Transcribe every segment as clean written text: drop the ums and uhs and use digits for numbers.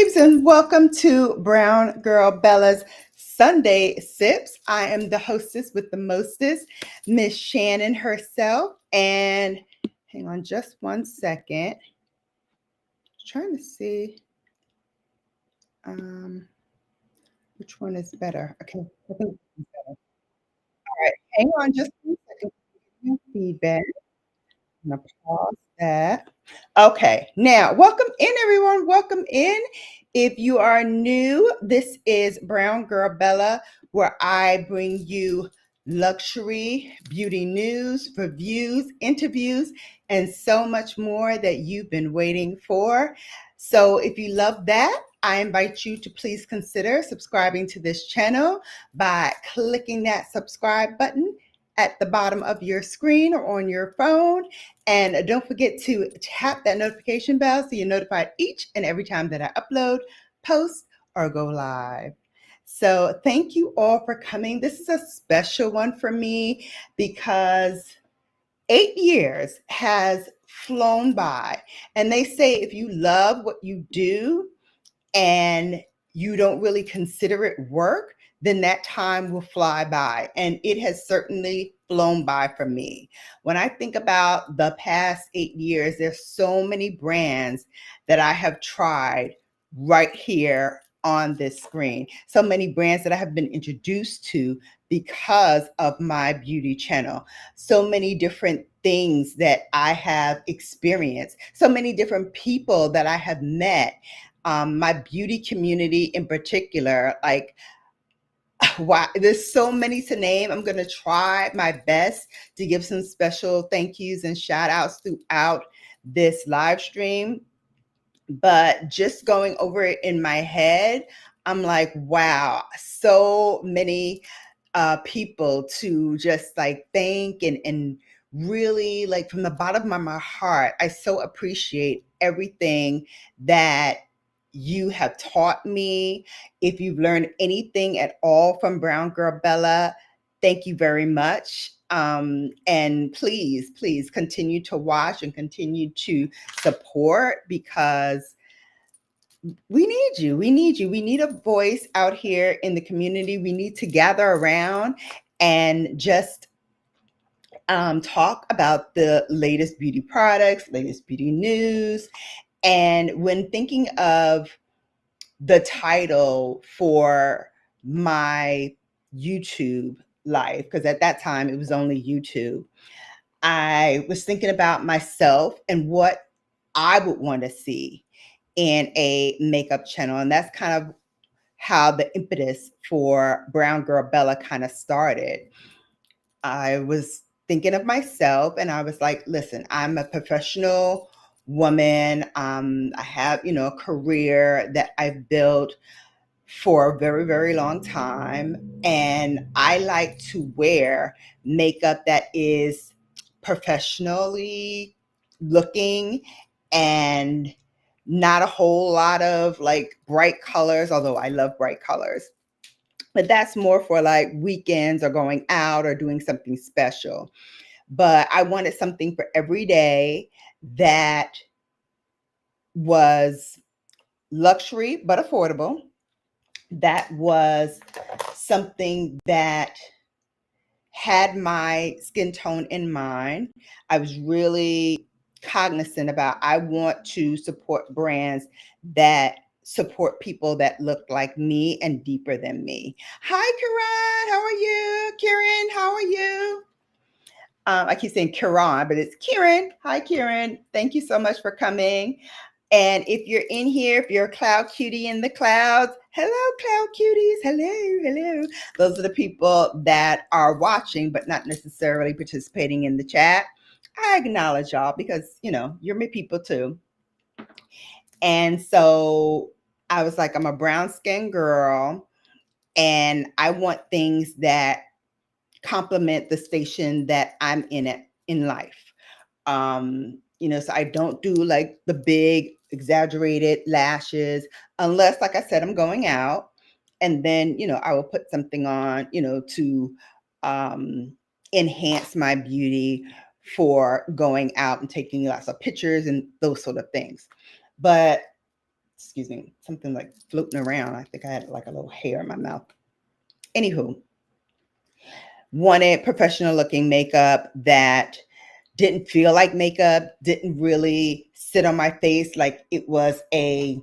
Greetings and welcome to Brown Girl Bella's Sunday Sips. I am the hostess with the mostest, Miss Shannon herself. And hang on just one second. Trying to see which one is better. Okay, I think this is better. All right, hang on just one second. Feedback. I'm gonna pause that. Okay, now welcome in, everyone. Welcome in. If you are new, this is Brown Girl Bella, where I bring you luxury beauty news, reviews, interviews, and so much more that you've been waiting for. So if you love that, I invite you to please consider subscribing to this channel by clicking that subscribe button at the bottom of your screen or on your phone. And don't forget to tap that notification bell so you're notified each and every time that I upload, post, or go live. So thank you all for coming. This is a special one for me because 8 years has flown by. And they say if you love what you do and you don't really consider it work, then that time will fly by. And it has certainly flown by for me. When I think about the past 8 years, there's so many brands that I have tried right here on this screen. So many brands that I have been introduced to because of my beauty channel. So many different things that I have experienced. So many different people that I have met. My beauty community in particular, like, wow, there's so many to name. I'm going to try my best to give some special thank yous and shout outs throughout this live stream. But just going over it in my head, I'm like, wow, so many people to just like thank and really, like, from the bottom of my heart, I so appreciate everything that you have taught me. If you've learned anything at all from Brown Girl Bella, thank you very much. And please continue to watch and continue to support, because we need you. We need you. We need a voice out here in the community. We need to gather around and just talk about the latest beauty products, latest beauty news. And when thinking of the title for my YouTube life, because at that time it was only YouTube, I was thinking about myself and what I would want to see in a makeup channel. And that's kind of how the impetus for Brown Girl Bella kind of started. I was thinking of myself and I was like, listen, I'm a professional woman. I have, a career that I've built for a very, very long time. And I like to wear makeup that is professionally looking and not a whole lot of like bright colors, although I love bright colors. But that's more for like weekends or going out or doing something special. But I wanted something for every day that was luxury but affordable. That was something that had my skin tone in mind. I was really cognizant about, I want to support brands that support people that look like me and deeper than me. Hi, Kiran. How are you? Kieran, how are you? I keep saying Kiran, but it's Kieran. Hi, Kieran. Thank you so much for coming. And if you're in here, if you're a cloud cutie in the clouds, hello, cloud cuties. Hello. Those are the people that are watching, but not necessarily participating in the chat. I acknowledge y'all because, you're my people too. And so I was like, I'm a brown skinned girl and I want things that complement the station that I'm in life. So I don't do like the big exaggerated lashes unless, like I said, I'm going out. And then, I will put something on, to enhance my beauty for going out and taking lots of pictures and those sort of things. But excuse me, something like floating around. I think I had like a little hair in my mouth. Anywho, wanted professional looking makeup that didn't feel like makeup, didn't really sit on my face like it was a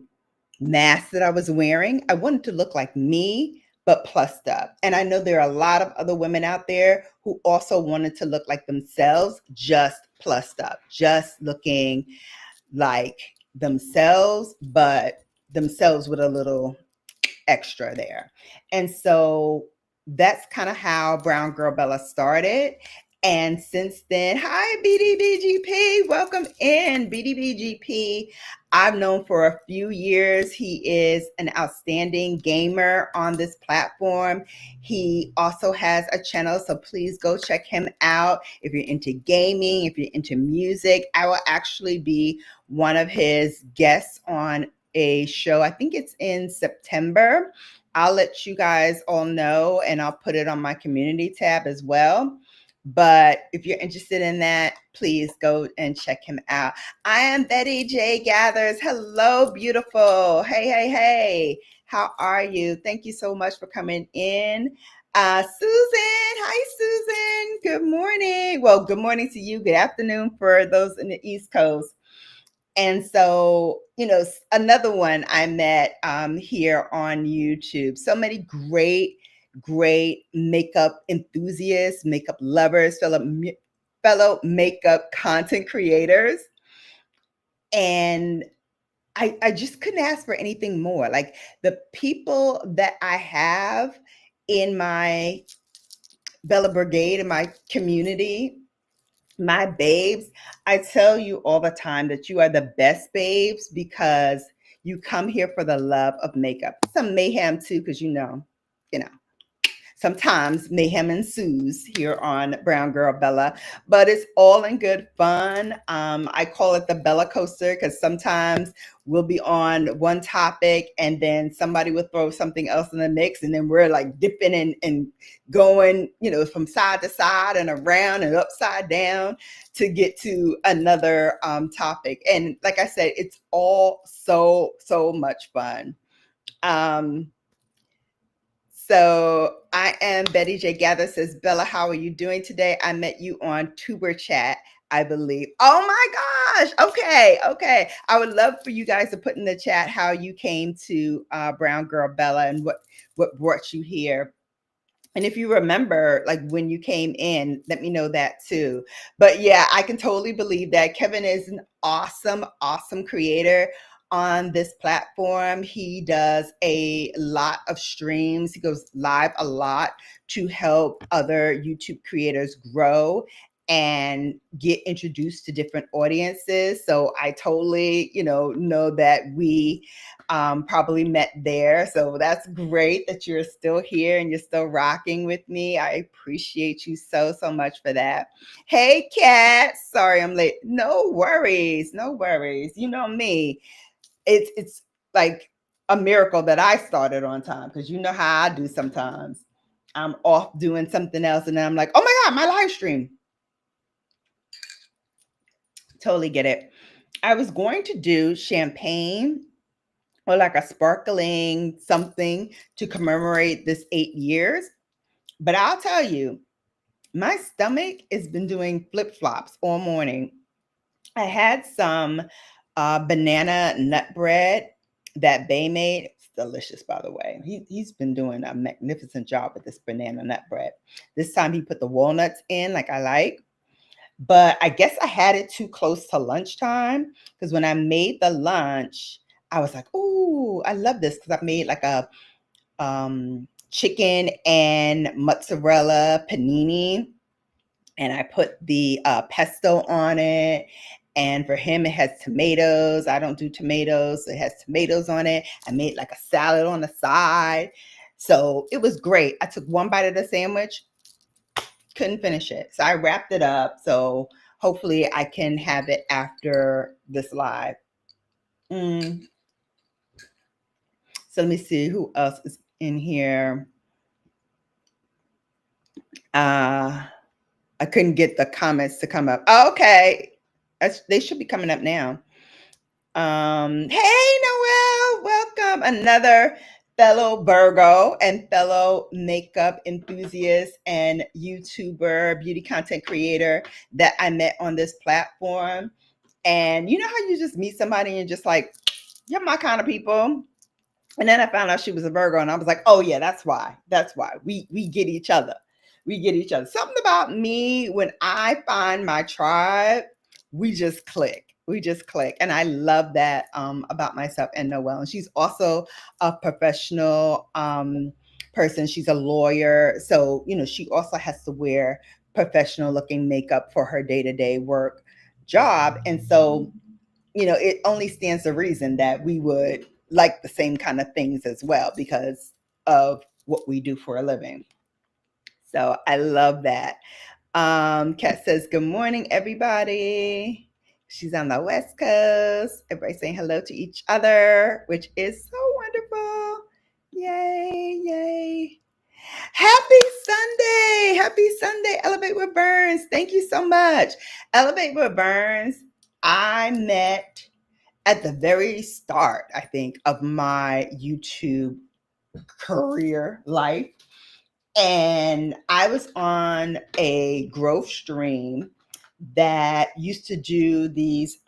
mask that I was wearing. I wanted to look like me, but plussed up. And I know there are a lot of other women out there who also wanted to look like themselves, just plussed up, just looking like themselves, but themselves with a little extra there. And so that's kind of how Brown Girl Bella started. And since then, hi BDBGP, welcome in BDBGP. I've known for a few years. He is an outstanding gamer on this platform. He also has a channel, so please go check him out. If you're into gaming, if you're into music, I will actually be one of his guests on a show. I think it's in September. I'll let you guys all know, and I'll put it on my community tab as well. But if you're interested in that, please go and check him out. I am Betty J. Gathers. Hello, beautiful. Hey, hey, hey. How are you? Thank you so much for coming in. Susan. Hi, Susan. Good morning. Well, good morning to you. Good afternoon for those in the East Coast. And so, another one I met here on YouTube. So many great makeup enthusiasts, makeup lovers, fellow makeup content creators. And I just couldn't ask for anything more. Like the people that I have in my Bella Brigade, in my community, my babes, I tell you all the time that you are the best babes because you come here for the love of makeup. Some mayhem too, because you know, sometimes mayhem ensues here on Brown Girl Bella, but it's all in good fun. I call it the Bella Coaster because sometimes we'll be on one topic and then somebody will throw something else in the mix, and then we're like dipping and going, from side to side and around and upside down to get to another topic. And like I said, it's all so much fun. So I am Betty J. Gather says, Bella, how are you doing today? I met you on Tuber Chat, I believe. Oh my gosh. Okay. I would love for you guys to put in the chat how you came to Brown Girl Bella and what brought you here. And if you remember, like when you came in, let me know that too. But yeah, I can totally believe that. Kevin is an awesome creator on this platform. He does a lot of streams. He goes live a lot to help other YouTube creators grow and get introduced to different audiences. So I totally, know that we probably met there. So that's great that you're still here and you're still rocking with me. I appreciate you so much for that. Hey, Kat. Sorry I'm late. No worries. You know me. It's like a miracle that I started on time because you know how I do sometimes. I'm off doing something else and then I'm like, oh my God, my live stream. Totally get it. I was going to do champagne or like a sparkling something to commemorate this 8 years. But I'll tell you, my stomach has been doing flip-flops all morning. I had some banana nut bread that Bay made. It's delicious, by the way. He's been doing a magnificent job with this banana nut bread. This time he put the walnuts in like I like. But I guess I had it too close to lunchtime because when I made the lunch, I was like, "Ooh, I love this," because I made like a chicken and mozzarella panini, and I put the pesto on it. And for him, it has tomatoes. I don't do tomatoes, so it has tomatoes on it. I made like a salad on the side, so it was great. I took one bite of the sandwich, couldn't finish it, so I wrapped it up. So hopefully, I can have it after this live. So let me see who else is in here. I couldn't get the comments to come up. Oh, okay. They should be coming up now. Hey, Noelle, welcome. Another fellow Virgo and fellow makeup enthusiast and YouTuber, beauty content creator that I met on this platform. And you know how you just meet somebody and you're just like, you're my kind of people. And then I found out she was a Virgo, and I was like, "Oh yeah, that's why. That's why we get each other. We get each other." Something about me when I find my tribe, we just click. We just click, and I love that about myself and Noelle. And she's also a professional person. She's a lawyer, so you know she also has to wear professional looking makeup for her day to day work job, and so you know, it only stands to reason that we would like the same kind of things as well because of what we do for a living. So I love that. Kat says, "Good morning, everybody." She's on the West Coast. Everybody saying hello to each other, which is so wonderful. Yay, yay. Happy Sunday. Happy Sunday, Elevate with Burns. Thank you so much. Elevate with Burns, I met at the very start, I think, of my YouTube career life. And I was on a growth stream that used to do these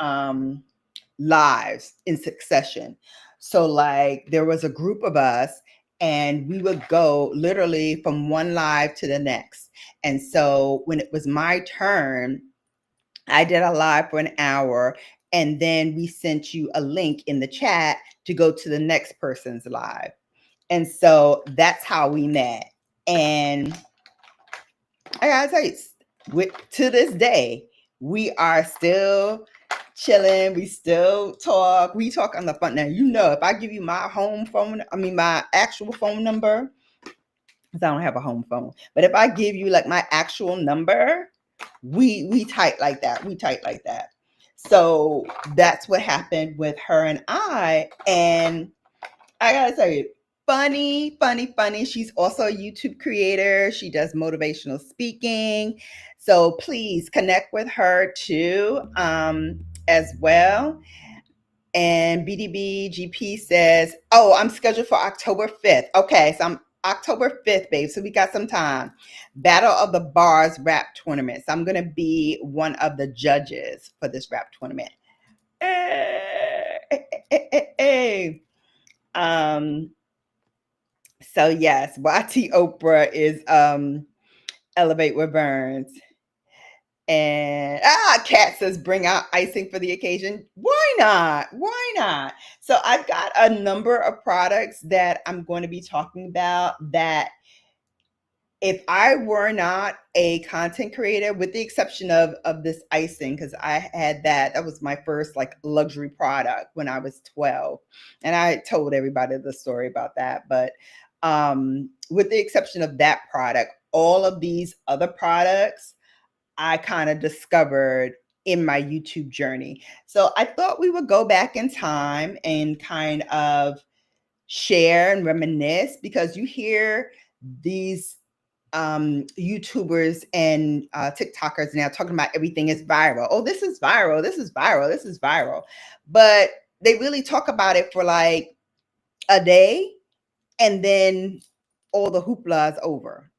lives in succession. So, like, there was a group of us, and we would go literally from one live to the next. And so, when it was my turn, I did a live for an hour, and then we sent you a link in the chat to go to the next person's live. And so that's how we met. And I gotta tell you, to this day, we are still chilling. We still talk. We talk on the phone. Now, you know, if I give you my my actual phone number, because I don't have a home phone, but if I give you like my actual number, we tight like that. We tight like that. So that's what happened with her and I. And I gotta tell you, funny, funny, funny. She's also a YouTube creator. She does motivational speaking. So please connect with her too, as well. And BDBGP says, "Oh, I'm scheduled for October 5th. Okay, so I'm October 5th, babe. So we got some time. Battle of the Bars rap tournament. So I'm going to be one of the judges for this rap tournament." Hey, hey, hey, hey. So yes, YT Oprah is Elevate with Burns. And Kat says, "Bring out icing for the occasion." Why not? Why not? So I've got a number of products that I'm going to be talking about that if I were not a content creator, with the exception of this icing, because I had that was my first like luxury product when I was 12. And I told everybody the story about that. But with the exception of that product, all of these other products I kind of discovered in my YouTube journey. So I thought we would go back in time and kind of share and reminisce, because you hear these YouTubers and TikTokers now talking about everything is viral. Oh, this is viral. This is viral. This is viral. But they really talk about it for like a day, and then all the hoopla is over.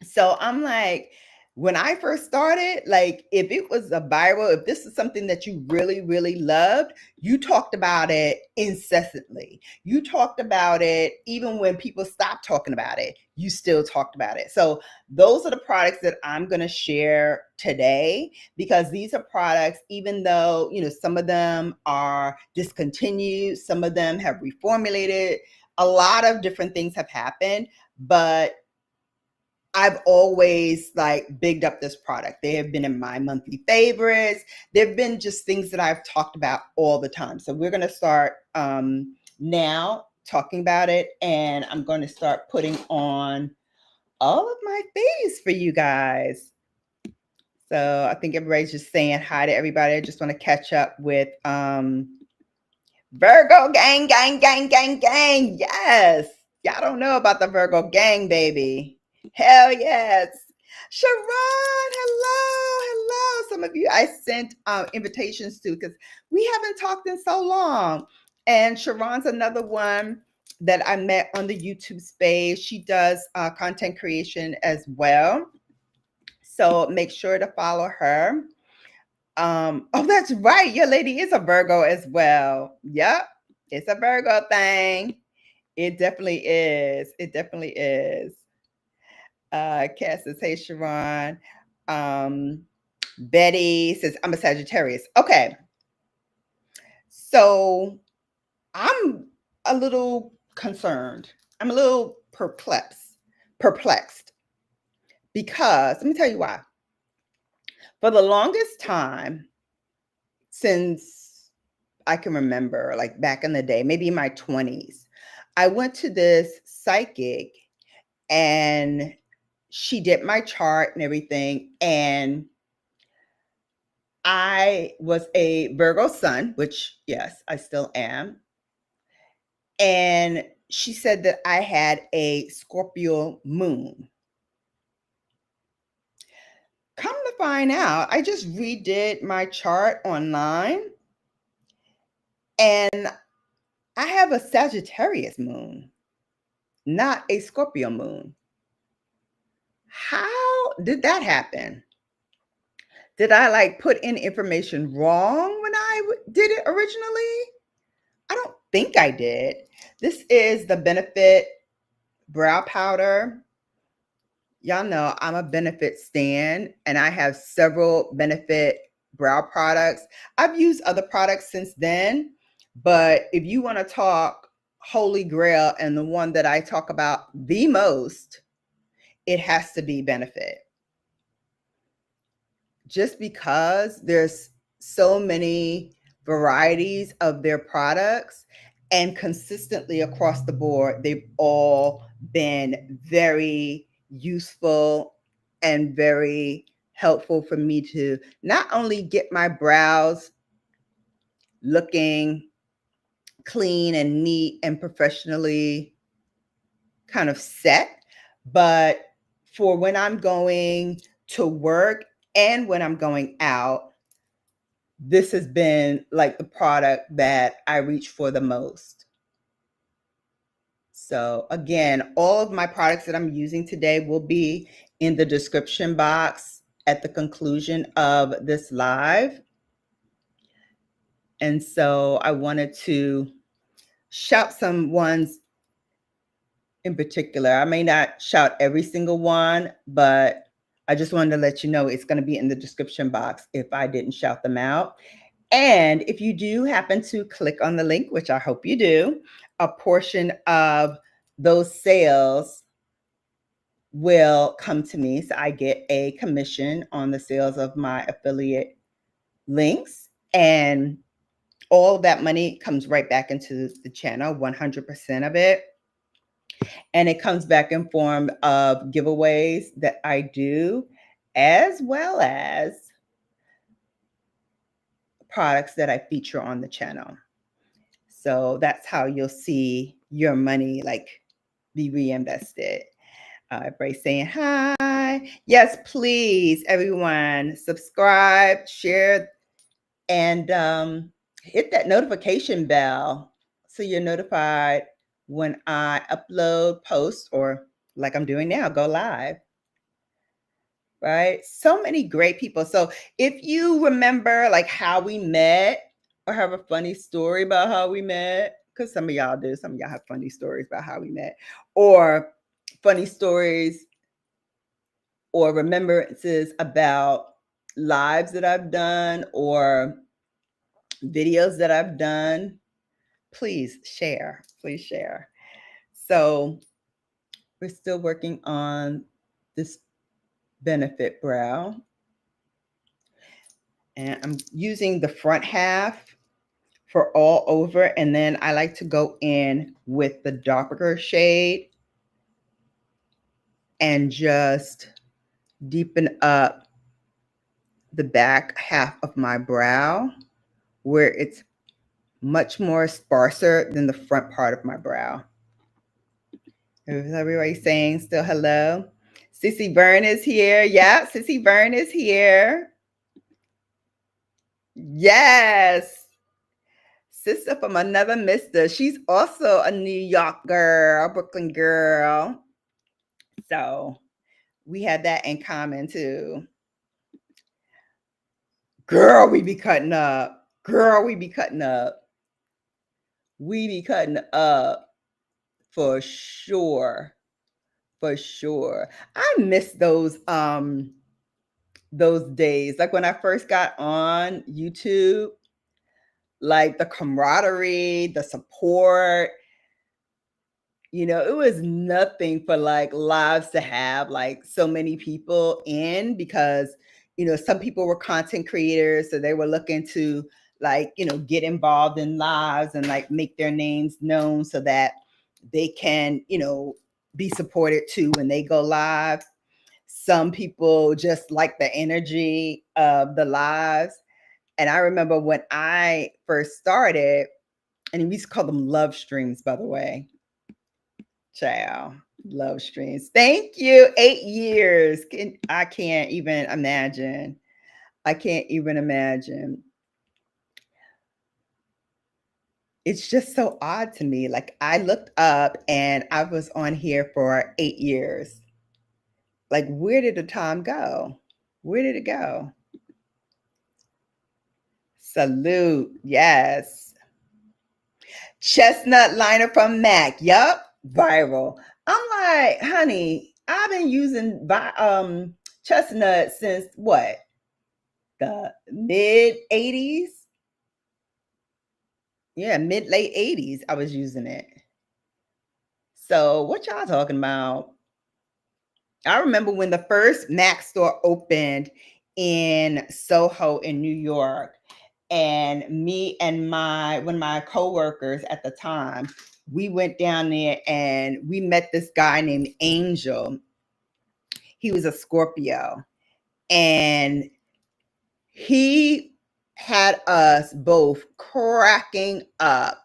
So I'm like, when I first started, like if it was a viral, if this is something that you really, really loved, you talked about it incessantly. You talked about it even when people stopped talking about it, you still talked about it. So those are the products that I'm going to share today, because these are products, even though, you know, some of them are discontinued, some of them have reformulated, a lot of different things have happened, but I've always like bigged up this product. They have been in my monthly favorites. They've been just things that I've talked about all the time. So we're going to start now talking about it, and I'm going to start putting on all of my faves for you guys. So I think everybody's just saying hi to everybody. I just want to catch up with Virgo gang, gang, gang, gang, gang. Yes. Y'all don't know about the Virgo gang, baby. Hell yes. Sharon, hello, hello. Some of you I sent invitations to because we haven't talked in so long. And Sharon's another one that I met on the YouTube space. She does content creation as well. So make sure to follow her. Oh, that's right. Your lady is a Virgo as well. Yep. It's a Virgo thing. It definitely is. It definitely is. Cass says, hey, Sharon. Um, Betty says, I'm a Sagittarius. Okay. So I'm a little concerned. I'm a little perplexed because let me tell you why. For the longest time, since I can remember, like back in the day, maybe in my 20s, I went to this psychic and she did my chart and everything. And I was a Virgo sun, which, yes, I still am. And she said that I had a Scorpio moon. Come to find out, I just redid my chart online and I have a Sagittarius moon, not a Scorpio moon. How did that happen? Did I like put in information wrong when I did it originally? I don't think I did. This is the Benefit brow powder. Y'all know I'm a Benefit stan and I have several Benefit brow products. I've used other products since then, but if you want to talk Holy Grail and the one that I talk about the most, it has to be Benefit. Just because there's so many varieties of their products and consistently across the board, they've all been very useful and very helpful for me to not only get my brows looking clean and neat and professionally kind of set, but for when I'm going to work and when I'm going out, this has been like the product that I reach for the most. So again, all of my products that I'm using today will be in the description box at the conclusion of this live. And so I wanted to shout some ones in particular. I may not shout every single one, but I just wanted to let you know it's going to be in the description box if I didn't shout them out. And if you do happen to click on the link, which I hope you do, a portion of those sales will come to me. So I get a commission on the sales of my affiliate links. And all of that money comes right back into the channel, 100% of it. And it comes back in form of giveaways that I do, as well as products that I feature on the channel. So that's how you'll see your money like be reinvested. Everybody saying hi. Yes, please, everyone, subscribe, share, and hit that notification bell so you're notified when I upload, post, or like I'm doing now, go live. Right? So many great people. So if you remember like how we met or have a funny story about how we met, because some of y'all do, some of y'all have funny stories about how we met, or funny stories or remembrances about lives that I've done or videos that I've done, please share. Please share. So we're still working on this Benefit brow. And I'm using the front half for all over. And then I like to go in with the darker shade and just deepen up the back half of my brow where it's much more sparser than the front part of my brow. Is everybody saying still hello? Sissy Byrne is here. Yeah, Sissy Byrne is here. Yes. Sister from another mister. She's also a New York girl, Brooklyn girl. So we had that in common too. Girl, we be cutting up. Girl, we be cutting up. We be cutting up for sure. For sure. I miss those days. Like when I first got on YouTube, like the camaraderie, the support, it was nothing for like lives to have like so many people in because, some people were content creators. So they were looking to like, get involved in lives and like make their names known so that they can, be supported too when they go live. Some people just like the energy of the lives. And I remember when I first started, and we used to call them love streams, by the way. Child, love streams. Thank you. 8 years. I can't even imagine. I can't even imagine. It's just so odd to me. Like I looked up and I was on here for 8 years. Like, where did the time go? Where did it go? Salute. Yes. Chestnut liner from MAC. Yup. Viral. I'm like, honey, I've been using chestnut since what? The mid 80s? Yeah, mid late 80s. I was using it. So what y'all talking about? I remember when the first MAC store opened in Soho in New York, and me and one of my coworkers at the time, we went down there and we met this guy named Angel. He was a Scorpio, and he had us both cracking up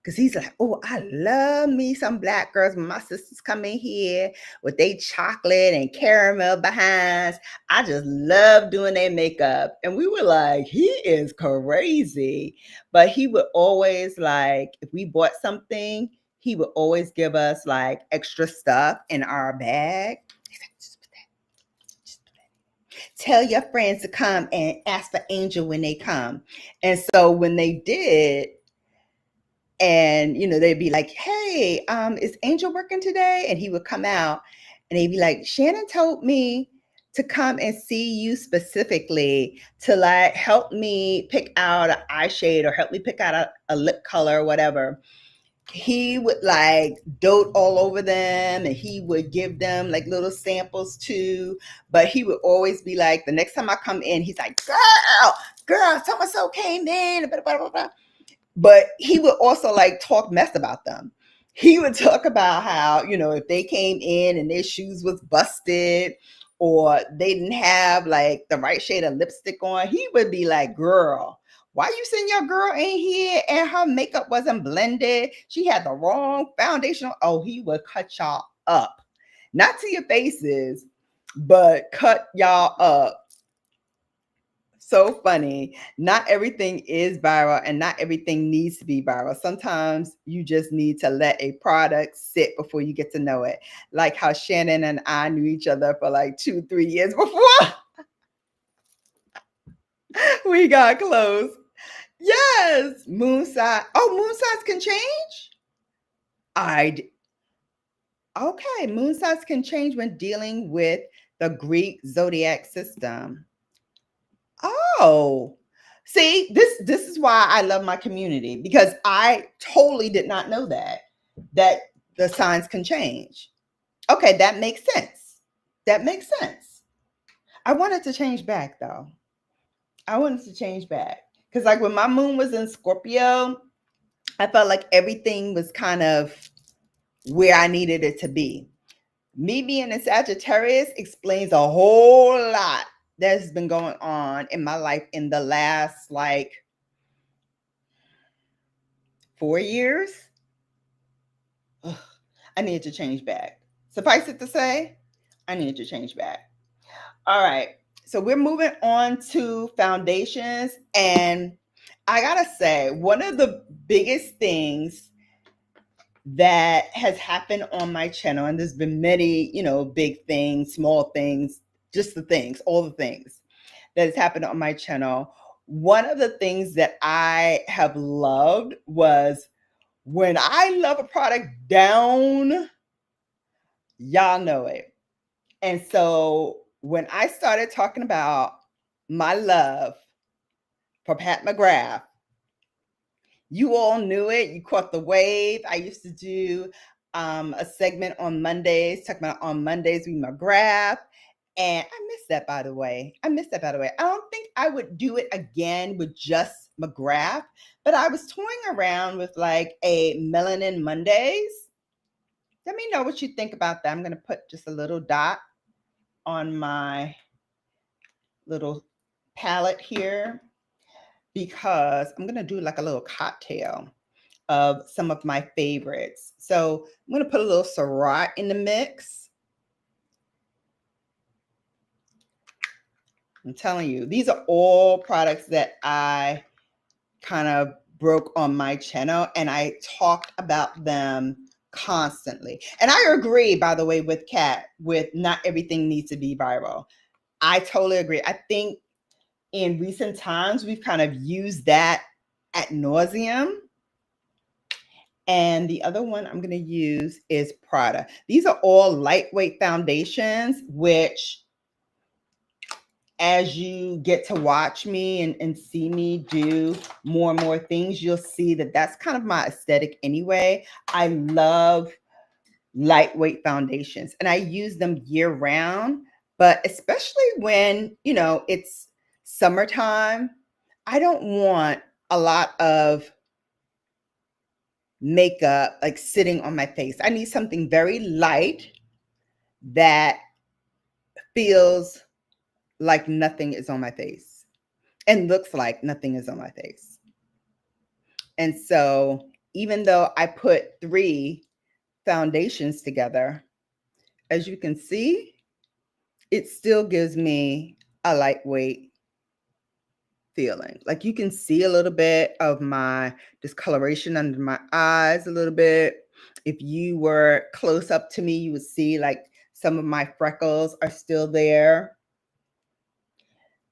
because he's like, oh, I love me some black girls when my sisters come in here with they chocolate and caramel behinds. I just love doing their makeup. And we were like, he is crazy. But he would always like, if we bought something, he would always give us like extra stuff in our bag. He's like, just put that, just put that. Tell your friends to come and ask for Angel when they come. And so when they did, and they'd be like, hey, is Angel working today? And he would come out and he'd be like, Shannon told me to come and see you specifically to like help me pick out an eye shade or help me pick out a lip color or whatever. He would like dote all over them and he would give them like little samples too. But he would always be like, the next time I come in, he's like, girl, so-and-so came in, blah, blah, blah, blah. But he would also like talk mess about them. He would talk about how, if they came in and their shoes was busted or they didn't have like the right shade of lipstick on, he would be like, girl, why you send your girl in here and her makeup wasn't blended? She had the wrong foundation. Oh, he would cut y'all up. Not to your faces, but cut y'all up. So funny. Not everything is viral and not everything needs to be viral. Sometimes you just need to let a product sit before you get to know it. Like how Shannon and I knew each other for like 2-3 years before we got close. Yes. Moon size. Oh, moon size can change? Okay. Moon size can change when dealing with the Greek zodiac system. Oh, see, this is why I love my community because I totally did not know that the signs can change. Okay, that makes sense. That makes sense. I wanted to change back though. I wanted to change back because like when my moon was in Scorpio, I felt like everything was kind of where I needed it to be. Me being a Sagittarius explains a whole lot that's been going on in my life in the last like 4 years. Ugh, I need to change back. Suffice it to say, I need to change back. All right. So we're moving on to foundations. And I gotta say, one of the biggest things that has happened on my channel, and there's been many, big things, small things, just the things, all the things that has happened on my channel. One of the things that I have loved was when I love a product down, y'all know it. And so when I started talking about my love for Pat McGrath, you all knew it. You caught the wave. I used to do a segment on Mondays, talking about on Mondays with McGrath. And I miss that, by the way. I don't think I would do it again with just McGrath, but I was toying around with like a Melanin Mondays. Let me know what you think about that. I'm going to put just a little dot on my little palette here because I'm going to do like a little cocktail of some of my favorites. So I'm going to put a little Syrah in the mix. I'm telling you, these are all products that I kind of broke on my channel, and I talked about them constantly. And I agree, by the way, with Kat, with not everything needs to be viral. I totally agree. I think in recent times, we've kind of used that ad nauseum. And the other one I'm going to use is Prada. These are all lightweight foundations, which as you get to watch me and see me do more and more things, you'll see that that's kind of my aesthetic anyway. I love lightweight foundations and I use them year round, but especially when, it's summertime, I don't want a lot of makeup like sitting on my face. I need something very light that feels like nothing is on my face and looks like nothing is on my face. And so even though I put 3 foundations together, as you can see, it still gives me a lightweight feeling. Like you can see a little bit of my discoloration under my eyes a little bit. If you were close up to me, you would see like some of my freckles are still there.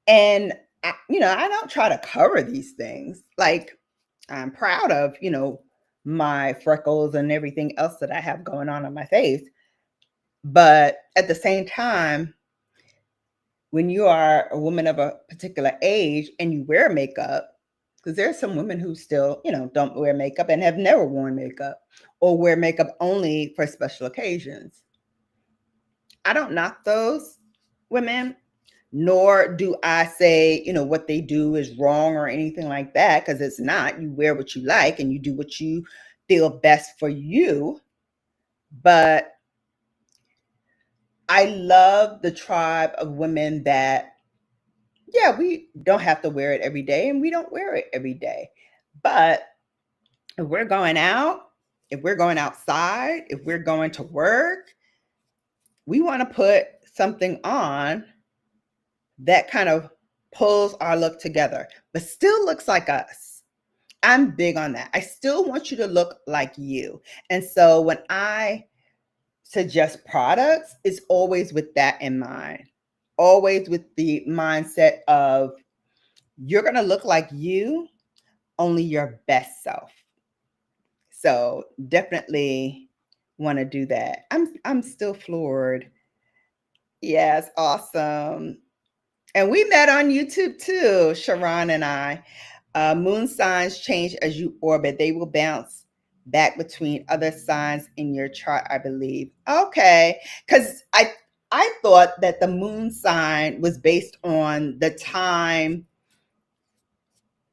And I don't try to cover these things. Like I'm proud of, my freckles and everything else that I have going on my face. But at the same time, when you are a woman of a particular age and you wear makeup, because there are some women who still, don't wear makeup and have never worn makeup or wear makeup only for special occasions. I don't knock those women, nor do I say, what they do is wrong or anything like that, because it's not. You wear what you like and you do what you feel best for you. But I love the tribe of women that, yeah, we don't have to wear it every day and we don't wear it every day. But if we're going out, if we're going outside, if we're going to work, we want to put something on that kind of pulls our look together, but still looks like us. I'm big on that. I still want you to look like you. And so when I suggest products, it's always with that in mind, always with the mindset of you're going to look like you, only your best self. So definitely want to do that. I'm still floored. Yes, awesome. And we met on YouTube too, Sharon and I. Moon signs change as you orbit. They will bounce back between other signs in your chart, I believe. Okay, because I thought that the moon sign was based on the time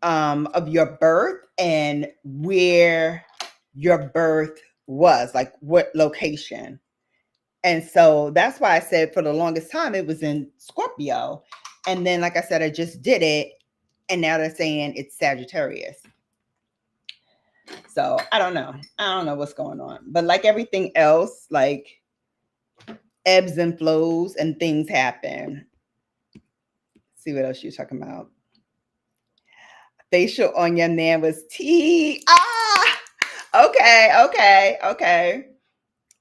of your birth and where your birth was, like what location. And so that's why I said for the longest time it was in Scorpio. And then, like I said, I just did it. And now they're saying it's Sagittarius. So I don't know. I don't know what's going on. But like everything else, like ebbs and flows and things happen. See what else you're talking about. Facial on your man was tea. Ah, okay.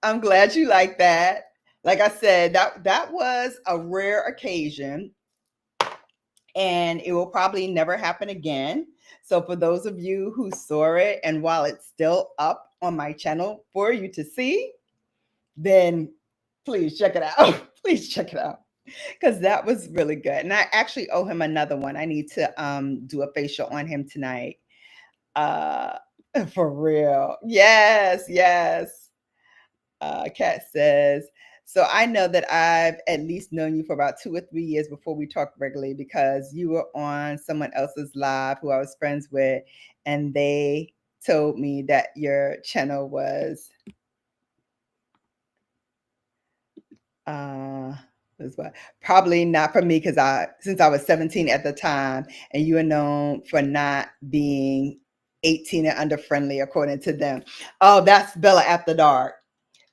I'm glad you like that. Like I said, that was a rare occasion, and it will probably never happen again. So for those of you who saw it, and while it's still up on my channel for you to see, then please check it out. Please check it out, because that was really good. And I actually owe him another one. I need to do a facial on him tonight. Uh for real. Yes. Kat says, so I know that I've at least known you for about 2 or 3 years before we talked regularly, because you were on someone else's live who I was friends with, and they told me that your channel was was what? Probably not for me, because since I was 17 at the time, and you were known for not being 18 and under friendly, according to them. Oh, that's Bella After Dark.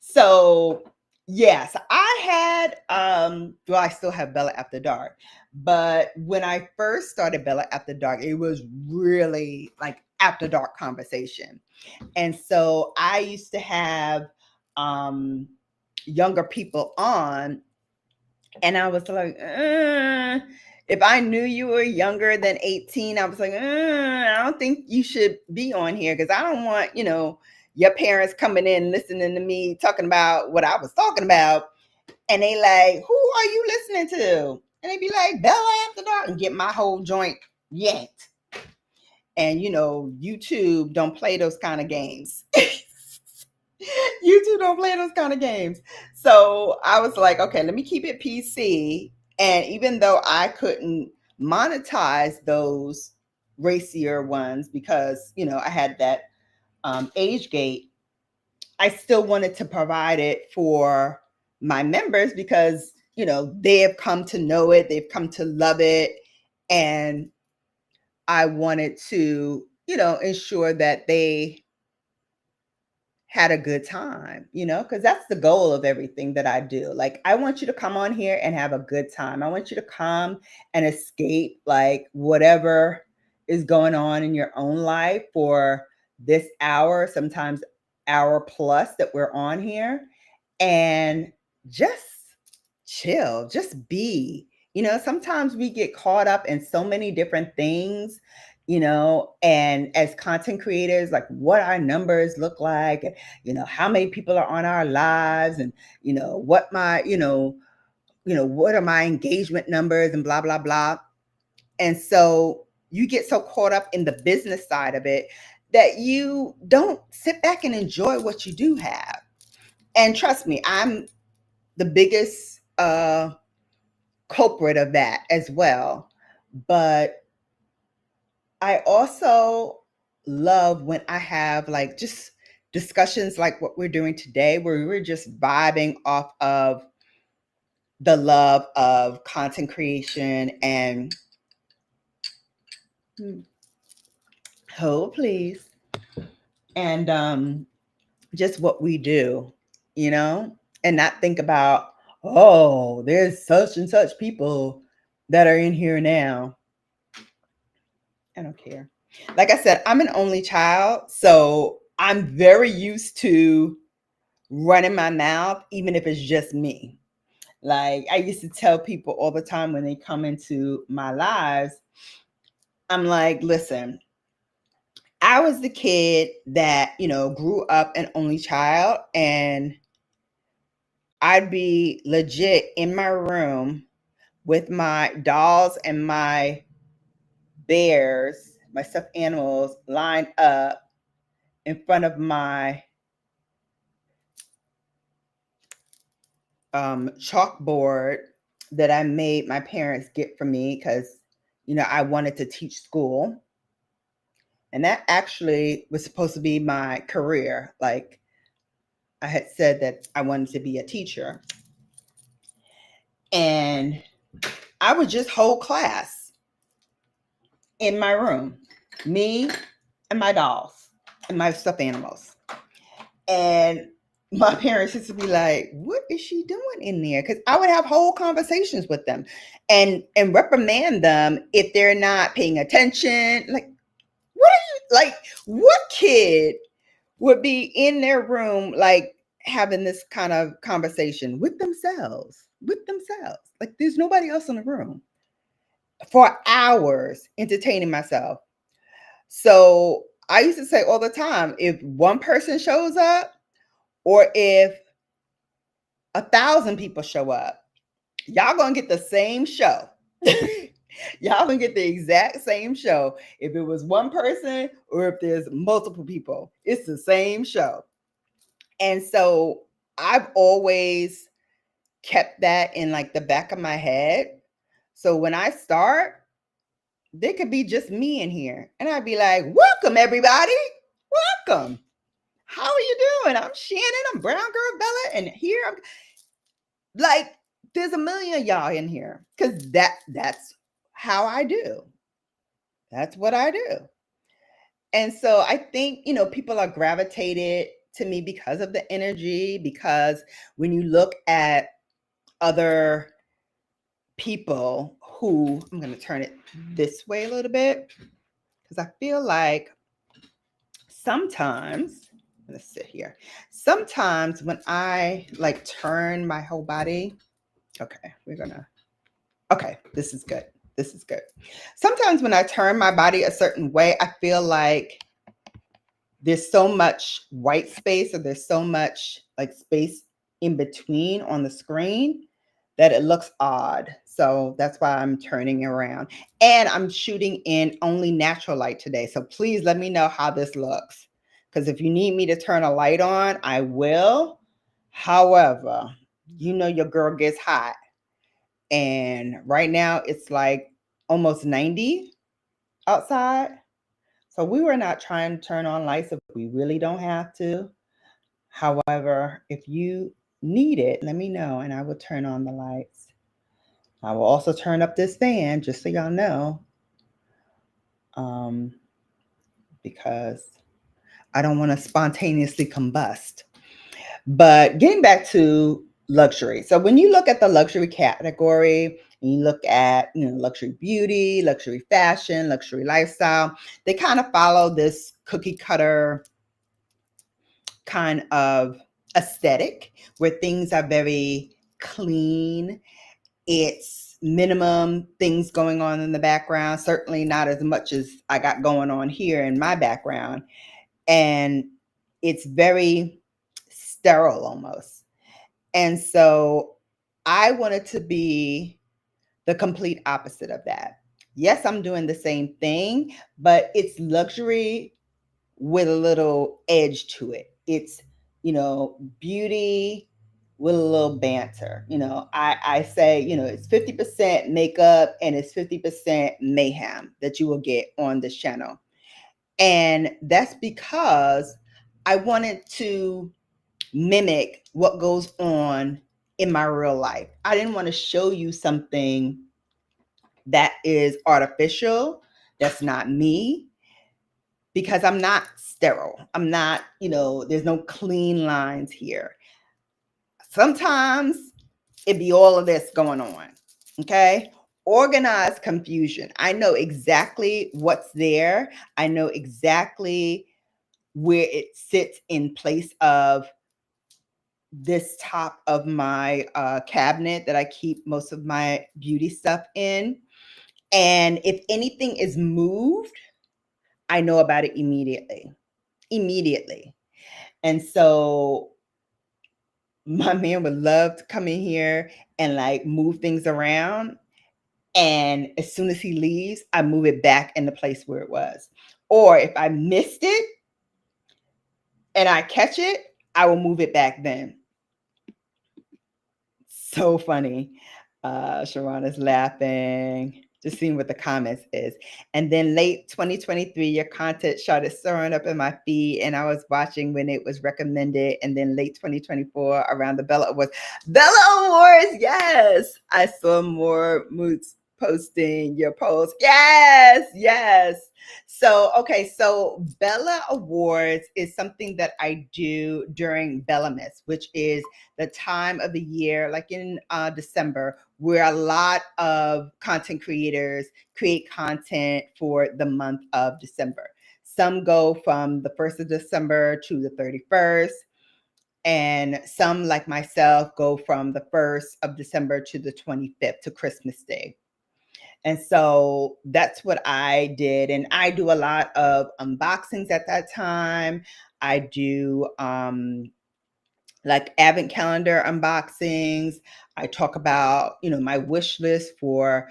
So yes, I had well, I still have Bella After Dark, but when I first started Bella After Dark, it was really like after dark conversation. And so I used to have younger people on, and I was like, if I knew you were younger than 18, I was like, I don't think you should be on here, because I don't want, your parents coming in listening to me talking about what I was talking about. And they like, who are you listening to? And they be like, Bella After Dark, and get my whole joint yanked. And YouTube don't play those kind of games. YouTube don't play those kind of games. So I was like, okay, let me keep it PC. And even though I couldn't monetize those racier ones, because I had that age gate, I still wanted to provide it for my members, because they have come to know it, they've come to love it, and I wanted to ensure that they had a good time, because that's the goal of everything that I do. Like, I want you to come on here and have a good time. I want you to come and escape like whatever is going on in your own life for this hour, sometimes hour plus that we're on here, and just chill, just be. Sometimes we get caught up in so many different things, and as content creators, like what our numbers look like, how many people are on our lives, and what my, what are my engagement numbers, and blah, blah, blah. And so you get so caught up in the business side of it that you don't sit back and enjoy what you do have. And trust me, I'm the biggest culprit of that as well. But I also love when I have like just discussions like what we're doing today, where we're just vibing off of the love of content creation and hold please, and just what we do, and not think about, oh, there's such and such people that are in here now. I don't care. Like I said, I'm an only child, so I'm very used to running my mouth, even if it's just me. Like, I used to tell people all the time when they come into my lives, I'm like, listen, I was the kid that, grew up an only child, and I'd be legit in my room with my dolls and my bears, my stuffed animals lined up in front of my chalkboard that I made my parents get for me, because, I wanted to teach school. And that actually was supposed to be my career. Like, I had said that I wanted to be a teacher. And I would just hold class in my room, me and my dolls and my stuffed animals. And my parents used to be like, "What is she doing in there?" Because I would have whole conversations with them, and reprimand them if they're not paying attention. Like, what are you like? What kid would be in their room like having this kind of conversation with themselves? With themselves, like there's nobody else in the room for hours entertaining myself. So I used to say all the time, if one person shows up, or if 1,000 people show up, y'all gonna get the same show. Y'all gonna get the exact same show. If it was one person or if there's multiple people, it's the same show. And so I've always kept that in like the back of my head. So when I start, there could be just me in here. And I'd be like, welcome everybody. Welcome. How are you doing? I'm Shannon. I'm Brown Girl Bella. And here I'm like, there's a million of y'all in here. Because that's how I do. That's what I do. And so I think, people are gravitated to me because of the energy, because when you look at other people who, I'm going to turn it this way a little bit, because I feel like sometimes, let's sit here. Sometimes when I like turn my whole body, okay, this is good. This is good. Sometimes when I turn my body a certain way, I feel like there's so much white space, or there's so much like space in between on the screen that it looks odd. So that's why I'm turning around, and I'm shooting in only natural light today. So please let me know how this looks, because if you need me to turn a light on, I will. However, your girl gets hot, and right now it's like almost 90 outside. So we were not trying to turn on lights if we really don't have to. However, if you need it, let me know and I will turn on the lights. I will also turn up this fan, just so y'all know, because I don't want to spontaneously combust. But getting back to luxury. So when you look at the luxury category, and you look at luxury beauty, luxury fashion, luxury lifestyle, they kind of follow this cookie cutter kind of aesthetic where things are very clean. It's minimum things going on in the background, certainly not as much as I got going on here in my background. And it's very sterile almost. And so I wanted to be the complete opposite of that. Yes, I'm doing the same thing, but it's luxury with a little edge to it. It's, beauty with a little banter. I say, it's 50% makeup and it's 50% mayhem that you will get on this channel. And that's because I wanted to mimic what goes on in my real life. I didn't want to show you something that is artificial, that's not me, because I'm not sterile. I'm not, there's no clean lines here. Sometimes it be all of this going on. Okay. Organized confusion. I know exactly what's there. I know exactly where it sits in place of this top of my cabinet that I keep most of my beauty stuff in. And if anything is moved, I know about it immediately. And so my man would love to come in here and like move things around. And as soon as he leaves, I move it back in the place where it was. Or if I missed it and I catch it, I will move it back then. So funny. Sharon is laughing. Just seeing what the comments is. And then late 2023, your content started showing up in my feed, and I was watching when it was recommended. And then late 2024, around the Bella Awards. Bella Awards, yes! I saw more moods posting your posts. Yes, yes. Okay, so Bella Awards is something that I do during Bellamas, which is the time of the year, like in December, where a lot of content creators create content for the month of December. Some go from the 1st of December to the 31st, and some, like myself, go from the 1st of December to the 25th, to Christmas Day. And so that's what I did. And I do a lot of unboxings at that time. I do like advent calendar unboxings. I talk about, my wish list for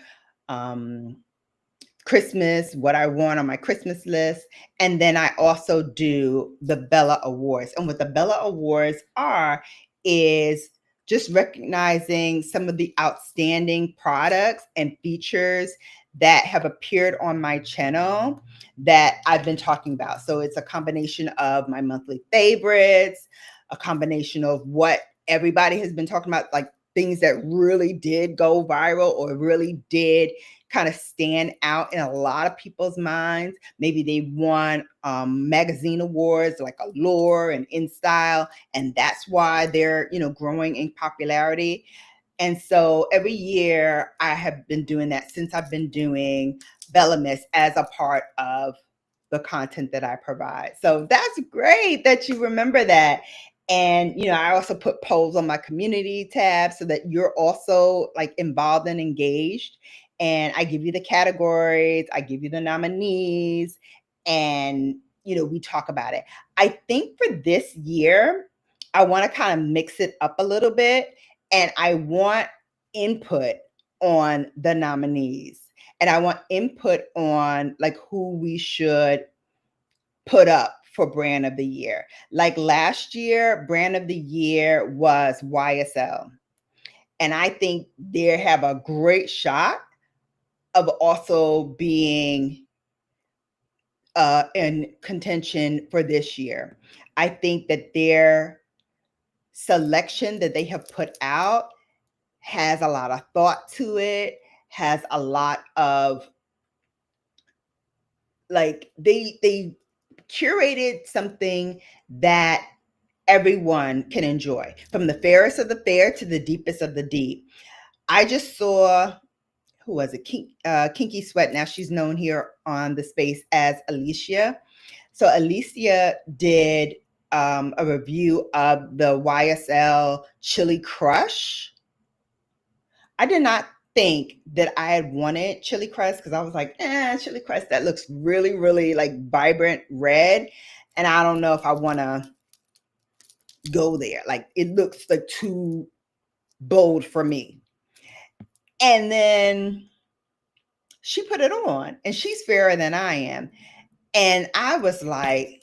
Christmas, what I want on my Christmas list. And then I also do the Bella Awards. And what the Bella Awards are is just recognizing some of the outstanding products and features that have appeared on my channel that I've been talking about. So it's a combination of my monthly favorites, a combination of what everybody has been talking about, like things that really did go viral or really did kind of stand out in a lot of people's minds. Maybe they won magazine awards like Allure and InStyle, and that's why they're growing in popularity. And so every year I have been doing that since I've been doing Bellamas as a part of the content that I provide. So that's great that you remember that. And I also put polls on my community tab so that you're also like involved and engaged. And I give you the categories, I give you the nominees, and we talk about it. I think for this year, I want to kind of mix it up a little bit, and I want input on the nominees, and I want input on like who we should put up for brand of the year. Like last year, brand of the year was YSL. And I think they have a great shot of also being in contention for this year. I think that their selection that they have put out has a lot of thought to it, has a lot of like they curated something that everyone can enjoy, from the fairest of the fair to the deepest of the deep. I just saw, who was it? Kinky Sweat. Now she's known here on the space as Alicia. So Alicia did a review of the YSL Chili Crush. I did not think that I had wanted Chili Crush because I was like, Chili Crush, that looks really, really like vibrant red. And I don't know if I want to go there. Like it looks like too bold for me. And then she put it on, and she's fairer than I am. And I was like,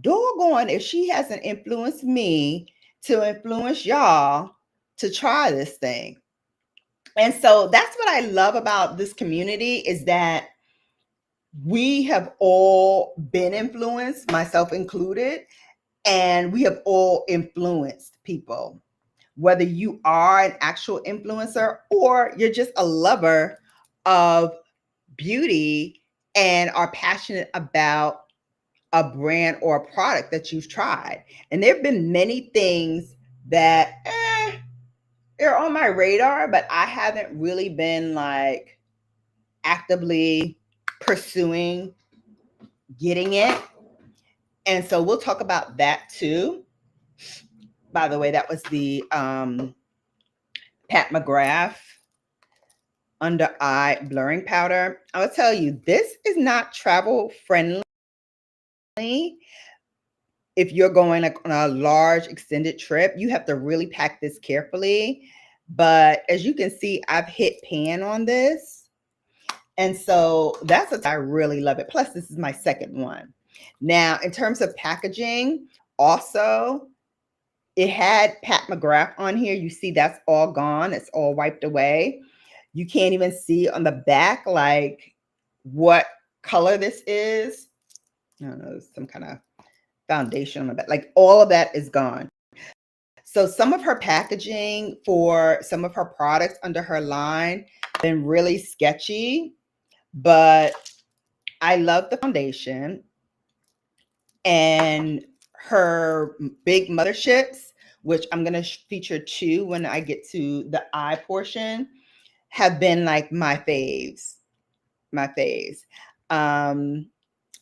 doggone if she hasn't influenced me to influence y'all to try this thing. And so that's what I love about this community, is that we have all been influenced, myself included, and we have all influenced people. Whether you are an actual influencer or you're just a lover of beauty and are passionate about a brand or a product that you've tried. And there have been many things that they're on my radar, but I haven't really been like actively pursuing getting it. And so we'll talk about that too. By the way, that was the Pat McGrath under eye blurring powder. I will tell you, this is not travel friendly if you're going like on a large extended trip. You have to really pack this carefully. But as you can see, I've hit pan on this. And so I really love it. Plus, this is my second one. Now, in terms of packaging, also, it had Pat McGrath on here. You see that's all gone. It's all wiped away. You can't even see on the back like what color this is. I don't know, some kind of foundation on the back. Like all of that is gone. So some of her packaging for some of her products under her line been really sketchy, but I love the foundation and her big motherships, which I'm going to feature two when I get to the eye portion, have been like my faves. My faves. Um,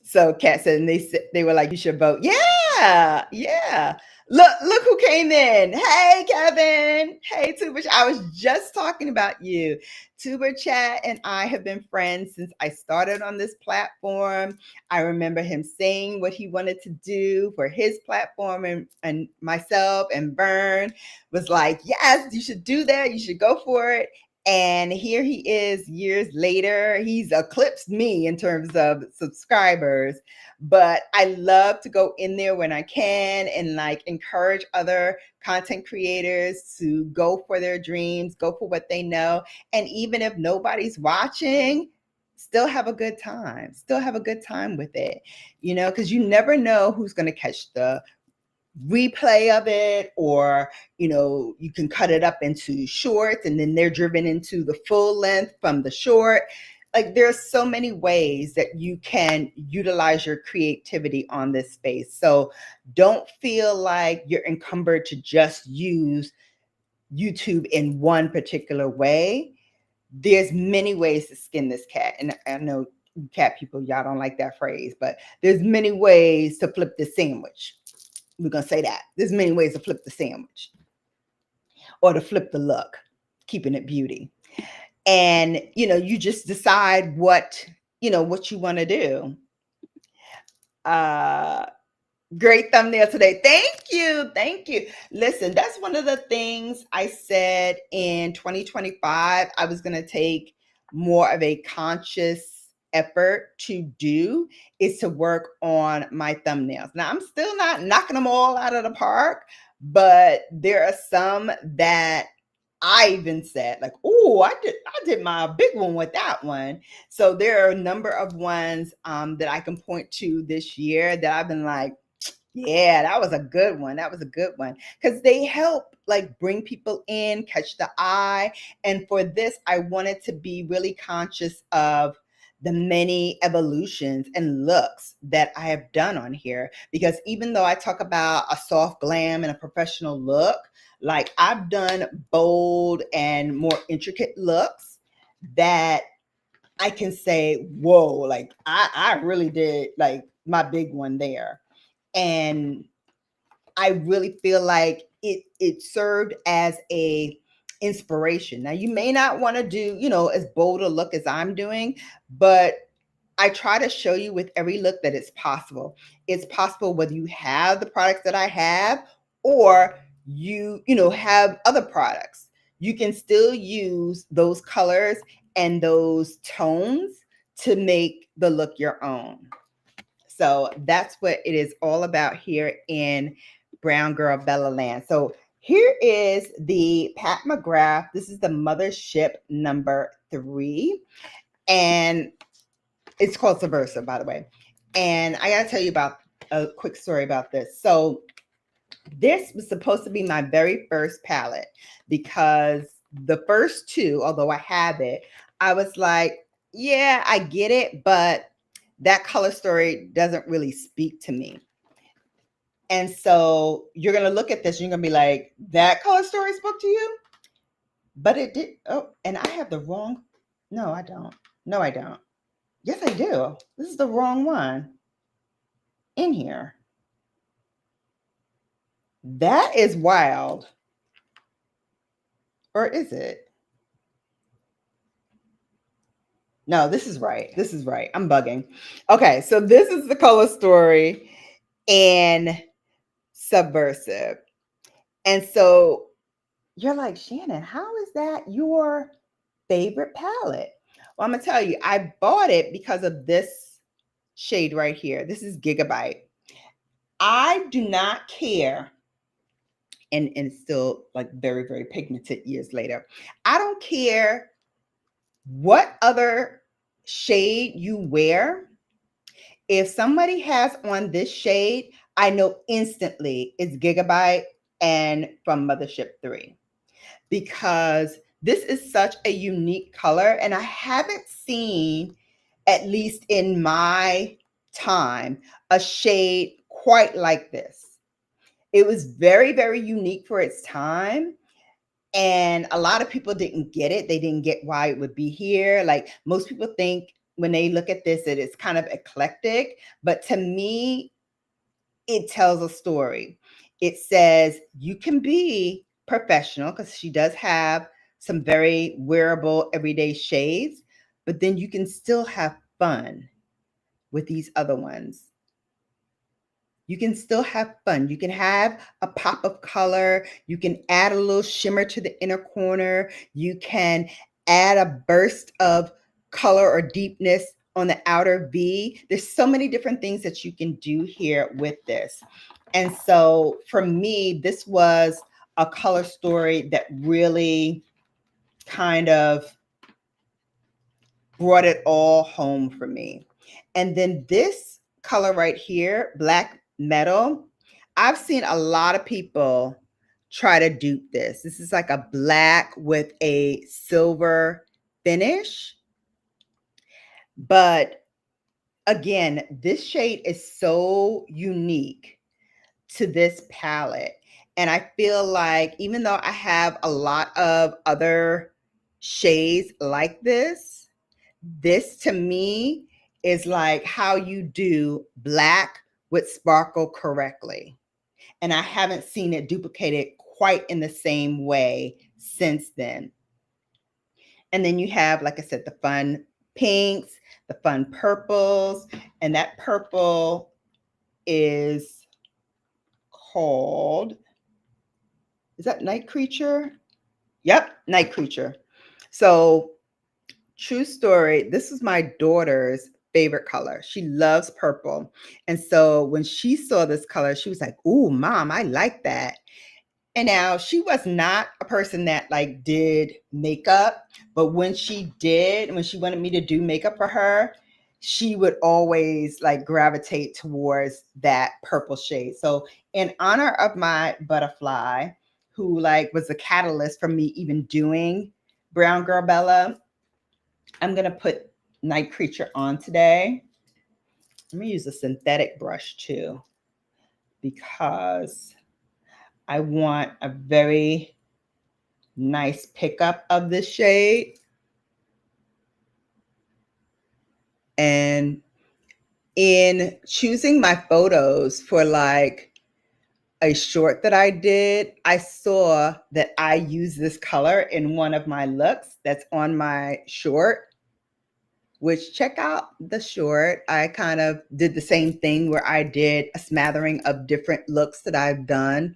So Kat said, and they were like, you should vote. Yeah, yeah. Look who came in. Hey, Kevin. Hey, Tuber. I was just talking about you. Tuber Chat and I have been friends since I started on this platform. I remember him saying what he wanted to do for his platform, and myself and Vern was like, yes, you should do that. You should go for it. And here he is years later. He's eclipsed me in terms of subscribers, but I love to go in there when I can and like encourage other content creators to go for their dreams, go for what they know. And even if nobody's watching, still have a good time, still have a good time with it, because you never know who's going to catch the replay of it, or you can cut it up into shorts and then they're driven into the full length from the short. Like, there's so many ways that you can utilize your creativity on this space. So don't feel like you're encumbered to just use YouTube in one particular way. There's many ways to skin this cat, and I know cat people, y'all don't like that phrase, but there's many ways to flip this sandwich. We're going to say that. There's many ways to flip the sandwich or to flip the look, keeping it beauty. And, you just decide what you want to do. Great thumbnail today. Thank you. Thank you. Listen, that's one of the things I said in 2025. I was going to take more of a conscious effort to do, is to work on my thumbnails. Now, I'm still not knocking them all out of the park, but there are some that I even said like, oh, I did my big one with that one. So there are a number of ones that I can point to this year that I've been like, yeah, that was a good one. That was a good one, because they help like bring people in, catch the eye. And for this, I wanted to be really conscious of the many evolutions and looks that I have done on here. Because even though I talk about a soft glam and a professional look, like I've done bold and more intricate looks that I can say, whoa, like I really did like my big one there. And I really feel like it served as a inspiration. Now, you may not want to do, as bold a look as I'm doing, but I try to show you with every look that it's possible. It's possible whether you have the products that I have, or you have other products. You can still use those colors and those tones to make the look your own. So that's what it is all about here in Brown Girl Bella Land. So here is the Pat McGrath. This is the mothership number 3. And it's called Subversive, by the way. And I got to tell you about a quick story about this. So this was supposed to be my very first palette, because the first two, although I have it, I was like, yeah, I get it, but that color story doesn't really speak to me. And so you're going to look at this and you're going to be like, that color story spoke to you? But it did. Oh, and I have the wrong. No, I don't. No, I don't. Yes, I do. This is the wrong one in here. That is wild. Or is it? No, this is right. This is right. I'm bugging. Okay, so this is the color story in Subversive. And so you're like, Shannon, how is that your favorite palette? Well, I'm going to tell you, I bought it because of this shade right here. This is Gigabyte. I do not care, and it's still like very, very pigmented years later. I don't care what other shade you wear. If somebody has on this shade, I know instantly it's Gigabyte and from Mothership 3, because this is such a unique color, and I haven't seen at least in my time, a shade quite like this. It was very, very unique for its time. And a lot of people didn't get it. They didn't get why it would be here. Like most people think when they look at this, that it's kind of eclectic. But to me, it tells a story. It says you can be professional because she does have some very wearable everyday shades, but then you can still have fun with these other ones. You can still have fun. You can have a pop of color. You can add a little shimmer to the inner corner. You can add a burst of color or deepness on the outer V. There's so many different things that you can do here with this. And so for me, this was a color story that really kind of brought it all home for me. And then this color right here, black metal, I've seen a lot of people try to dupe this. This is like a black with a silver finish. But again, this shade is so unique to this palette. And I feel like even though I have a lot of other shades like this to me is like how you do black with sparkle correctly. And I haven't seen it duplicated quite in the same way since then. And then you have, like I said, the fun pinks, the fun purples, and that purple is called, is that Night Creature? Yep, Night Creature. So true story, this is my daughter's favorite color. She loves purple. And so when she saw this color, she was like, "Ooh, mom, I like that." And now she was not a person that like did makeup, but when she did, when she wanted me to do makeup for her, she would always like gravitate towards that purple shade. So in honor of my butterfly, who like was the catalyst for me even doing Brown Girl Bella, I'm going to put Night Creature on today. I'm going to use a synthetic brush too, because I want a very nice pickup of this shade. And in choosing my photos for like a short that I did, I saw that I used this color in one of my looks that's on my short. Which check out the short. I kind of did the same thing where I did a smattering of different looks that I've done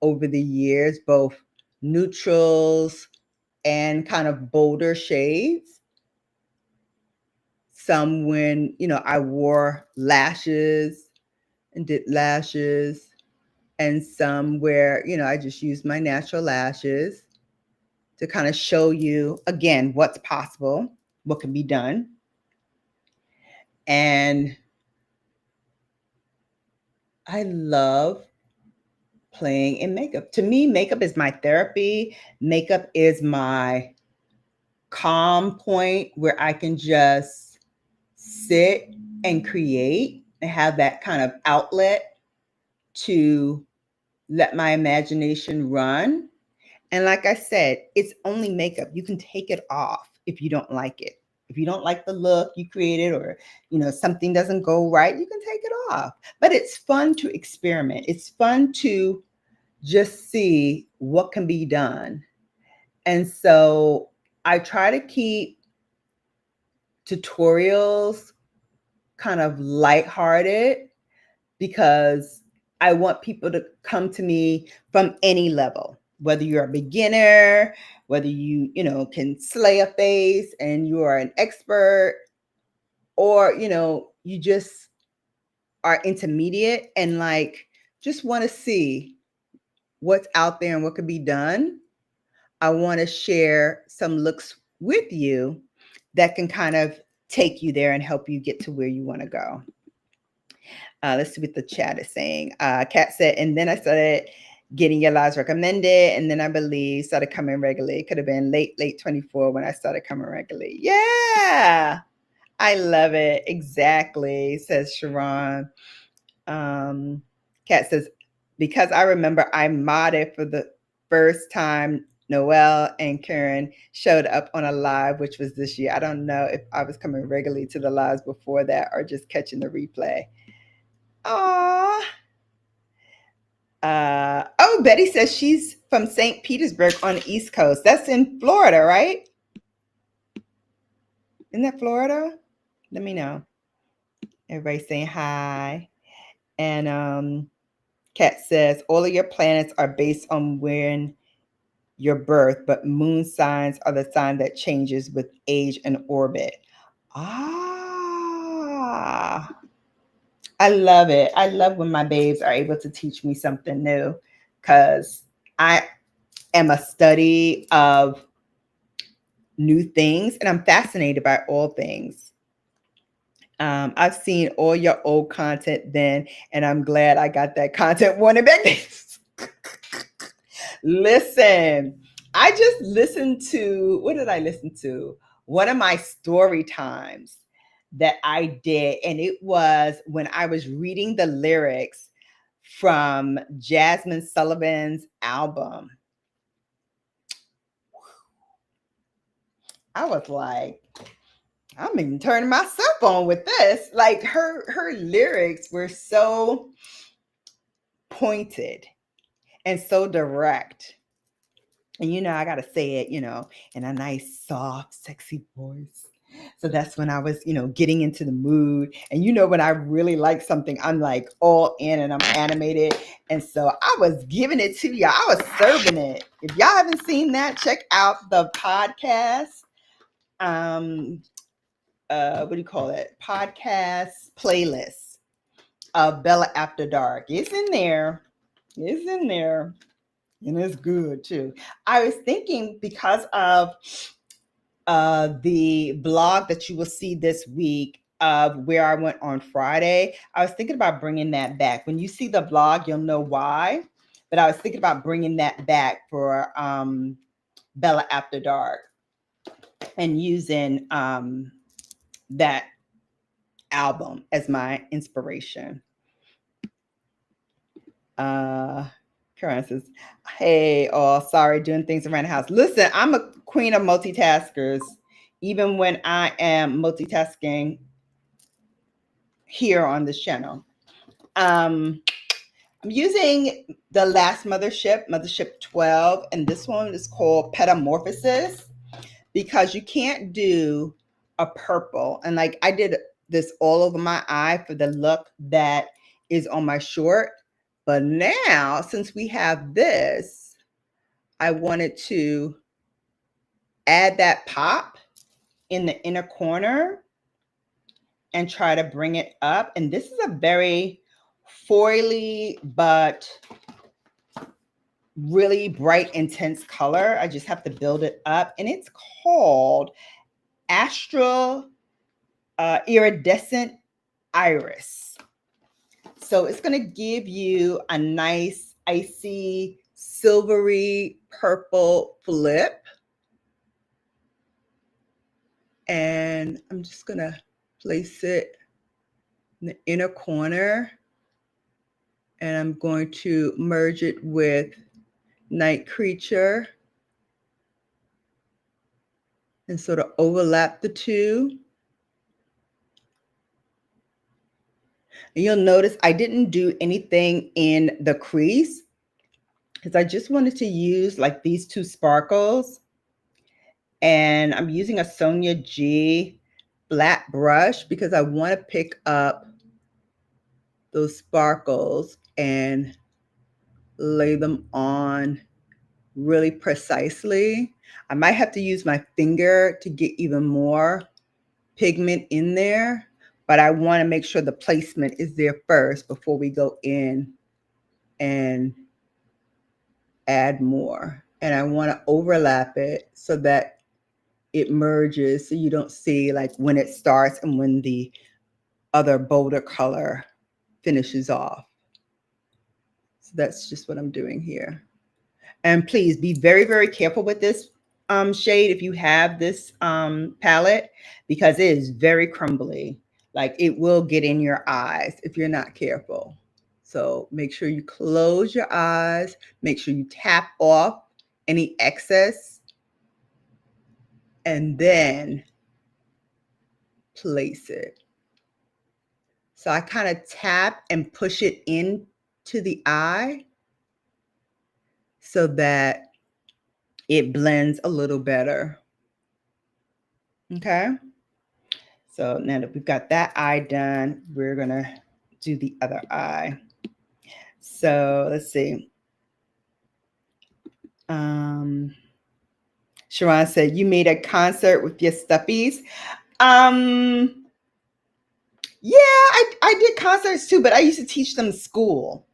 over the years, both neutrals and kind of bolder shades. Some when, you know, I wore lashes and did lashes, and some where, you know, I just used my natural lashes to kind of show you, again, what's possible, what can be done. And I love playing in makeup. To me, makeup is my therapy. Makeup is my calm point where I can just sit and create and have that kind of outlet to let my imagination run. And like I said, it's only makeup. You can take it off if you don't like it. If you don't like the look you created, or you know something doesn't go right, you can take it off. But it's fun to experiment. It's fun to just see what can be done. And so I try to keep tutorials kind of lighthearted because I want people to come to me from any level, whether you're a beginner, whether you know, can slay a face and you are an expert, or, you know, you just are intermediate and like just want to see what's out there and what could be done. I want to share some looks with you that can kind of take you there and help you get to where you want to go. Let's see what the chat is saying. Kat said, and then I started getting your lives recommended, and then I believe started coming regularly. It could have been late 24 when I started coming regularly. Yeah. I love it. Exactly, says Sharon. Kat says, because I remember I modded for the first time Noelle and Karen showed up on a live, which was this year. I don't know if I was coming regularly to the lives before that or just catching the replay. Aww. Oh, Betty says she's from St. Petersburg on the East Coast. That's in Florida, right? Isn't that Florida? Let me know. Everybody saying hi. And Kat says, all of your planets are based on when your birth, but moon signs are the sign that changes with age and orbit. Ah, I love it. I love when my babes are able to teach me something new because I am a study of new things and I'm fascinated by all things. I've seen all your old content then, and I'm glad I got that content warning back then. Listen, I just listened to, what did I listen to? One of my story times that I did, and it was when I was reading the lyrics from Jasmine Sullivan's album. I was like, I'm even turning myself on with this. Like her lyrics were so pointed and so direct. And I got to say it, in a nice, soft, sexy voice. So that's when I was, getting into the mood. And when I really like something, I'm like all in and I'm animated. And so I was giving it to you. I was serving it. If y'all haven't seen that, check out the podcast. What do you call it? Podcast playlist of Bella After Dark. It's in there. It's in there. And it's good too. I was thinking because of the blog that you will see this week of where I went on Friday, I was thinking about bringing that back. When you see the blog, you'll know why. But I was thinking about bringing that back for Bella After Dark and using that album as my inspiration. Karen says, hey, sorry, doing things around the house. Listen, I'm a queen of multitaskers, even when I am multitasking here on this channel. I'm using the last Mothership 12, and this one is called Petamorphosis because you can't do a purple. And like I did this all over my eye for the look that is on my short. But now, since we have this, I wanted to add that pop in the inner corner and try to bring it up. And this is a very foily, but really bright, intense color. I just have to build it up. And it's called Astral Iridescent Iris. So it's going to give you a nice, icy, silvery purple flip. And I'm just going to place it in the inner corner. And I'm going to merge it with Night Creature and sort of overlap the two. And you'll notice I didn't do anything in the crease because I just wanted to use like these two sparkles. And I'm using a Sonia G flat brush because I want to pick up those sparkles and lay them on really precisely. I might have to use my finger to get even more pigment in there, but I want to make sure the placement is there first before we go in and add more. And I want to overlap it so that it merges so you don't see like when it starts and when the other bolder color finishes off. So that's just what I'm doing here. And please be very, very careful with this shade if you have this palette, because it is very crumbly. Like it will get in your eyes if you're not careful. So make sure you close your eyes. Make sure you tap off any excess and then place it. So I kind of tap and push it into the eye so that it blends a little better. Okay. So now that we've got that eye done, we're going to do the other eye. So let's see. Sharon said, you made a concert with your stuffies. Yeah, I did concerts too, but I used to teach them school.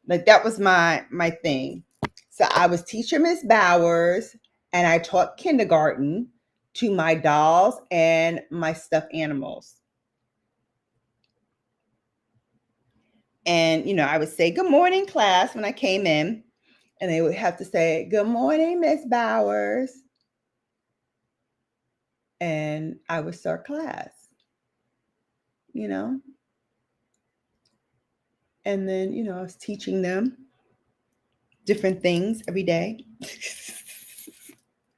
Like that was my thing. So I was teacher Miss Bowers, and I taught kindergarten to my dolls and my stuffed animals. And I would say good morning class when I came in, and they would have to say good morning Miss Bowers, and I would start class. And then I was teaching them different things every day.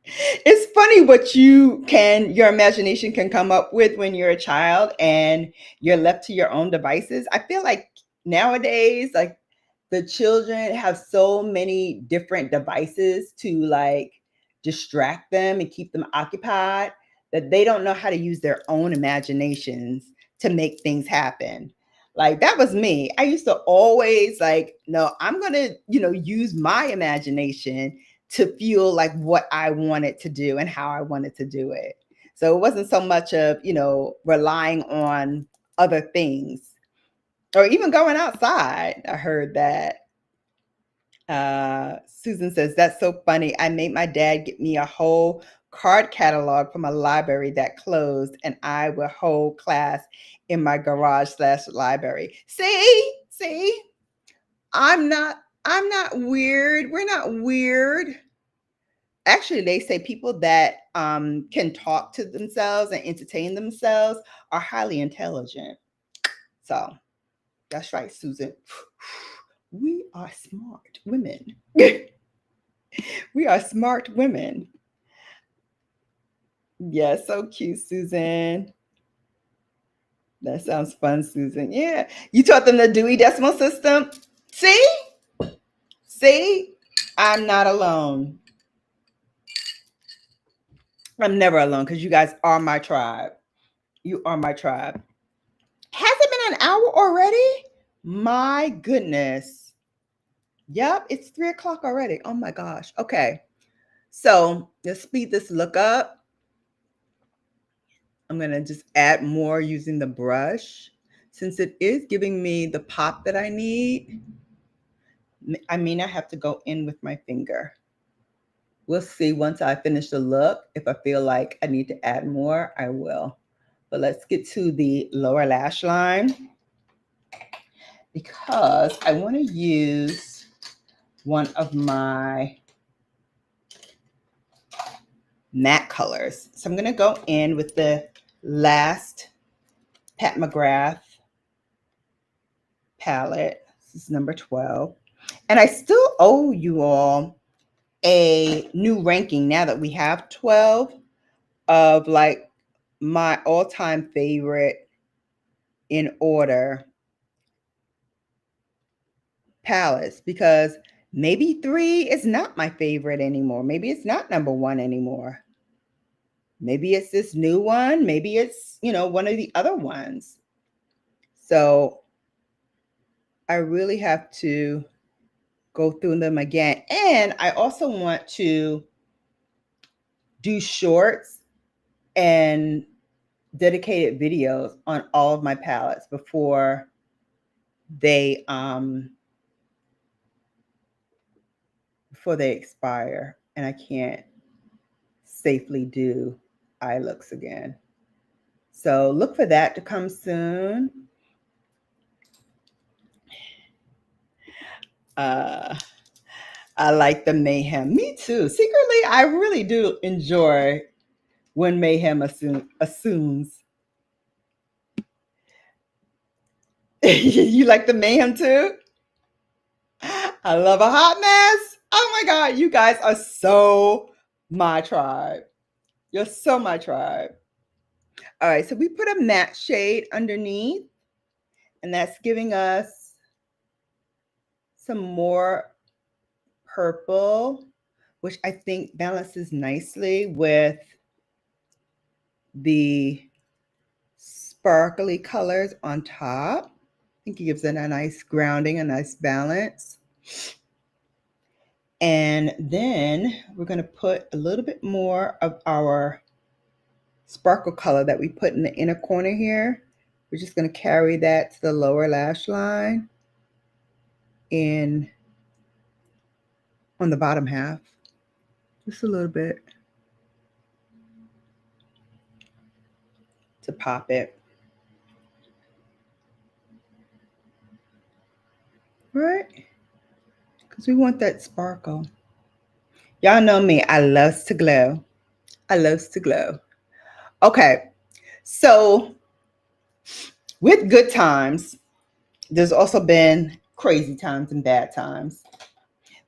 It's funny what your imagination can come up with when you're a child and you're left to your own devices. I feel like nowadays, like the children have so many different devices to like distract them and keep them occupied that they don't know how to use their own imaginations to make things happen. Like that was me. I used to always like, no, I'm going to, use my imagination to feel like what I wanted to do and how I wanted to do it. So it wasn't so much of, relying on other things or even going outside. I heard that. Susan says, that's so funny. I made my dad get me a whole card catalog from a library that closed, and I would hold class in my garage/library. See, I'm not weird. We're not weird. Actually, they say people that can talk to themselves and entertain themselves are highly intelligent. So that's right, Susan. We are smart women. We are smart women. Yeah, so cute, Susan. That sounds fun, Susan. Yeah. You taught them the Dewey Decimal System. See, I'm not alone. I'm never alone because you guys are my tribe. You are my tribe. Has it been an hour already? My goodness. Yep, it's 3 o'clock already. Oh my gosh. Okay. So let's speed this look up. I'm going to just add more using the brush. Since it is giving me the pop that I need, I may not have to go in with my finger. We'll see once I finish the look. If I feel like I need to add more, I will. But let's get to the lower lash line because I want to use one of my matte colors. So I'm going to go in with the last Pat McGrath palette. This is number 12. And I still owe you all a new ranking now that we have 12 of like my all-time favorite in order palettes, because maybe 3 is not my favorite anymore. Maybe it's not number 1 anymore. Maybe it's this new one. Maybe it's, one of the other ones. So I really have to go through them again. And I also want to do shorts and dedicated videos on all of my palettes before they expire and I can't safely do eye looks again. So look for that to come soon. I like the mayhem. Me too. Secretly, I really do enjoy when mayhem assumes. You like the mayhem too? I love a hot mess. Oh my God, you guys are so my tribe. You're so my tribe. All right, so we put a matte shade underneath, and that's giving us some more purple, which I think balances nicely with the sparkly colors on top. I think it gives it a nice grounding, a nice balance. And then we're going to put a little bit more of our sparkle color that we put in the inner corner here. We're just going to carry that to the lower lash line and on the bottom half, just a little bit to pop it. Right? Because we want that sparkle. Y'all know me. I loves to glow. I loves to glow. Okay. So with good times, there's also been crazy times and bad times.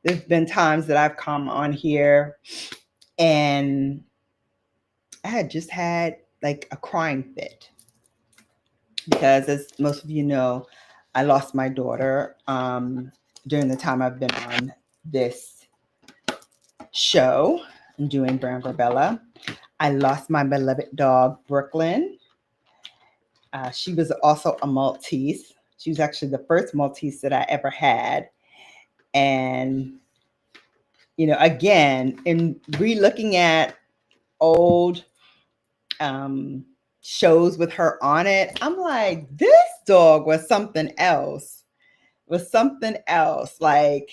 There's been times that I've come on here and I had just had like a crying fit because, as most of you know, I lost my daughter during the time I've been on this show and doing BrownGirlBella. I lost my beloved dog, Brooklyn. She was also a Maltese. She was actually the first Maltese that I ever had. And, you know, again, in re-looking at old shows with her on it, I'm like, this dog was something else. Was something else. Like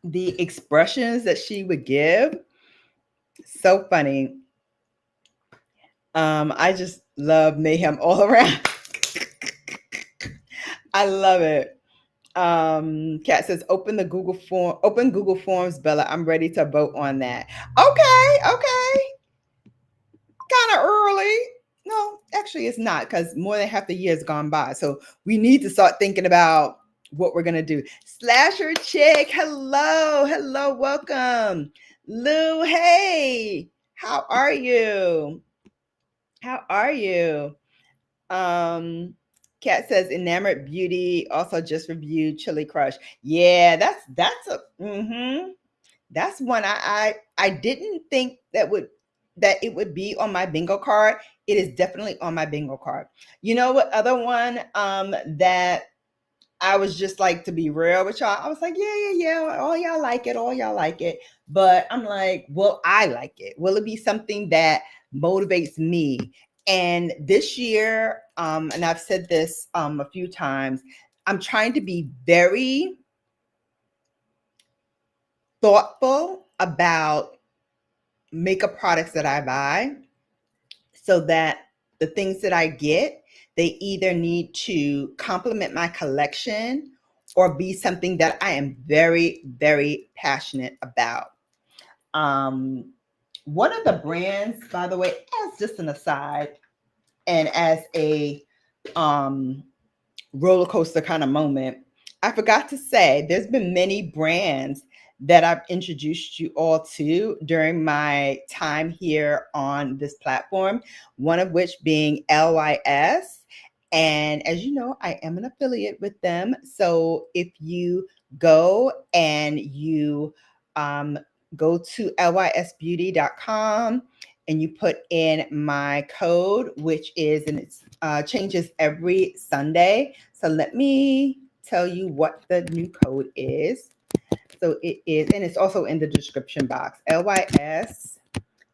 the expressions that she would give, so funny. I just love mayhem all around. I love it. Kat says, open Google Forms, Bella. I'm ready to vote on that. Okay. Kind of early. No, actually it's not, because more than half the year has gone by. So we need to start thinking about what we're gonna do. Slasher Chick, hello, welcome. Lou, hey, how are you? How are you? Kat says Enamored Beauty also just reviewed Chili Crush. Yeah, that's that's one I didn't think that it would be on my bingo card. It is definitely on my bingo card. You know what other one that I was just like, to be real with y'all, I was like, yeah. All y'all like it. But I'm like, will I like it? Will it be something that motivates me? And this year, and I've said this a few times, I'm trying to be very thoughtful about makeup products that I buy, so that the things that I get, they either need to complement my collection or be something that I am very, very passionate about. One of the brands, by the way, as just an aside, and as a roller coaster kind of moment, I forgot to say there's been many brands that I've introduced you all to during my time here on this platform, one of which being LYS. And as you know, I am an affiliate with them. So if you go and you go to lysbeauty.com and you put in my code, which is, and it's changes every Sunday. So let me tell you what the new code is. So it is, and it's also in the description box, LYS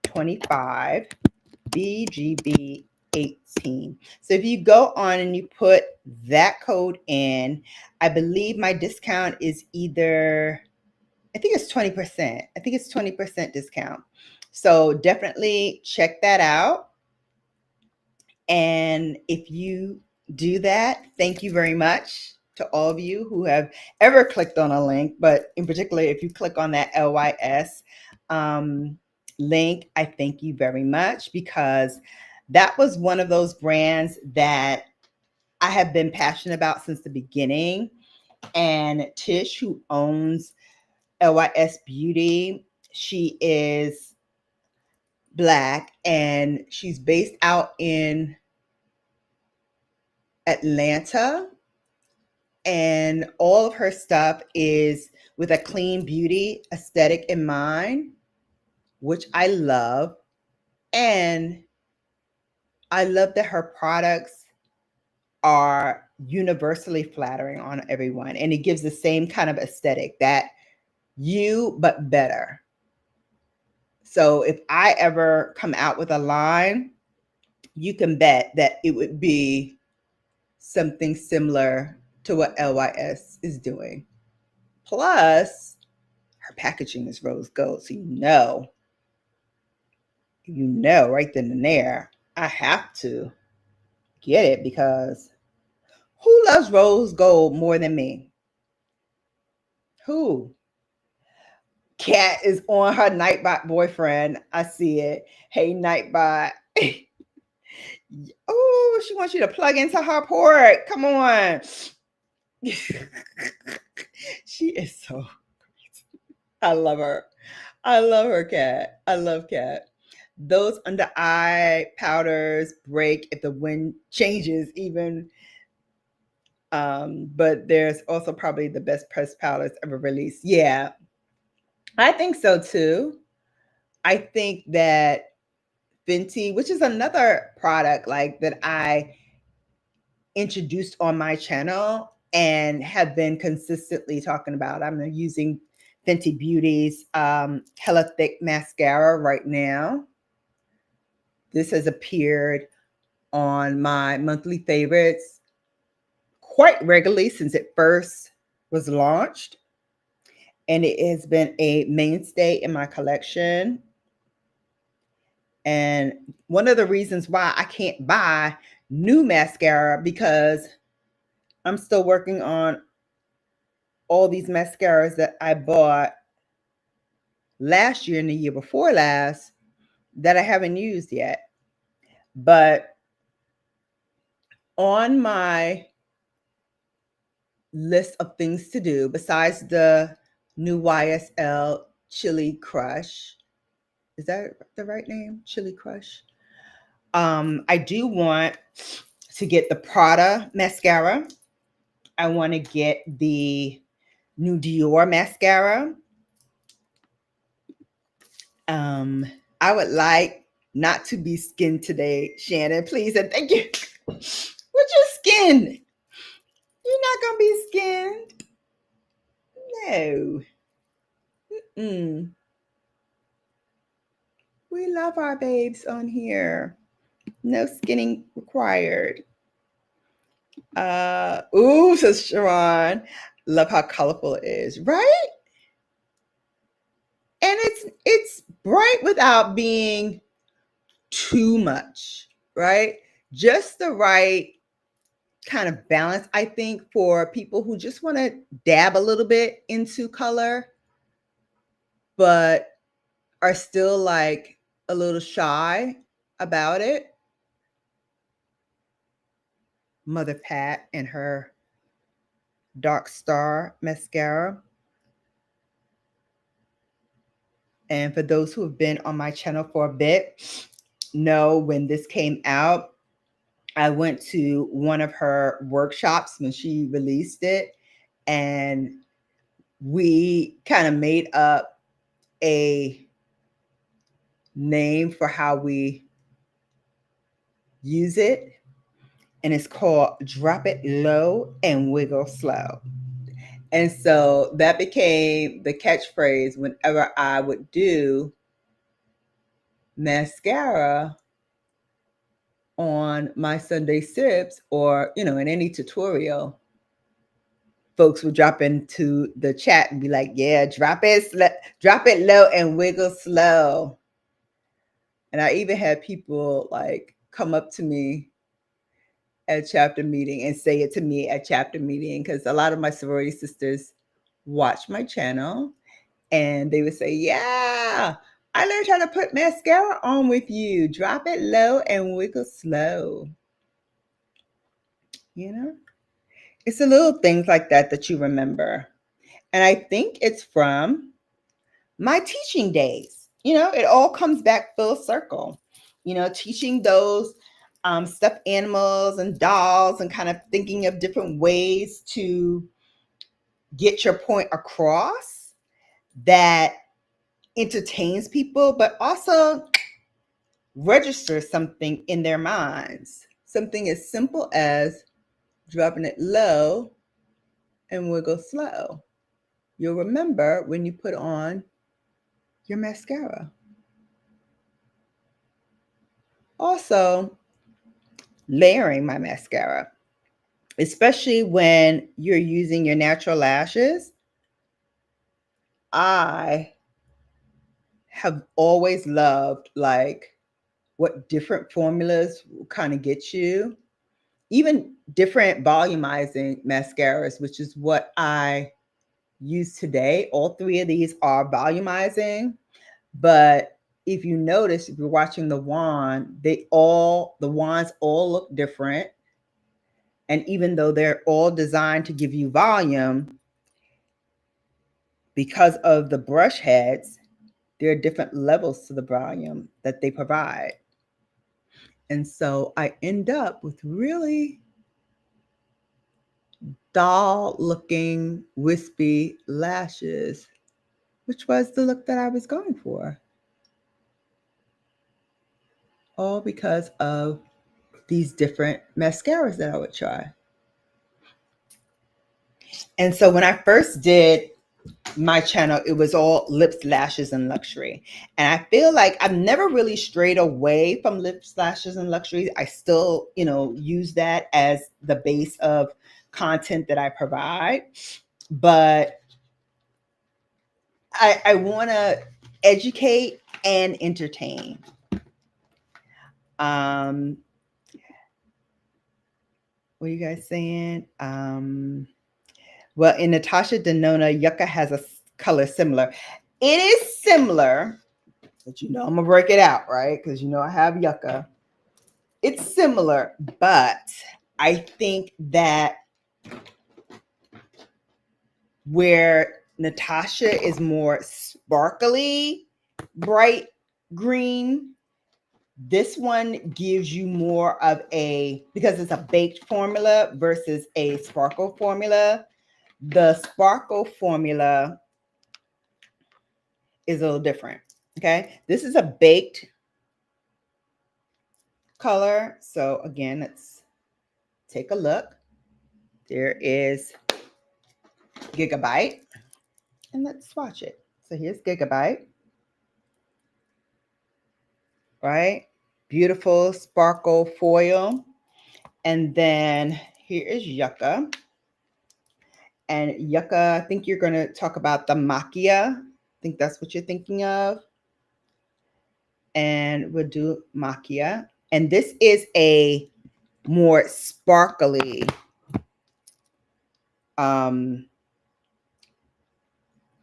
25 BGB 18. So if you go on and you put that code in, I believe my discount is either, I think it's 20%. I think it's 20% discount. So definitely check that out. And if you do that, thank you very much. to all of you who have ever clicked on a link, but in particular, if you click on that LYS link, I thank you very much, because that was one of those brands that I have been passionate about since the beginning. And Tish, who owns LYS Beauty, she is Black and she's based out in Atlanta. And all of her stuff is with a clean beauty aesthetic in mind, which I love. And I love that her products are universally flattering on everyone. And it gives the same kind of aesthetic, that you, but better. So if I ever come out with a line, you can bet that it would be something similar to what LYS is doing. Plus, her packaging is rose gold. So you know right then and there, I have to get it, because who loves rose gold more than me? Who? Kat is on her Nightbot boyfriend. I see it. Hey, Nightbot. Oh, she wants you to plug into her port. Come on. She is so crazy. I love her. I love her, Kat. I love Kat. Those under eye powders break if the wind changes, even. But there's also probably the best pressed powders ever released. Yeah, I think so too. I think that Fenty, which is another product like that I introduced on my channel and have been consistently talking about. I'm using Fenty Beauty's Hella Thick Mascara right now. This has appeared on my monthly favorites quite regularly since it first was launched. And it has been a mainstay in my collection. And one of the reasons why I can't buy new mascara, because I'm still working on all these mascaras that I bought last year and the year before last that I haven't used yet. But on my list of things to do, besides the new YSL Chili Crush, is that the right name? Chili Crush. I do want to get the Prada mascara. I want to get the new Dior mascara. I would like not to be skinned today, Shannon, please and thank you. What's your skin? You're not gonna be skinned. No. We love our babes on here. No skinning required. Ooh, says Sharon. Love how colorful it is, right? And it's bright without being too much, right? Just the right kind of balance, I think, for people who just want to dab a little bit into color, but are still like a little shy about it. Mother Pat and her Dark Star mascara. And for those who have been on my channel for a bit, know when this came out, I went to one of her workshops when she released it, and we kind of made up a name for how we use it. And it's called Drop It Low and Wiggle Slow. And so that became the catchphrase whenever I would do mascara on my Sunday sips, or, in any tutorial. Folks would drop into the chat and be like, yeah, drop it low and wiggle slow. And I even had people like come up to me at chapter meeting and say it to me at chapter meeting because a lot of my sorority sisters watch my channel and they would say, "Yeah, I learned how to put mascara on with you. Drop it low and wiggle slow." You know, it's the little things like that that you remember. And I think it's from my teaching days. It all comes back full circle. Teaching those stuffed animals and dolls and kind of thinking of different ways to get your point across that entertains people, but also registers something in their minds. Something as simple as dropping it low and wiggle slow. You'll remember when you put on your mascara. Also, layering my mascara, especially when you're using your natural lashes. I have always loved like what different formulas kind of get you, even different volumizing mascaras, which is what I use today. All three of these are volumizing, but if you notice, if you're watching the wand, the wands all look different. And even though they're all designed to give you volume, because of the brush heads, there are different levels to the volume that they provide. And so I end up with really doll looking, wispy lashes, which was the look that I was going for. All because of these different mascaras that I would try. And so when I first did my channel, it was all lips, lashes, and luxury. And I feel like I've never really strayed away from lips, lashes, and luxury. I still, use that as the base of content that I provide. But I want to educate and entertain. What are you guys saying? Well, in Natasha Denona, yucca has a color similar. It is similar, but I'm gonna break it out, right? Because I have yucca. It's similar, but I think that where Natasha is more sparkly, bright green, this one gives you more of because it's a baked formula versus a sparkle formula. The sparkle formula is a little different. Okay, this is a baked color. So again, let's take a look. There is Gigabyte, and let's swatch it. So here's Gigabyte, right? Beautiful sparkle foil. And then here is Yucca. And Yucca, I think you're going to talk about the Macchia. I think that's what you're thinking of. And we'll do Macchia. And this is a more sparkly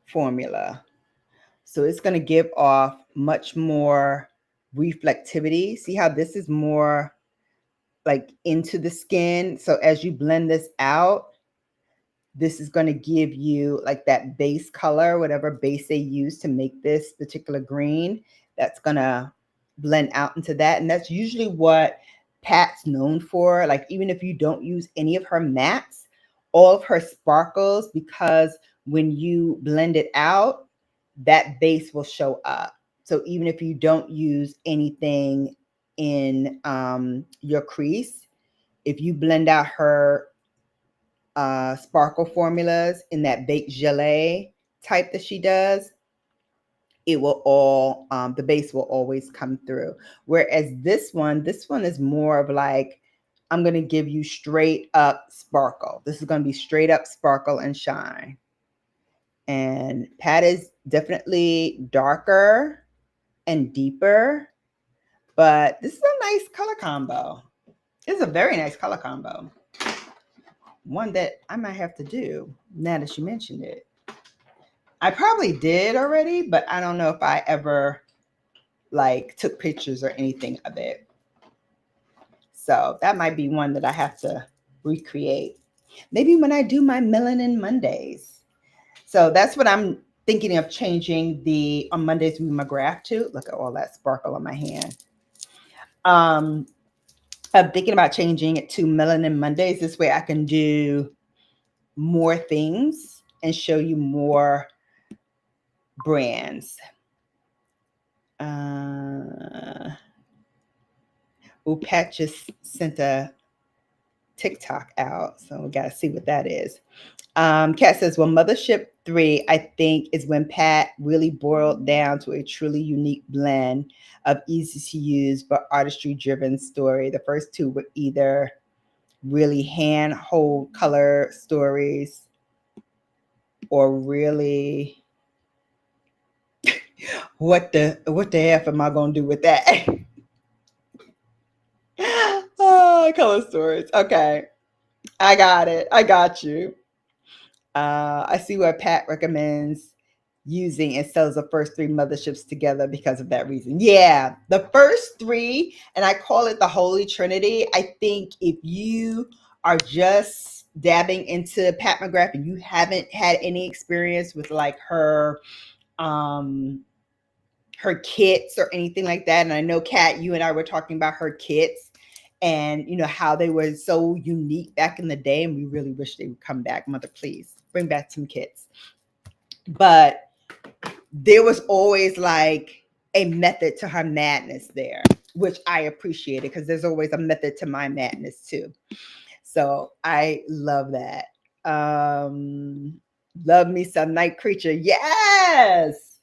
formula. So it's going to give off much more reflectivity. See how this is more like into the skin. So as you blend this out, this is going to give you like that base color, whatever base they use to make this particular green, that's going to blend out into that. And that's usually what Pat's known for. Like even if you don't use any of her mattes, all of her sparkles, because when you blend it out, that base will show up. So even if you don't use anything in your crease, if you blend out her sparkle formulas in that baked gelée type that she does, it will all, the base will always come through. Whereas this one is more of like, I'm going to give you straight up sparkle. This is going to be straight up sparkle and shine. And Pat is definitely darker and deeper, but this is a nice color combo. It's a very nice color combo. One that I might have to do now that you mentioned it. I probably did already, but I don't know if I ever like took pictures or anything of it. So that might be one that I have to recreate. Maybe when I do my Melanin Mondays. So that's what I'm thinking of changing the on Mondays with my graph to. Look at all that sparkle on my hand. I'm thinking about changing it to Melanin Mondays. This way I can do more things and show you more brands. Pat just sent a TikTok out, so we got to see what that is. Kat says, well, Mothership 3, I think, is when Pat really boiled down to a truly unique blend of easy to use but artistry driven story. The first two were either really hand hold color stories or really what the F am I gonna do with that? Oh, color stories. Okay. I got it. I got you. I see what Pat recommends using and sells the first three motherships together because of that reason. Yeah, the first three, and I call it the Holy Trinity. I think if you are just dabbing into Pat McGrath and you haven't had any experience with like her kits or anything like that, and I know Kat, you and I were talking about her kits and you know how they were so unique back in the day, and we really wish they would come back. Mother, please bring back some kits. But there was always like a method to her madness there, which I appreciated because there's always a method to my madness too. So I love that. Love me some Night Creature. Yes.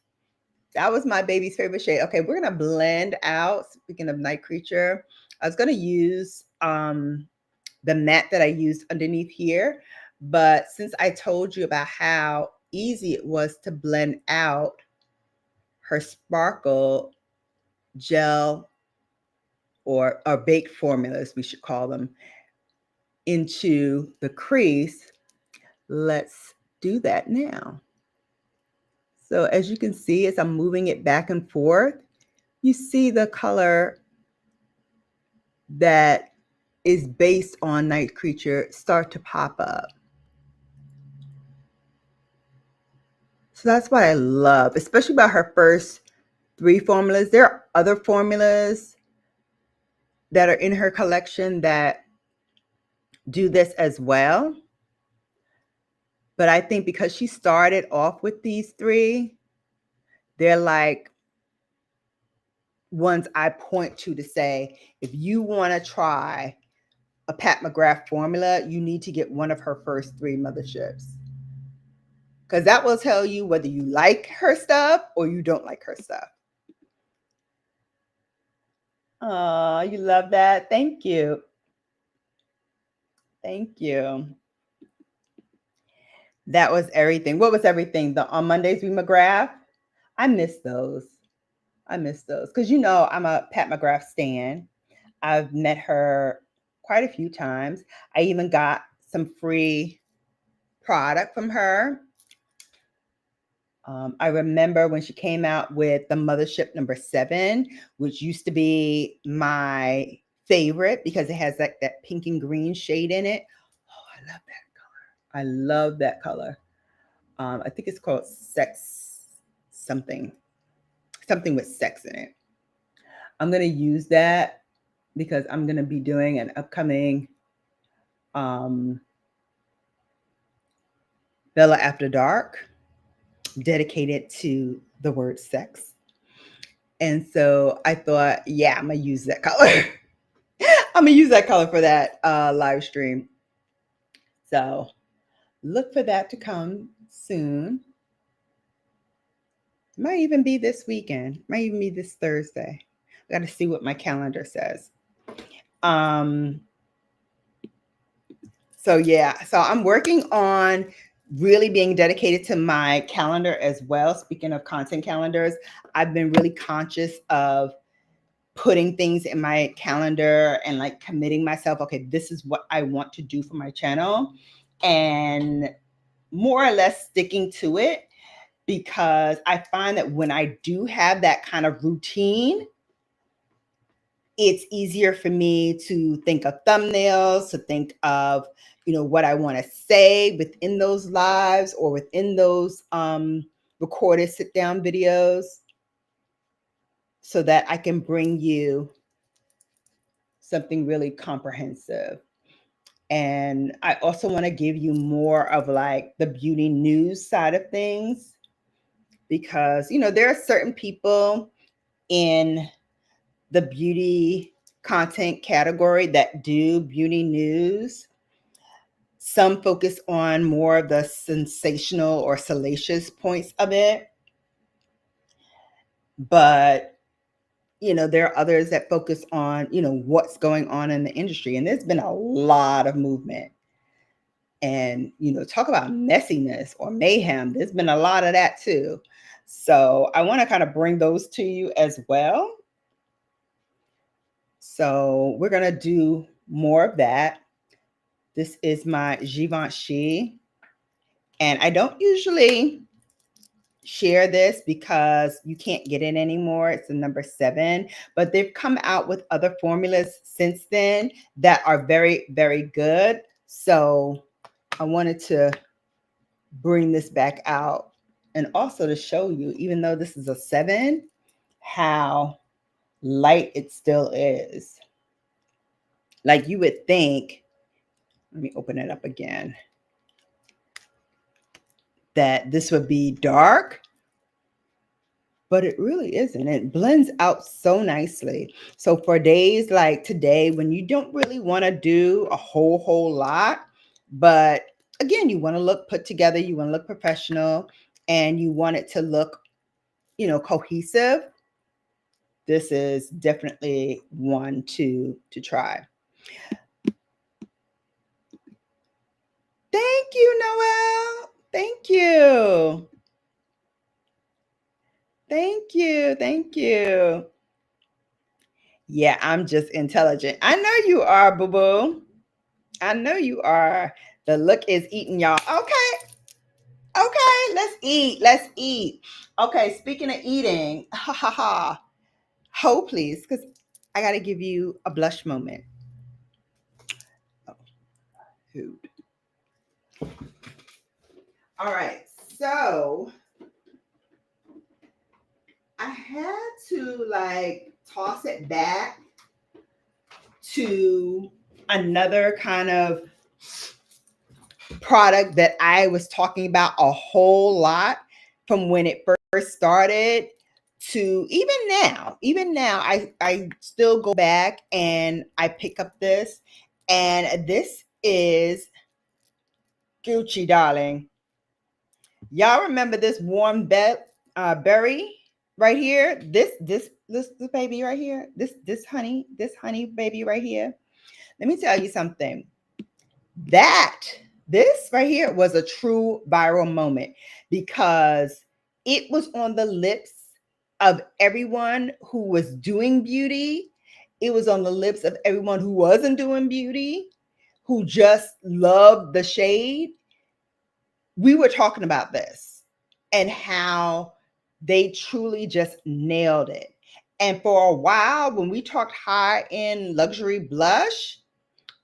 That was my baby's favorite shade. Okay, we're gonna blend out. Speaking of Night Creature, I was gonna use the matte that I used underneath here, but since I told you about how easy it was to blend out her sparkle gel or baked formulas, we should call them, into the crease, let's do that now. So as you can see, as I'm moving it back and forth, you see the color that is based on Night Creature start to pop up. So that's what I love, especially about her first three formulas. There are other formulas that are in her collection that do this as well. But I think because she started off with these three, they're like ones I point to say, if you want to try a Pat McGrath formula, you need to get one of her first three motherships. Because that will tell you whether you like her stuff or you don't like her stuff. Oh, you love that. Thank you. Thank you. That was everything. What was everything? The on Mondays with McGrath? I miss those. I miss those. Because you know I'm a Pat McGrath stan. I've met her quite a few times. I even got some free product from her. I remember when she came out with the Mothership number 7, which used to be my favorite because it has like that pink and green shade in it. Oh, I love that color. I love that color. I think it's called Sex something with sex in it. I'm going to use that because I'm going to be doing an upcoming Bella After Dark dedicated to the word sex. And so I thought, yeah, I'm going to use that color. I'm going to use that color for that live stream. So look for that to come soon. Might even be this weekend. Might even be this Thursday. I got to see what my calendar says. So yeah, so I'm working on really being dedicated to my calendar as well. Speaking of content calendars, I've been really conscious of putting things in my calendar and like committing myself, okay, this is what I want to do for my channel, and more or less sticking to it, because I find that when I do have that kind of routine, it's easier for me to think of thumbnails, to think of, you know, what I want to say within those lives or within those recorded sit down videos, so that I can bring you something really comprehensive. And I also want to give you more of like the beauty news side of things, because, you know, there are certain people in the beauty content category that do beauty news. Some focus on more of the sensational or salacious points of it, but you know, there are others that focus on, you know, what's going on in the industry. And there's been a lot of movement. And, you know, talk about messiness or mayhem. There's been a lot of that too. So I want to kind of bring those to you as well. So we're going to do more of that. This is my Givenchy. And I don't usually share this because you can't get it anymore. It's the number 7, but they've come out with other formulas since then that are very, very good. So I wanted to bring this back out and also to show you, even though this is a 7, how light it still is. Like you would think, let me open it up again, that this would be dark, but it really isn't. It blends out so nicely. So for days like today, when you don't really want to do a whole lot, but again, you want to look put together, you want to look professional, and you want it to look, you know, cohesive, this is definitely one to try. Thank you, Noelle. Thank you. Thank you. Thank you. Yeah, I'm just intelligent. I know you are, boo boo. I know you are. The look is eating, y'all. Okay. Okay. Let's eat. Let's eat. Okay. Speaking of eating, ha ha ha. Ho, please, because I got to give you a blush moment. Oh, food. All right. So I had to like toss it back to another kind of product that I was talking about a whole lot from when it first started to even now. Even now, I still go back and I pick up this. And this is Gucci, darling. Y'all remember this warm berry right here? This baby right here. This honey baby right here. Let me tell you something. This right here was a true viral moment because it was on the lips of everyone who was doing beauty. It was on the lips of everyone who wasn't doing beauty, who just loved the shade. We were talking about this and how they truly just nailed it. And for a while, when we talked high-end luxury blush,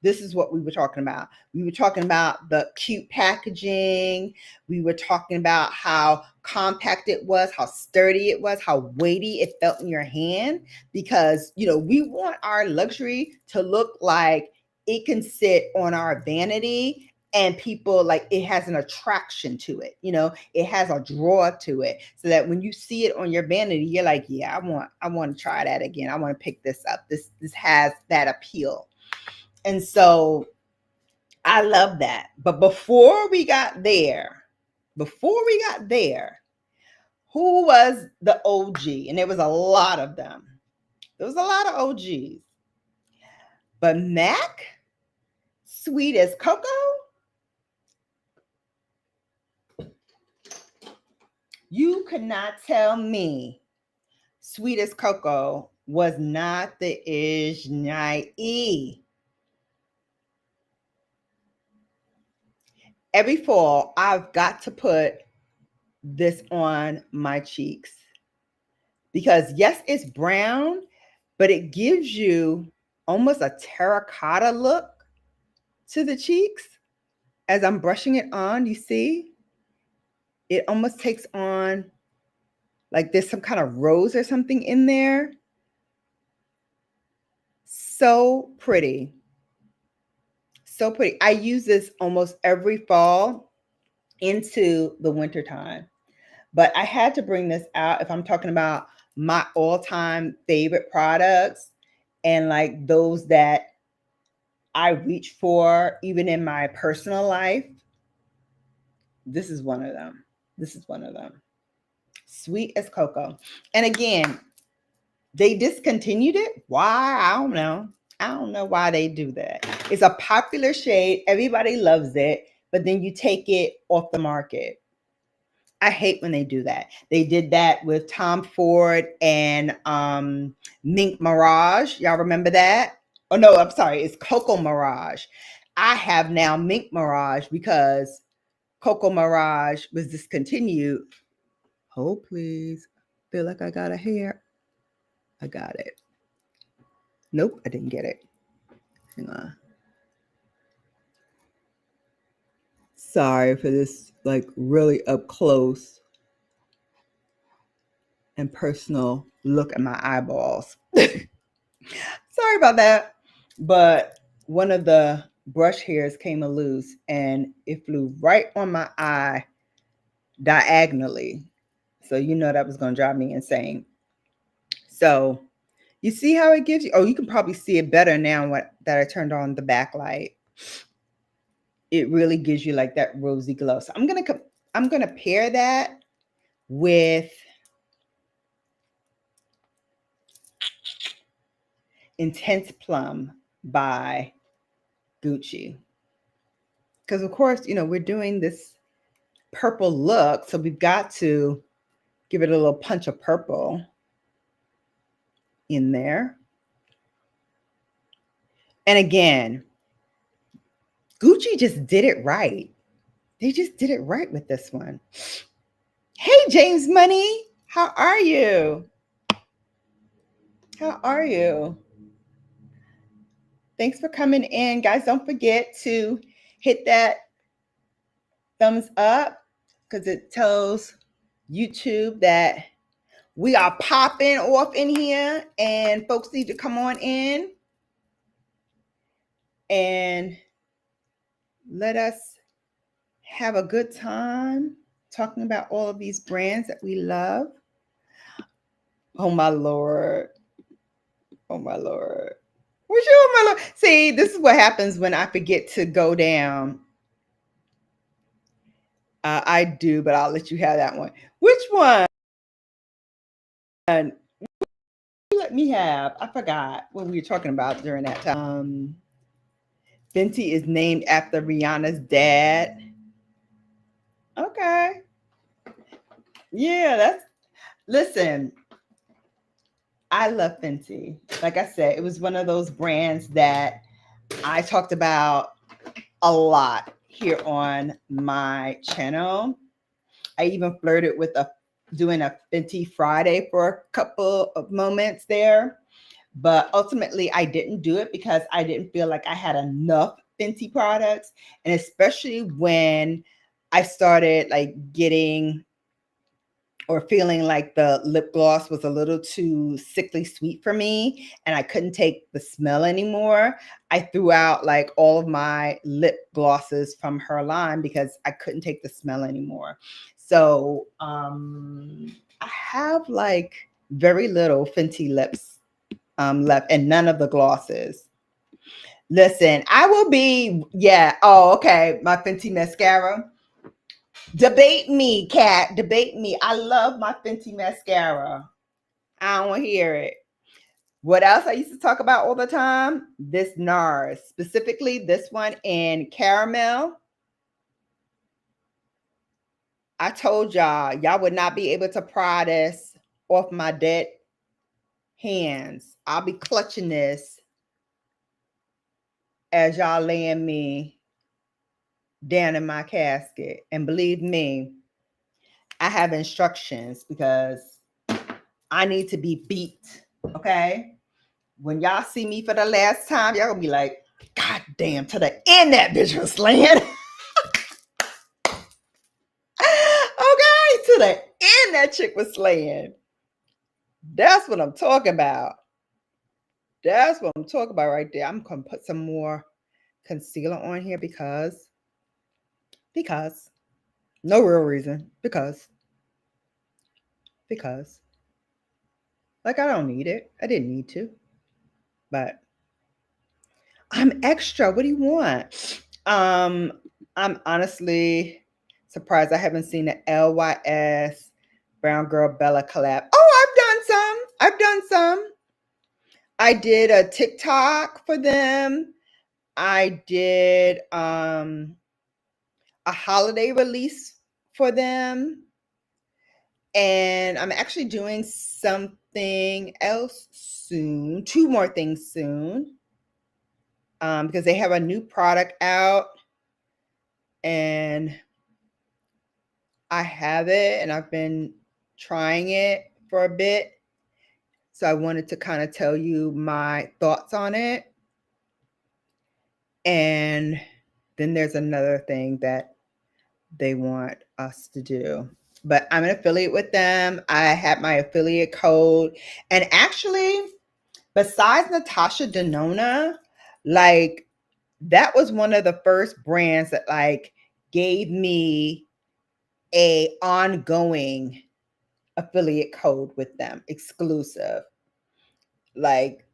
this is what we were talking about. We were talking about the cute packaging. We were talking about how compact it was, how sturdy it was, how weighty it felt in your hand. Because, you know, we want our luxury to look like it can sit on our vanity and people like it has an attraction to it. You know, it has a draw to it, so that when you see it on your vanity, you're like, yeah, I want to try that again. I want to pick this up. This has that appeal. And so I love that. But before we got there, who was the OG? And there was a lot of them. There was a lot of OGs. But Mac, sweet as cocoa, you could not tell me sweet as cocoa was not the Ijnai. Every fall, I've got to put this on my cheeks because yes, it's brown, but it gives you almost a terracotta look to the cheeks. As I'm brushing it on, you see, it almost takes on like there's some kind of rose or something in there. So pretty. So pretty. I use this almost every fall into the winter time. But I had to bring this out if I'm talking about my all-time favorite products and like those that I reach for even in my personal life. This is one of them. This is one of them. Sweet as cocoa. And again, they discontinued it. Why? I don't know. I don't know why they do that. It's a popular shade. Everybody loves it, but then you take it off the market. I hate when they do that. They did that with Tom Ford and Mink Mirage. Y'all remember that? Oh no, I'm sorry. It's Coco Mirage. I have now Mink Mirage because Coco Mirage was discontinued. Hold please. Feel like I got a hair. I got it. Nope, I didn't get it. Hang on. Sorry for this like really up close and personal look at my eyeballs. Sorry about that. But one of the brush hairs came loose and it flew right on my eye diagonally. So you know that was going to drive me insane. So you see how it gives you? Oh, you can probably see it better now that I turned on the backlight. It really gives you like that rosy glow. So I'm gonna pair that with Intense Plum by Gucci. Because of course, you know, we're doing this purple look, so we've got to give it a little punch of purple in there. And again, Gucci just did it right. They just did it right with this one. Hey, James Money, how are you? How are you? Thanks for coming in. Guys, don't forget to hit that thumbs up because it tells YouTube that we are popping off in here and folks need to come on in and let us have a good time talking about all of these brands that we love. Oh my Lord. Oh my Lord. What's your oh my Lord? See, this is what happens when I forget to go down. I do, but I'll let you have that one. Which one? Let me have. I forgot what we were talking about during that time. Fenty is named after Rihanna's dad. Okay. Yeah, that's listen. I love Fenty. Like I said, it was one of those brands that I talked about a lot here on my channel. I even flirted with doing a Fenty Friday for a couple of moments there. But ultimately, I didn't do it because I didn't feel like I had enough Fenty products. And especially when I started like getting or feeling like the lip gloss was a little too sickly sweet for me and I couldn't take the smell anymore, I threw out like all of my lip glosses from her line because I couldn't take the smell anymore. So I have like very little Fenty lips left and none of the glosses. Listen, I will be, yeah. Oh, okay. My Fenty mascara. Debate me, Kat. Debate me. I love my Fenty mascara. I don't hear it. What else I used to talk about all the time? This NARS, specifically this one in caramel. I told y'all would not be able to pry this off my dead hands. I'll be clutching this as y'all laying me down in my casket. And believe me, I have instructions because I need to be beat. Okay? When y'all see me for the last time, y'all gonna be like, God damn, to the end that bitch was slaying. Okay, to the end that chick was slaying. That's what I'm talking about. That's what I'm talking about right there. I'm gonna put some more concealer on here because no real reason. Because like I don't need it. I didn't need to, but I'm extra. What do you want? I'm honestly surprised I haven't seen the LYS Brown Girl Bella collab. Oh, I've done some. I did a TikTok for them. I did a holiday release for them. And I'm actually doing something else soon, 2 more things soon. Because they have a new product out and I have it and I've been trying it for a bit. So I wanted to kind of tell you my thoughts on it. And then there's another thing that they want us to do. But I'm an affiliate with them. I had my affiliate code. And actually, besides Natasha Denona, like that was one of the first brands that like gave me a ongoing affiliate code with them, exclusive. Like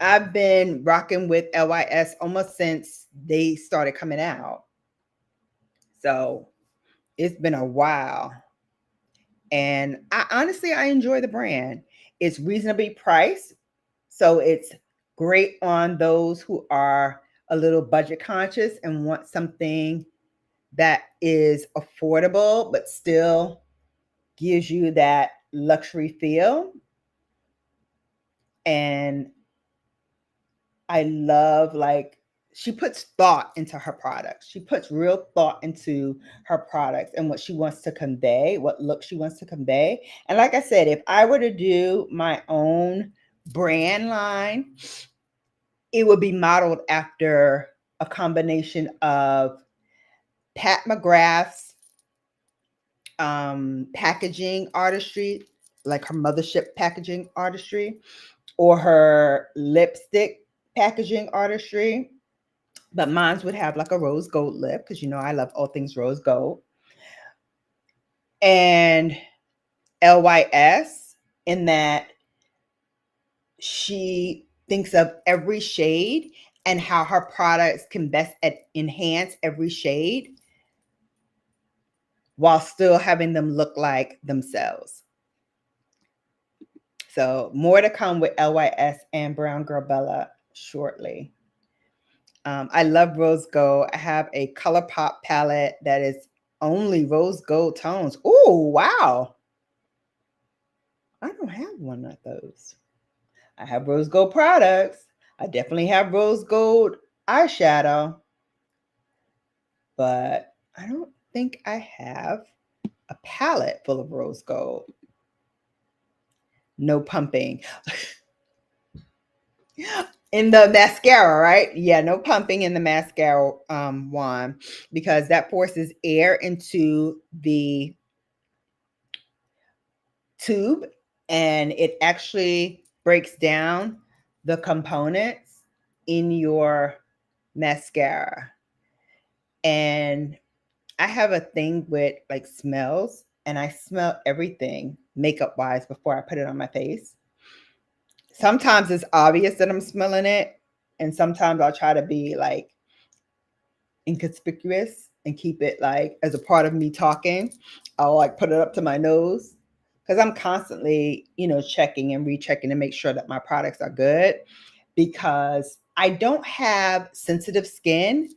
I've been rocking with LYS almost since they started coming out. So it's been a while. And I enjoy the brand. It's reasonably priced. So it's great on those who are a little budget conscious and want something that is affordable, but still gives you that luxury feel. And I love like she puts thought into her products. She puts real thought into her products and what she wants to convey, what look she wants to convey. And like I said, if I were to do my own brand line, it would be modeled after a combination of Pat McGrath's packaging artistry, like her mothership packaging artistry, or her lipstick packaging artistry. But mine would have like a rose gold lip because you know I love all things rose gold. And LYS in that she thinks of every shade and how her products can best enhance every shade while still having them look like themselves. So more to come with LYS and BrownGirlBella shortly. I love rose gold. I have a ColourPop palette that is only rose gold tones. Oh, wow. I don't have one of those. I have rose gold products. I definitely have rose gold eyeshadow, but I don't think I have a palette full of rose gold. No pumping. In the mascara, right? Yeah, no pumping in the mascara wand because that forces air into the tube and it actually breaks down the components in your mascara. And I have a thing with like smells and I smell everything makeup wise before I put it on my face. Sometimes it's obvious that I'm smelling it, and sometimes I'll try to be like inconspicuous and keep it like as a part of me talking. I'll like put it up to my nose because I'm constantly, you know, checking and rechecking to make sure that my products are good because I don't have sensitive skin,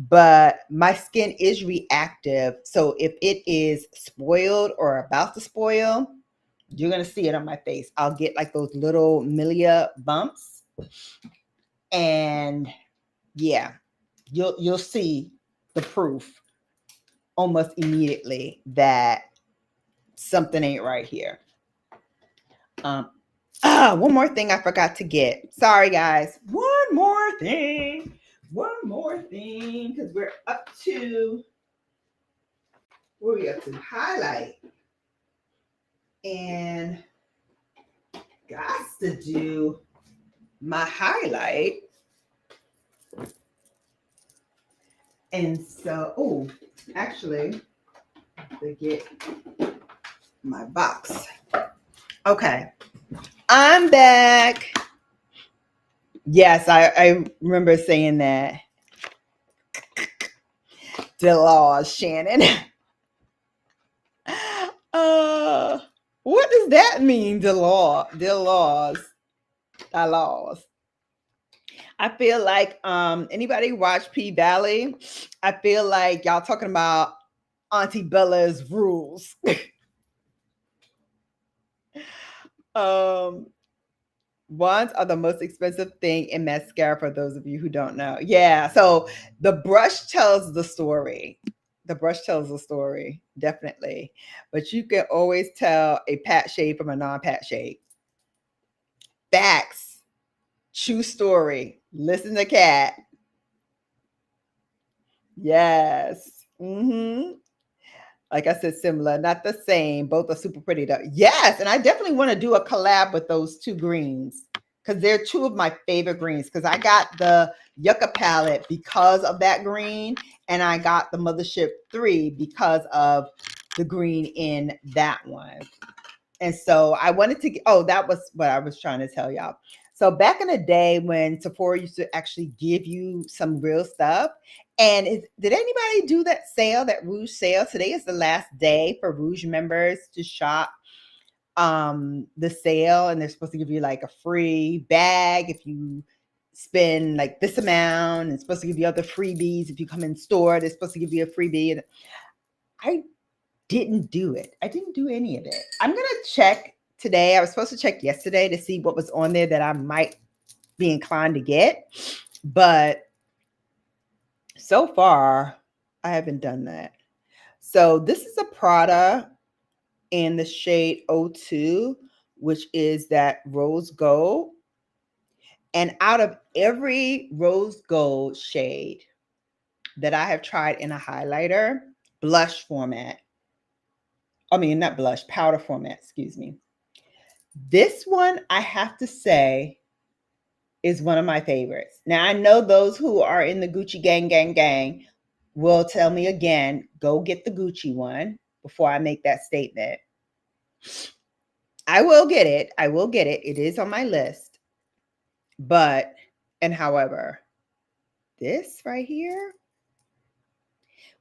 but my skin is reactive. So if it is spoiled or about to spoil, You're going to see it on my face. I'll get like those little milia bumps. And yeah, you'll see the proof almost immediately that something ain't right here. One more thing I forgot to get. Sorry, guys. One more thing. Because we're up to, what are we up to? Highlight. And got to do my highlight. And so, actually, to get my box. Okay. I'm back. Yes, I remember saying that. Delaws, Shannon. What does that mean, Delaws? I feel like anybody watch P Valley? I feel like y'all talking about Auntie Bella's rules. Wands are the most expensive thing in mascara for those of you who don't know. Yeah, so the brush tells the story. The brush tells the story, definitely. But you can always tell a pat shade from a non-pat shade. Facts. True story. Listen to Cat. Yes. Like I said, similar, not the same. Both are super pretty though. Yes, and I definitely want to do a collab with those two greens because they're two of my favorite greens. Because I got the Yucca palette because of that green, and I got the Mothership 3 because of the green in that one. And so I wanted to get, that was what I was trying to tell y'all. So back in the day when Sephora used to actually give you some real stuff, and did anybody do that sale, that Rouge sale? Today is the last day for Rouge members to shop the sale, and they're supposed to give you like a free bag if you spend like this amount, and it's supposed to give you other freebies if you come in store. They're supposed to give you a freebie, and I didn't do it. I didn't do any of it. I'm going to check today. I was supposed to check yesterday to see what was on there that I might be inclined to get. But so far, I haven't done that. So this is a Prada in the shade 02, which is that rose gold. And out of every rose gold shade that I have tried in a highlighter, blush format, not blush, powder format, excuse me. This one, I have to say, is one of my favorites. Now, I know those who are in the Gucci gang will tell me again, go get the Gucci one before I make that statement. I will get it. It is on my list. However, this right here,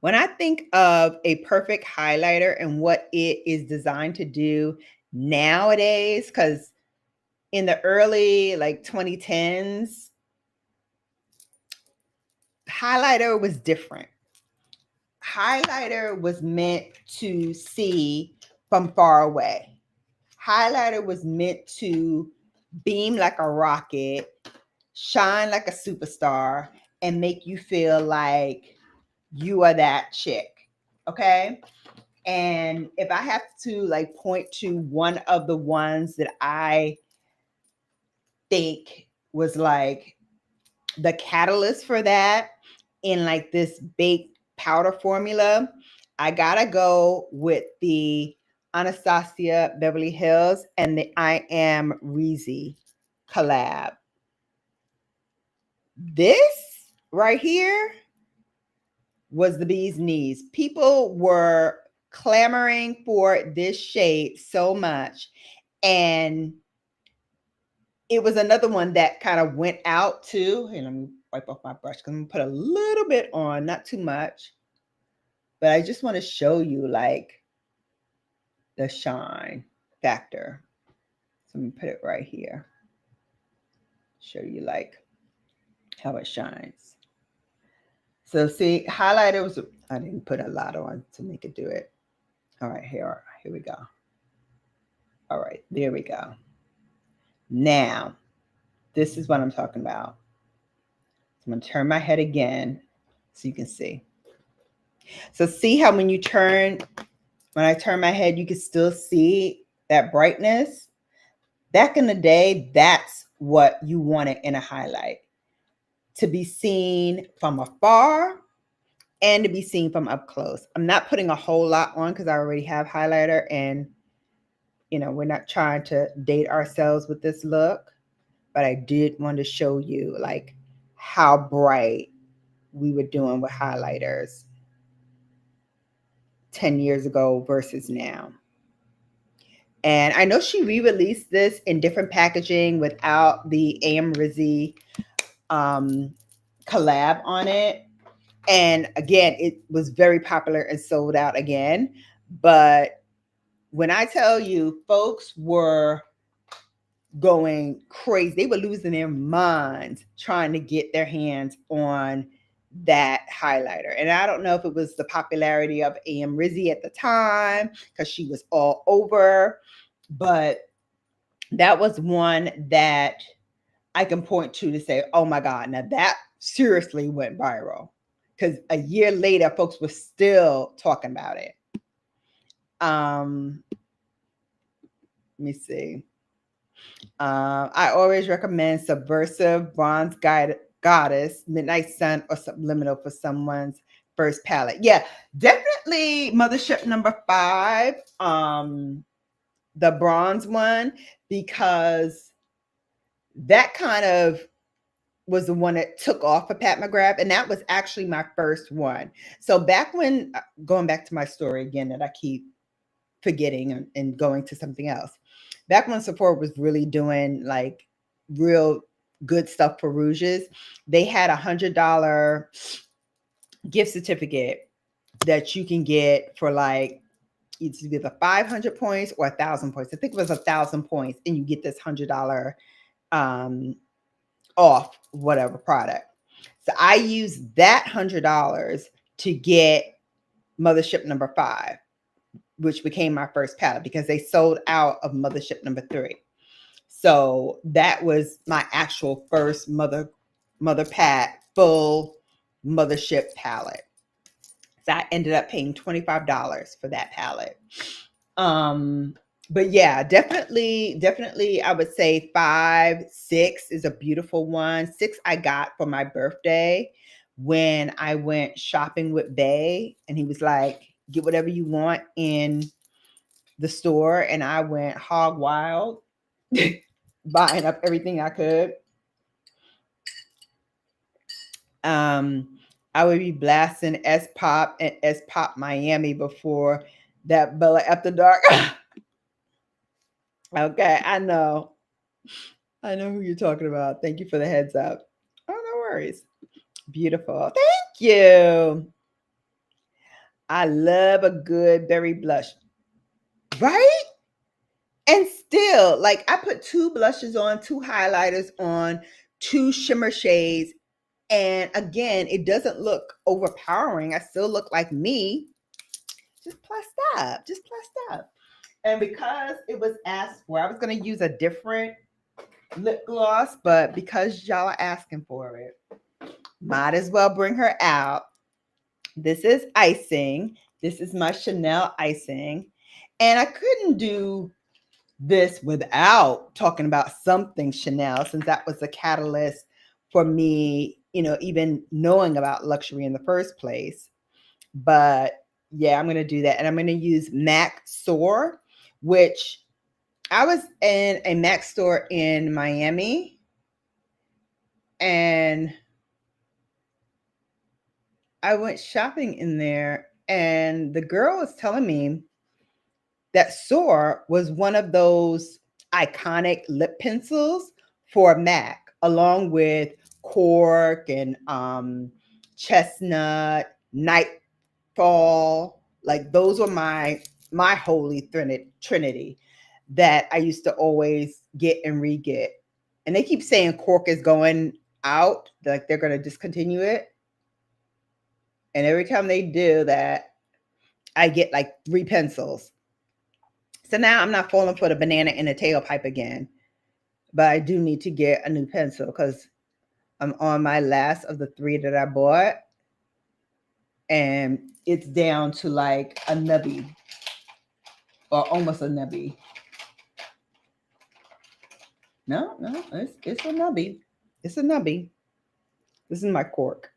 when I think of a perfect highlighter and what it is designed to do nowadays, because in the early 2010s, highlighter was different. Highlighter was meant to see from far away. Highlighter was meant to beam like a rocket, shine like a superstar, and make you feel like you are that chick. Okay. And if I have to point to one of the ones that I think was the catalyst for that in this baked powder formula, I gotta go with the Anastasia Beverly Hills and the I Am Reezy collab. This right here was the bee's knees. People were clamoring for this shade so much, and it was another one that kind of went out too. And let me wipe off my brush because I'm gonna put a little bit on, not too much. But I just want to show you the shine factor. So I'm gonna put it right here. Show you how it shines. So see, highlighter was, I didn't put a lot on to make it do it. All right, here we go. All right, there we go. Now, this is what I'm talking about. I'm going to turn my head again so you can see. So see how when I turn my head, you can still see that brightness? Back in the day, that's what you wanted in a highlight. To be seen from afar and to be seen from up close. I'm not putting a whole lot on because I already have highlighter, and we're not trying to date ourselves with this look, but I did want to show you like how bright we were doing with highlighters 10 years ago versus now. And I know she re-released this in different packaging without the AM Rizzy collab on it. And again, it was very popular and sold out again. But when I tell you, folks were going crazy. They were losing their minds trying to get their hands on that highlighter. And I don't know if it was the popularity of AM Rizzy at the time because she was all over, but that was one that I can point to say, oh my God, now that seriously went viral. Because a year later, folks were still talking about it. Let me see. I always recommend Subversive, Bronze Goddess, Midnight Sun, or Subliminal for someone's first palette. Yeah, definitely Mothership number 5, the bronze one, because that kind of was the one that took off for Pat McGrath, and that was actually my first one. So back when, going back to my story again that I keep forgetting and going to something else. Back when Sephora was really doing like real good stuff for rouges, they had $100 gift certificate that you can get for like either 500 points or 1,000 points. I think it was 1,000 points, and you get this $100 off whatever product. So I used that $100 to get Mothership number 5, which became my first palette because they sold out of Mothership number 3. So that was my actual first Mother Pat full Mothership palette. So I ended up paying $25 for that palette. But yeah, definitely I would say 5, 6 is a beautiful one. 6 I got for my birthday when I went shopping with Bay, and he was like, get whatever you want in the store, and I went hog wild buying up everything I could. I would be blasting S Pop and S Pop Miami before that Bella After Dark. Okay, I know who you're talking about. Thank you for the heads up. Oh, no worries. Beautiful. Thank you. I love a good berry blush. Right? And still, like, I put 2 blushes on, 2 highlighters on, 2 shimmer shades. And again, it doesn't look overpowering. I still look like me. Just plussed up. And because it was asked for, I was going to use a different lip gloss, but because y'all are asking for it, might as well bring her out. This is icing. This is my Chanel icing. And I couldn't do this without talking about something Chanel, since that was a catalyst for me, even knowing about luxury in the first place. But yeah, I'm going to do that. And I'm going to use MAC Soar, which I was in a MAC store in Miami, and I went shopping in there, and the girl was telling me that Soar was one of those iconic lip pencils for MAC, along with Cork and Chestnut, Nightfall. Like, those were my holy trinity that I used to always get and re-get. And they keep saying Cork is going out, like they're going to discontinue it. And every time they do that, I get like 3 pencils. So now I'm not falling for the banana in the tailpipe again. But I do need to get a new pencil because I'm on my last of the 3 that I bought. And it's down to like a nubby or almost a nubby. No, it's a nubby. It's a nubby. This is my cork.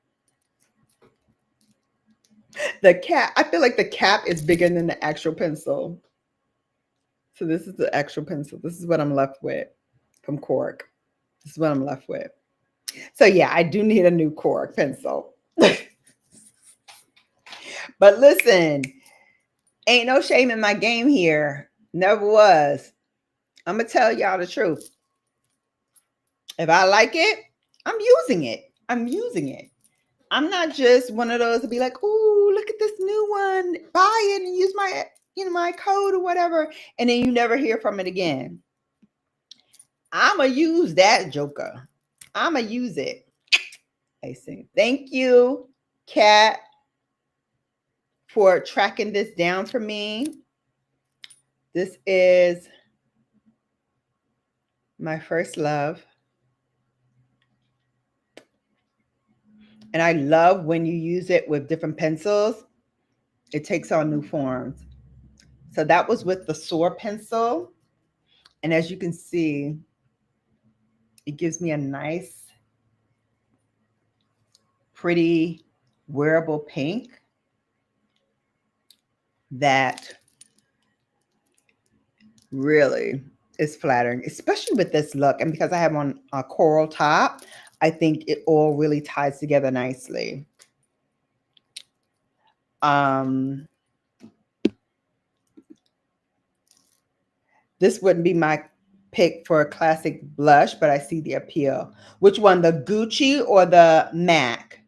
The cap, I feel like the cap is bigger than the actual pencil. So this is the actual pencil. This is what I'm left with from cork. This is what I'm left with. So yeah, I do need a new cork pencil. But listen, ain't no shame in my game here. Never was. I'm going to tell y'all the truth. If I like it, I'm using it. I'm using it. I'm not just one of those to be like, "Ooh, look at this new one. Buy it and use my, my code or whatever." And then you never hear from it again. I'm going to use that joker. I'm going to use it. I say, thank you, Kat, for tracking this down for me. This is my first love. And I love when you use it with different pencils, it takes on new forms. So that was with the Soar pencil. And as you can see, it gives me a nice, pretty, wearable pink that really is flattering, especially with this look. And because I have on a coral top, I think it all really ties together nicely. This wouldn't be my pick for a classic blush, but I see the appeal. Which one, the Gucci or the MAC?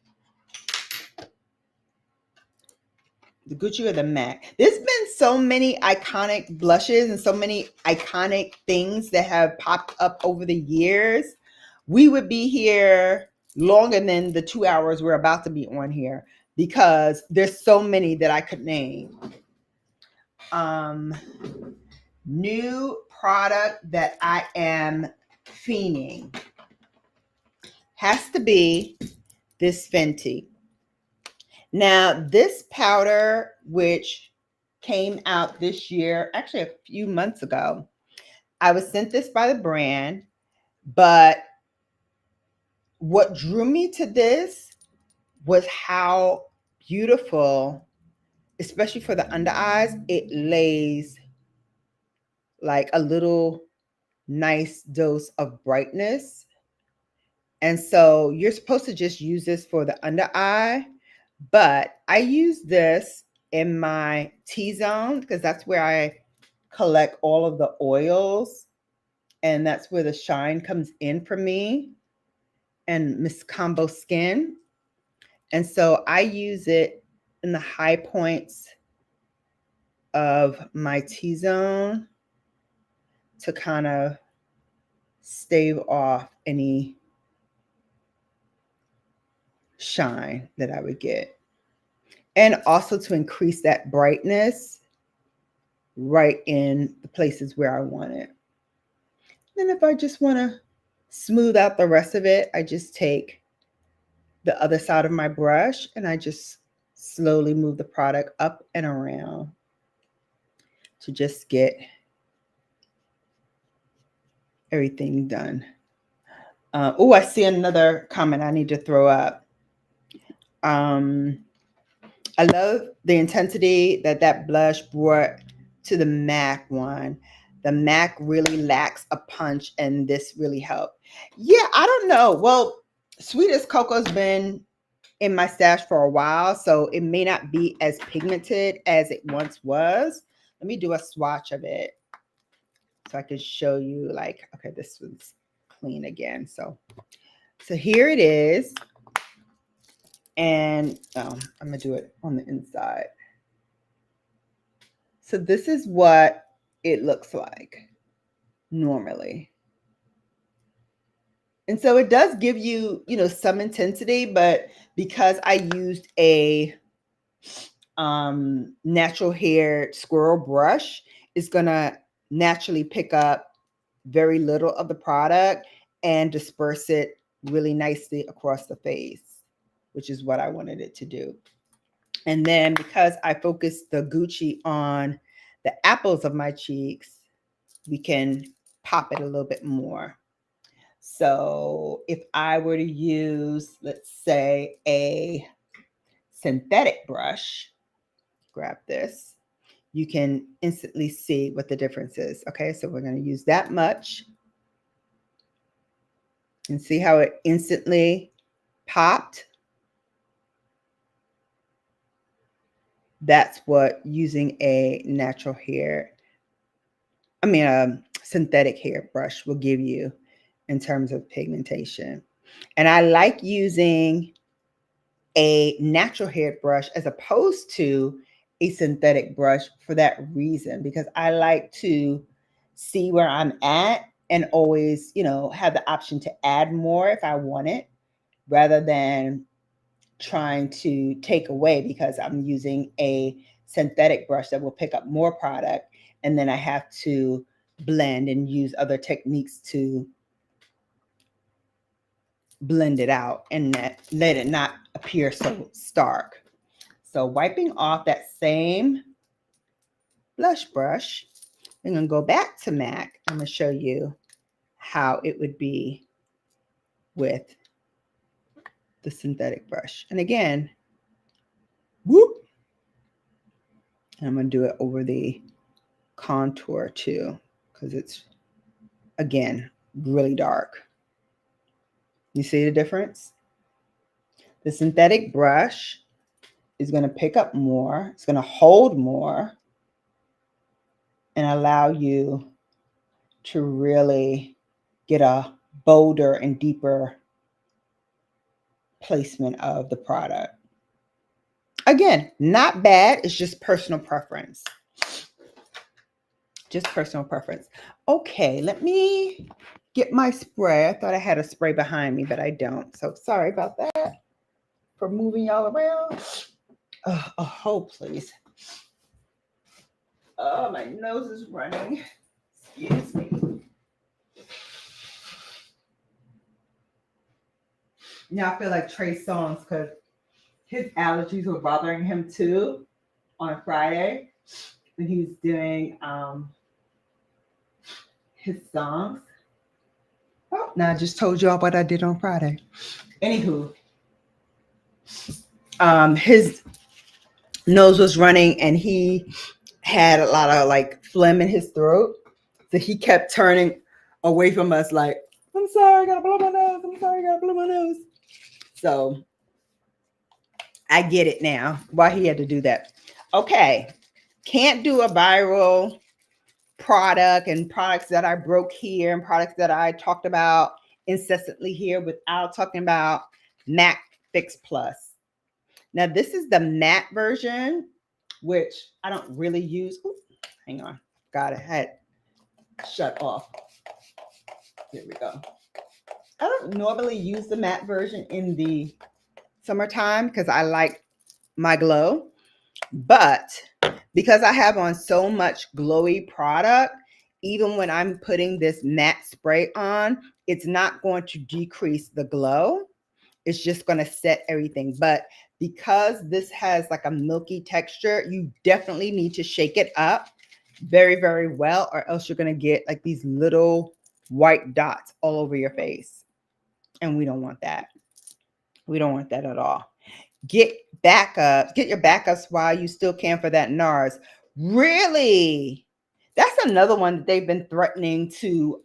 The Gucci or the MAC? There's been so many iconic blushes and so many iconic things that have popped up over the years. We would be here longer than the 2 hours we're about to be on here because there's so many that I could name. New product that I am fiending has to be this Fenty. Now, this powder, which came out this year, actually a few months ago, I was sent this by the brand, but what drew me to this was how beautiful, especially for the under eyes, it lays like a little nice dose of brightness. And so you're supposed to just use this for the under eye, but I use this in my T-zone because that's where I collect all of the oils, and that's where the shine comes in for me and Miss Combo Skin. And so I use it in the high points of my T-zone to kind of stave off any shine that I would get. And also to increase that brightness right in the places where I want it. Then if I just want to smooth out the rest of it, I just take the other side of my brush and I just slowly move the product up and around to just get everything done. Oh, I see another comment I need to throw up. I love the intensity that blush brought to the MAC one. The MAC really lacks a punch, and this really helped. Yeah, I don't know. Well, Sweet as Cocoa's been in my stash for a while, so it may not be as pigmented as it once was. Let me do a swatch of it so I can show you like, okay, this one's clean again. So here it is. And I'm going to do it on the inside. So this is what it looks like normally. And so it does give you, some intensity, but because I used a natural hair squirrel brush, is going to naturally pick up very little of the product and disperse it really nicely across the face, which is what I wanted it to do. And then because I focused the Gucci on the apples of my cheeks, we can pop it a little bit more. So if I were to use, let's say, a synthetic brush, grab this, you can instantly see what the difference is. Okay, so we're going to use that much. And see how it instantly popped? That's what using a natural hair, synthetic hair brush will give you in terms of pigmentation. And I like using a natural hair brush as opposed to a synthetic brush for that reason, because I like to see where I'm at and always, have the option to add more if I want it, rather than trying to take away because I'm using a synthetic brush that will pick up more product, and then I have to blend and use other techniques to blend it out and let it not appear so stark. So wiping off that same blush brush, I'm going to go back to MAC. I'm going to show you how it would be with the synthetic brush. And again, whoop. And I'm going to do it over the contour too, because it's, again, really dark. You see the difference? The synthetic brush is going to pick up more. It's going to hold more and allow you to really get a bolder and deeper placement of the product. Again, not bad. It's just personal preference. Just personal preference. Okay, let me get my spray. I thought I had a spray behind me, but I don't. So sorry about that for moving y'all around. Oh, please. Oh, my nose is running. Excuse me. Now I feel like Trey Songz, because his allergies were bothering him too on Friday when he was doing his songs. Oh, now I just told y'all what I did on Friday. Anywho, his nose was running and he had a lot of like phlegm in his throat. So he kept turning away from us like, I'm sorry, I gotta blow my nose. I'm sorry, I gotta blow my nose. So I get it now why he had to do that. Okay, can't do a viral product and products that I broke here and products that I talked about incessantly here without talking about MAC Fix Plus. Now this is the matte version, which I don't really use. Ooh, hang on, got it, had shut off. Here we go. I don't normally use the matte version in the summertime because I like my glow, but because I have on so much glowy product, even when I'm putting this matte spray on, it's not going to decrease the glow. It's just going to set everything. But because this has like a milky texture, you definitely need to shake it up very, very well, or else you're going to get like these little white dots all over your face. And we don't want that. We don't want that at all. Get backups. Get your backups while you still can for that NARS. Really? That's another one that they've been threatening to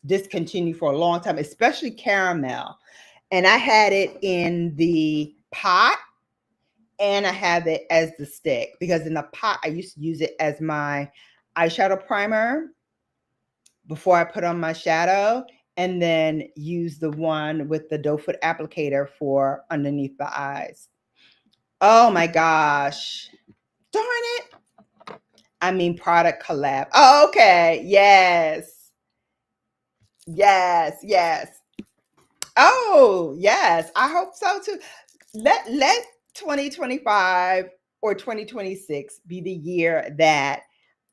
discontinue for a long time, especially caramel. And I had it in the pot and I have it as the stick, because in the pot, I used to use it as my eyeshadow primer before I put on my shadow, and then use the one with the doe foot applicator for underneath the eyes. Oh my gosh. Darn it. I mean, product collab. Oh, okay. Yes. Yes. Yes. Oh, yes. I hope so too. Let 2025 or 2026 be the year that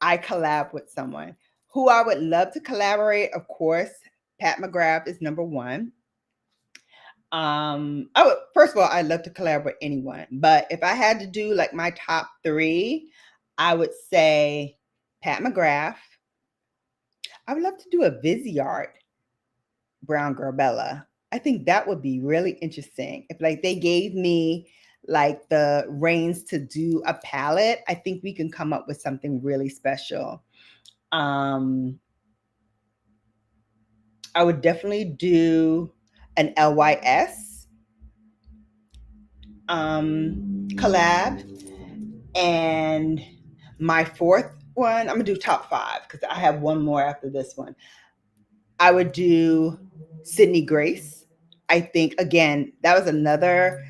I collab with someone. Who I would love to collaborate, of course, Pat McGrath is number one. I would, first of all, I'd love to collaborate with anyone, but if I had to do like my top three, I would say Pat McGrath. I would love to do a Visyard BrownGirlBella. I think that would be really interesting. If like they gave me like the reins to do a palette, I think we can come up with something really special. I would definitely do an LYS collab. And my fourth one, I'm gonna do top five because I have one more after this one. I would do Sydney Grace. I think again, that was another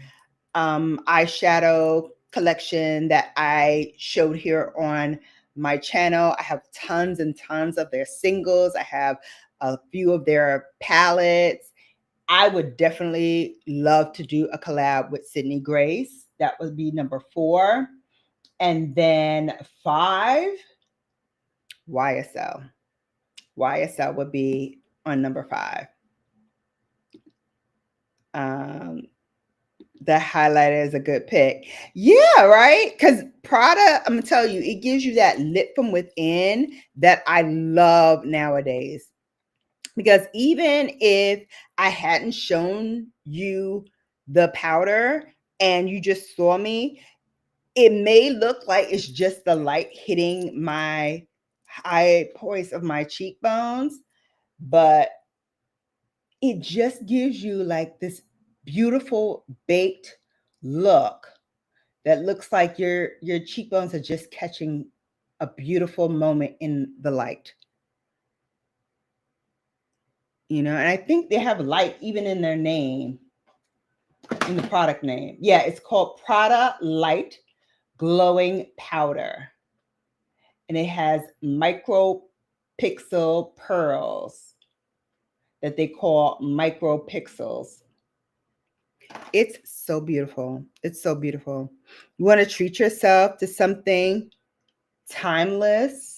eyeshadow collection that I showed here on my channel. I have tons and tons of their singles. I have a few of their palettes. I would definitely love to do a collab with Sydney Grace. That would be number four. And then five, YSL. YSL would be on number five. The highlighter is a good pick. Yeah, right? Because Prada, I'm going to tell you, it gives you that lit from within that I love nowadays. Because even if I hadn't shown you the powder and you just saw me, it may look like it's just the light hitting my high points of my cheekbones, but it just gives you like this beautiful baked look that looks like your cheekbones are just catching a beautiful moment in the light. You know, and I think they have light even in their name, in the product name. Yeah, it's called Prada Light Glowing Powder. And it has micro pixel pearls that they call micropixels. It's so beautiful. It's so beautiful. You want to treat yourself to something timeless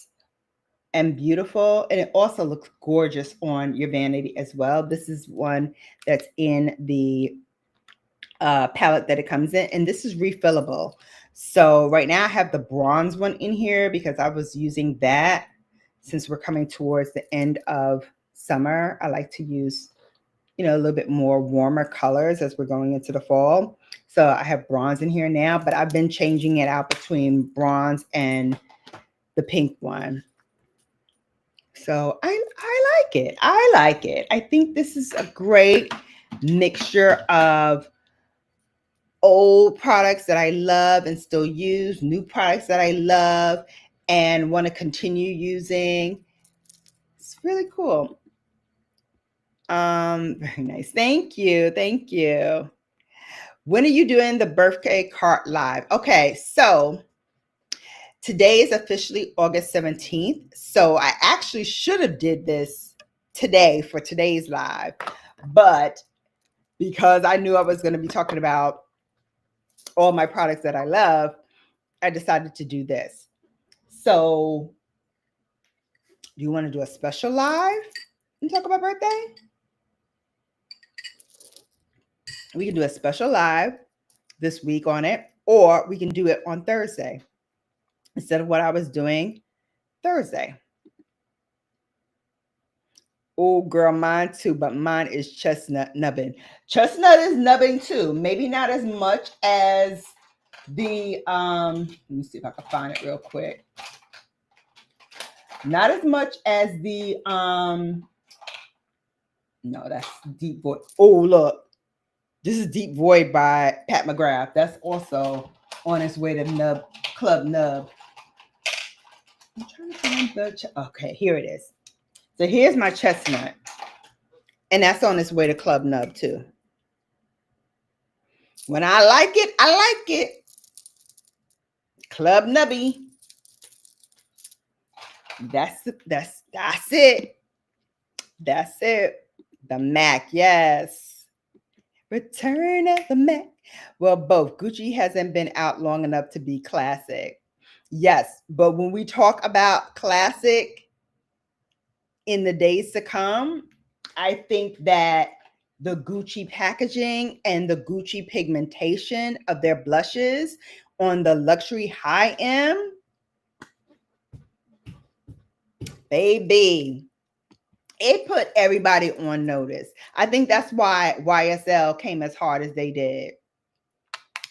and beautiful, and it also looks gorgeous on your vanity as well. This is one that's in the palette that it comes in, and this is refillable. So right now I have the bronze one in here because I was using that since we're coming towards the end of summer. I like to use, you know, a little bit more warmer colors as we're going into the fall. So I have bronze in here now, but I've been changing it out between bronze and the pink one. So I like it. I like it. I think this is a great mixture of old products that I love and still use, new products that I love and want to continue using. It's really cool. Very nice. Thank you. Thank you. When are you doing the birthday cart live? Okay, so today is officially August 17th. So I actually should have did this today for today's live, but because I knew I was going to be talking about all my products that I love, I decided to do this. So do you want to do a special live and talk about birthday? We can do a special live this week on it, or we can do it on Thursday instead of what I was doing Thursday. Oh, girl, mine too, but mine is chestnut nubbing. Chestnut is nubbing too. Maybe not as much as the, let me see if I can find it real quick. Not as much as the, no, that's Deep Void. Oh, look. This is Deep Void by Pat McGrath. That's also on its way to Nub Club Nub. I'm trying to find the, okay, here it is. So here's my chestnut. And that's on its way to Club Nub too. When I like it, I like it. Club Nubby. That's it. That's it. The Mac, yes. Return of the Mac. Well, both. Gucci hasn't been out long enough to be classic. Yes, but when we talk about classic in the days to come, I think that the Gucci packaging and the Gucci pigmentation of their blushes on the luxury high end, baby, it put everybody on notice. I think that's why YSL came as hard as they did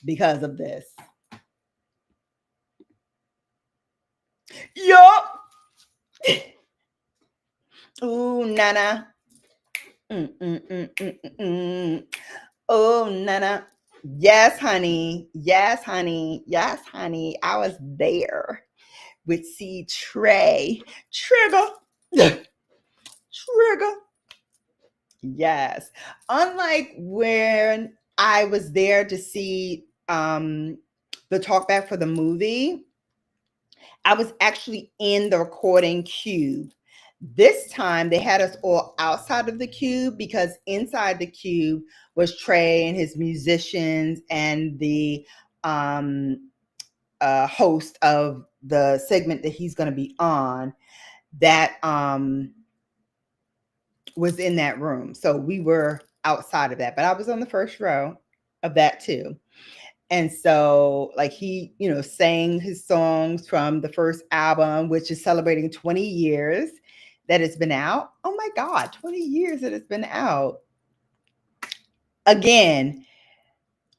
because of this. Yup. Ooh, Nana. Mm, mm, mm, mm, mm, mm. Oh, Nana. Yes, honey. Yes, honey. Yes, honey. I was there with C Trey. Trigger. Trigger. Yes. Unlike when I was there to see the talkback for the movie, I was actually in the recording cube. This time they had us all outside of the cube because inside the cube was Trey and his musicians and the host of the segment that he's going to be on that was in that room. So we were outside of that, but I was on the first row of that too. And so, like, he, sang his songs from the first album, which is celebrating 20 years that it's been out. Oh my God, 20 years that it's been out. Again,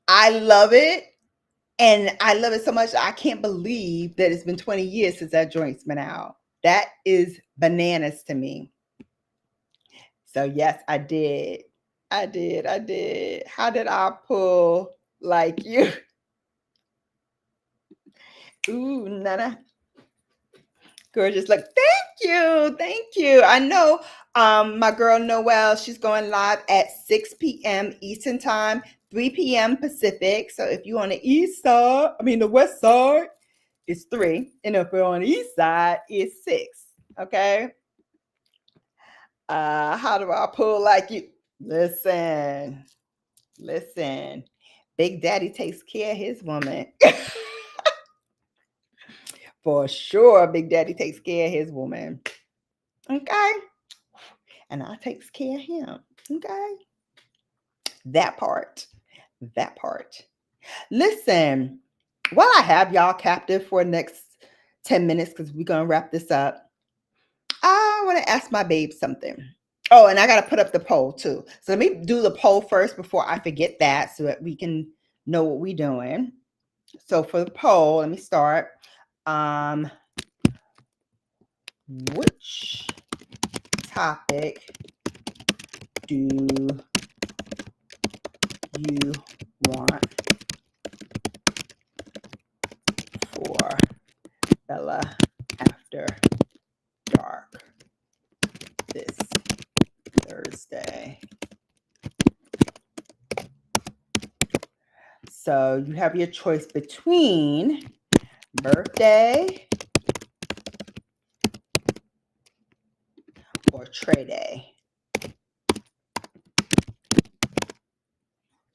I love it. And I love it so much. I can't believe that it's been 20 years since that joint's been out. That is bananas to me. So, yes, I did. I did. How did I pull like you? Ooh, Nana. Gorgeous. Look, thank you. I know my girl Noelle, she's going live at 6 p.m. Eastern time, 3 p.m. Pacific. So if you're on the west side, it's 3. And if you're on the east side, it's 6. Okay. How do I pull like you? Listen. Big Daddy takes care of his woman. For sure, Big Daddy takes care of his woman. Okay. And I takes care of him. Okay. That part. Listen, while I have y'all captive for the next 10 minutes, because we're going to wrap this up, I want to ask my babe something. Oh, and I got to put up the poll too. So let me do the poll first before I forget that so that we can know what we're doing. So for the poll, let me start. Which topic do you want for Bella After Dark this Thursday? So you have your choice between birthday or Trey Day.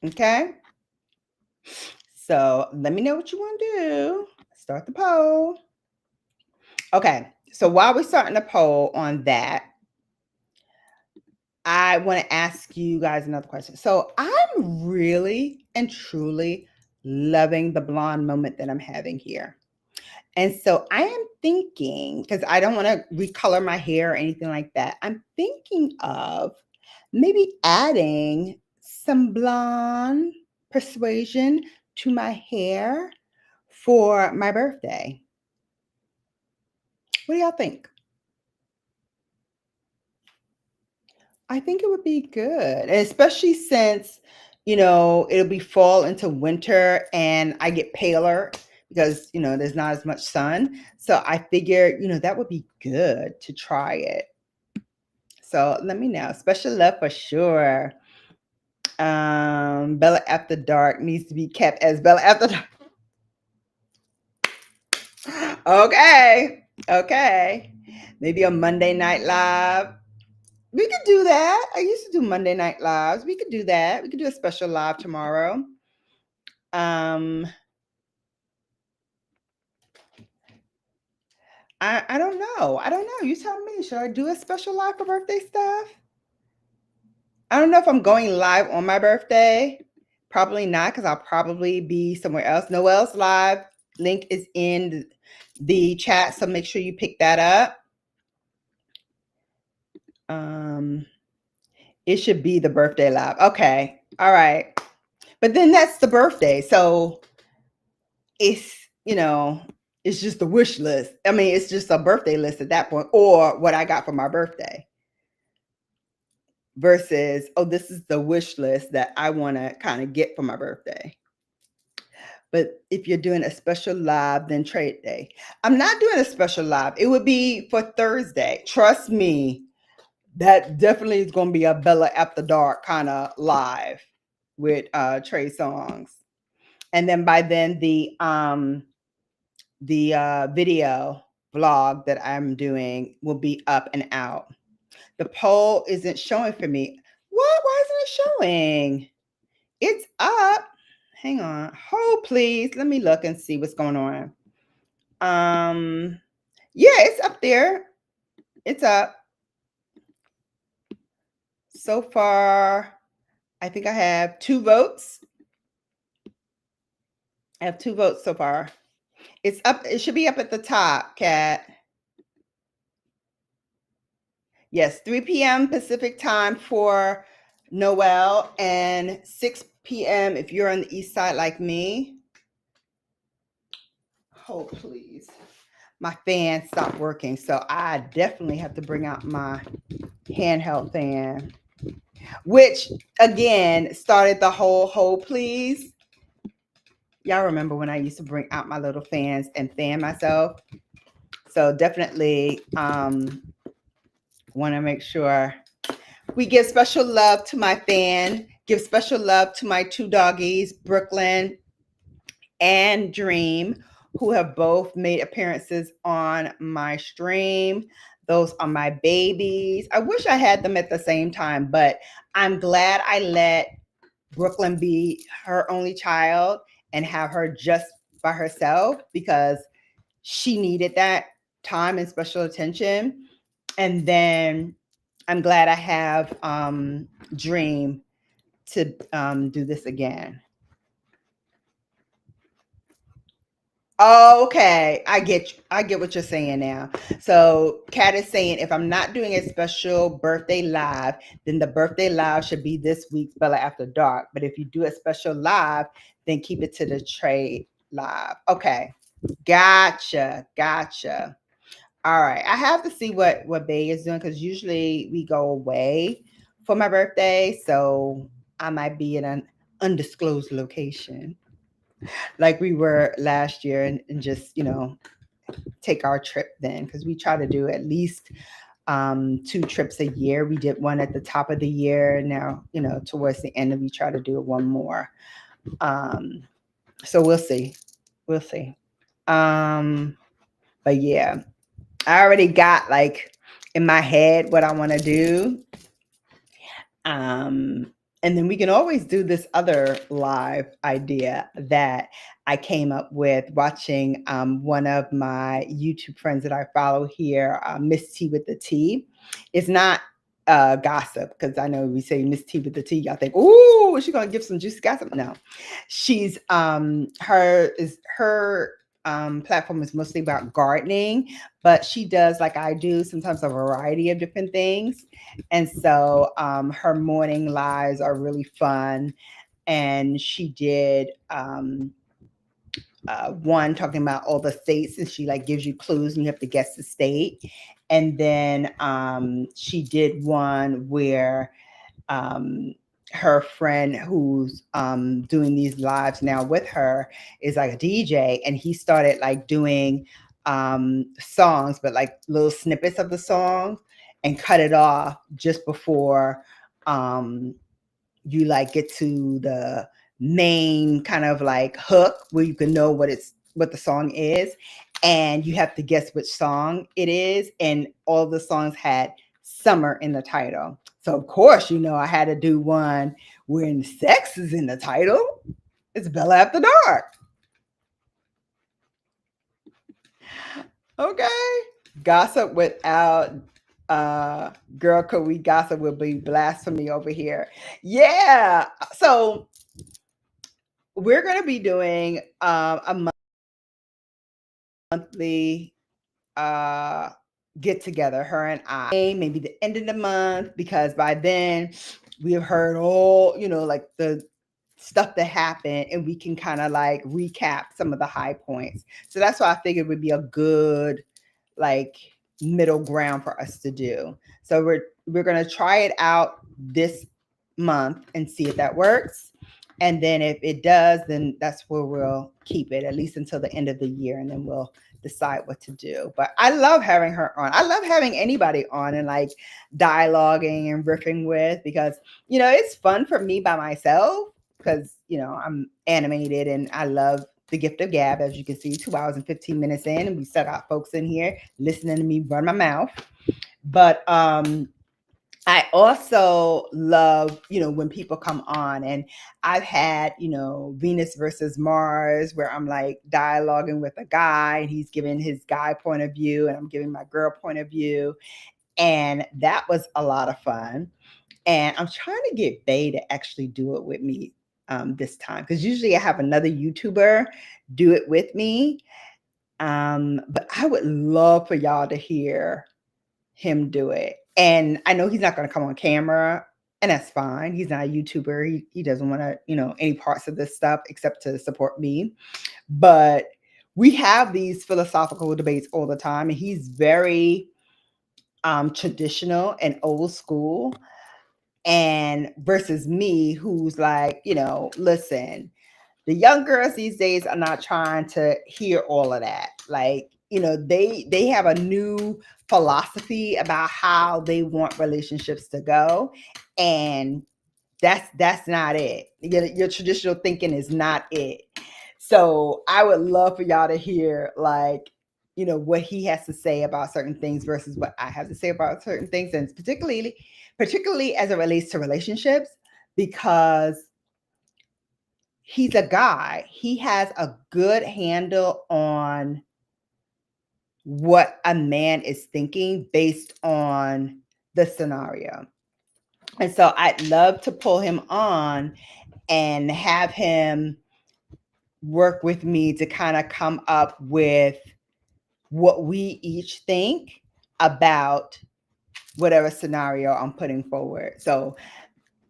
Okay. So let me know what you want to do. Start the poll. Okay. So while we're starting the poll on that, I want to ask you guys another question. So I'm really and truly loving the blonde moment that I'm having here. And so I am thinking, because I don't want to recolor my hair or anything like that, I'm thinking of maybe adding some blonde persuasion to my hair for my birthday. What do y'all think? I think it would be good, and especially since, it'll be fall into winter and I get paler because, there's not as much sun. So I figured, that would be good to try it. So let me know. Special love for sure. Bella After Dark needs to be kept as Bella After Dark. Okay. Maybe a Monday Night Live. We could do that. I used to do Monday Night Lives. We could do that. We could do a special live tomorrow. I don't know. I don't know. You tell me. Should I do a special live for birthday stuff? I don't know if I'm going live on my birthday. Probably not, because I'll probably be somewhere else. Noel's live link is in the chat, so make sure you pick that up. It should be the birthday live. Okay. All right. But then that's the birthday. So it's, it's just a wish list. I mean, it's just a birthday list at that point, or what I got for my birthday. Versus, oh, this is the wish list that I want to kind of get for my birthday. But if you're doing a special live, then trade day. I'm not doing a special live. It would be for Thursday. Trust me, that definitely is going to be a Bella After Dark kind of live with Trey songs. And then by then the video vlog that I'm doing will be up and out. The poll isn't showing for me. What? Why isn't it showing? It's up. Hang on. Hold, please. Let me look and see what's going on. Yeah, it's up there. It's up. So far, I think I have 2 votes. I have 2 votes so far. It's up. It should be up at the top, Kat. Yes, 3 p.m. Pacific time for Noel and 6 p.m. if you're on the east side like me. Oh, please. My fan stopped working, so I definitely have to bring out my handheld fan, which again started the whole hold please. Y'all remember when I used to bring out my little fans and fan myself? So definitely want to make sure we give special love to my fan, give special love to my 2 doggies, Brooklyn and Dream, who have both made appearances on my stream. Those are my babies. I wish I had them at the same time, but I'm glad I let Brooklyn be her only child and have her just by herself, because she needed that time and special attention. And then I'm glad I have Dream to do this again. Okay, I get what you're saying now. So Kat is saying if I'm not doing a special birthday live, then the birthday live should be this week's Bella After Dark. But if you do a special live, then keep it to the trade live. Okay, gotcha. All right, I have to see what Bay is doing, because usually we go away for my birthday, so I might be in an undisclosed location like we were last year, and just take our trip then, because we try to do at least 2 trips a year. We did one at the top of the year. Now towards the end, we try to do one more. So we'll see. But yeah, I already got like in my head what I want to do. And then we can always do this other live idea that I came up with watching one of my YouTube friends that I follow here, Miss T with the T. It's not gossip, because I know we say Miss T with the T, y'all think, "Ooh, is she gonna give some juicy gossip?" No, she's her platform is mostly about gardening, but she does, like I do, sometimes a variety of different things. And so her morning lives are really fun. And she did one talking about all the states, and she like gives you clues and you have to guess the state. And then she did one where her friend who's doing these lives now with her is like a DJ, and he started like doing songs, but like little snippets of the song, and cut it off just before you like get to the main kind of like hook where you can know what the song is, and you have to guess which song it is. And all the songs had summer in the title. So of course, I had to do one when sex is in the title. It's Bella After Dark. Okay. Gossip without girl could we gossip will be blasphemy over here. Yeah. So we're gonna be doing a monthly uh get together, her and I, maybe the end of the month, because by then we have heard all, like the stuff that happened, and we can kind of like recap some of the high points. So that's why I figured it would be a good like middle ground for us to do. So we're gonna try it out this month and see if that works. And then if it does, then that's where we'll keep it at least until the end of the year, and then we'll decide what to do. But I love having her on. I love having anybody on and like dialoguing and riffing with, because it's fun for me by myself, because I'm animated and I love the gift of gab. As you can see, 2 hours and 15 minutes in, and we set our folks in here listening to me run my mouth. But I also love, when people come on, and I've had, Venus versus Mars, where I'm like dialoguing with a guy and he's giving his guy point of view and I'm giving my girl point of view. And that was a lot of fun. And I'm trying to get Bay to actually do it with me this time, because usually I have another YouTuber do it with me. But I would love for y'all to hear him do it. And I know he's not going to come on camera, and that's fine. He's not a YouTuber. He doesn't want to, any parts of this stuff except to support me. But we have these philosophical debates all the time, and he's very traditional and old school, and versus me, who's like, listen, the young girls these days are not trying to hear all of that. Like, they have a new philosophy about how they want relationships to go, and that's not it. Your traditional thinking is not it. So I would love for y'all to hear, like, what he has to say about certain things versus what I have to say about certain things, and particularly as it relates to relationships, because he's a guy. He has a good handle on what a man is thinking based on the scenario. And so I'd love to pull him on and have him work with me to kind of come up with what we each think about whatever scenario I'm putting forward. So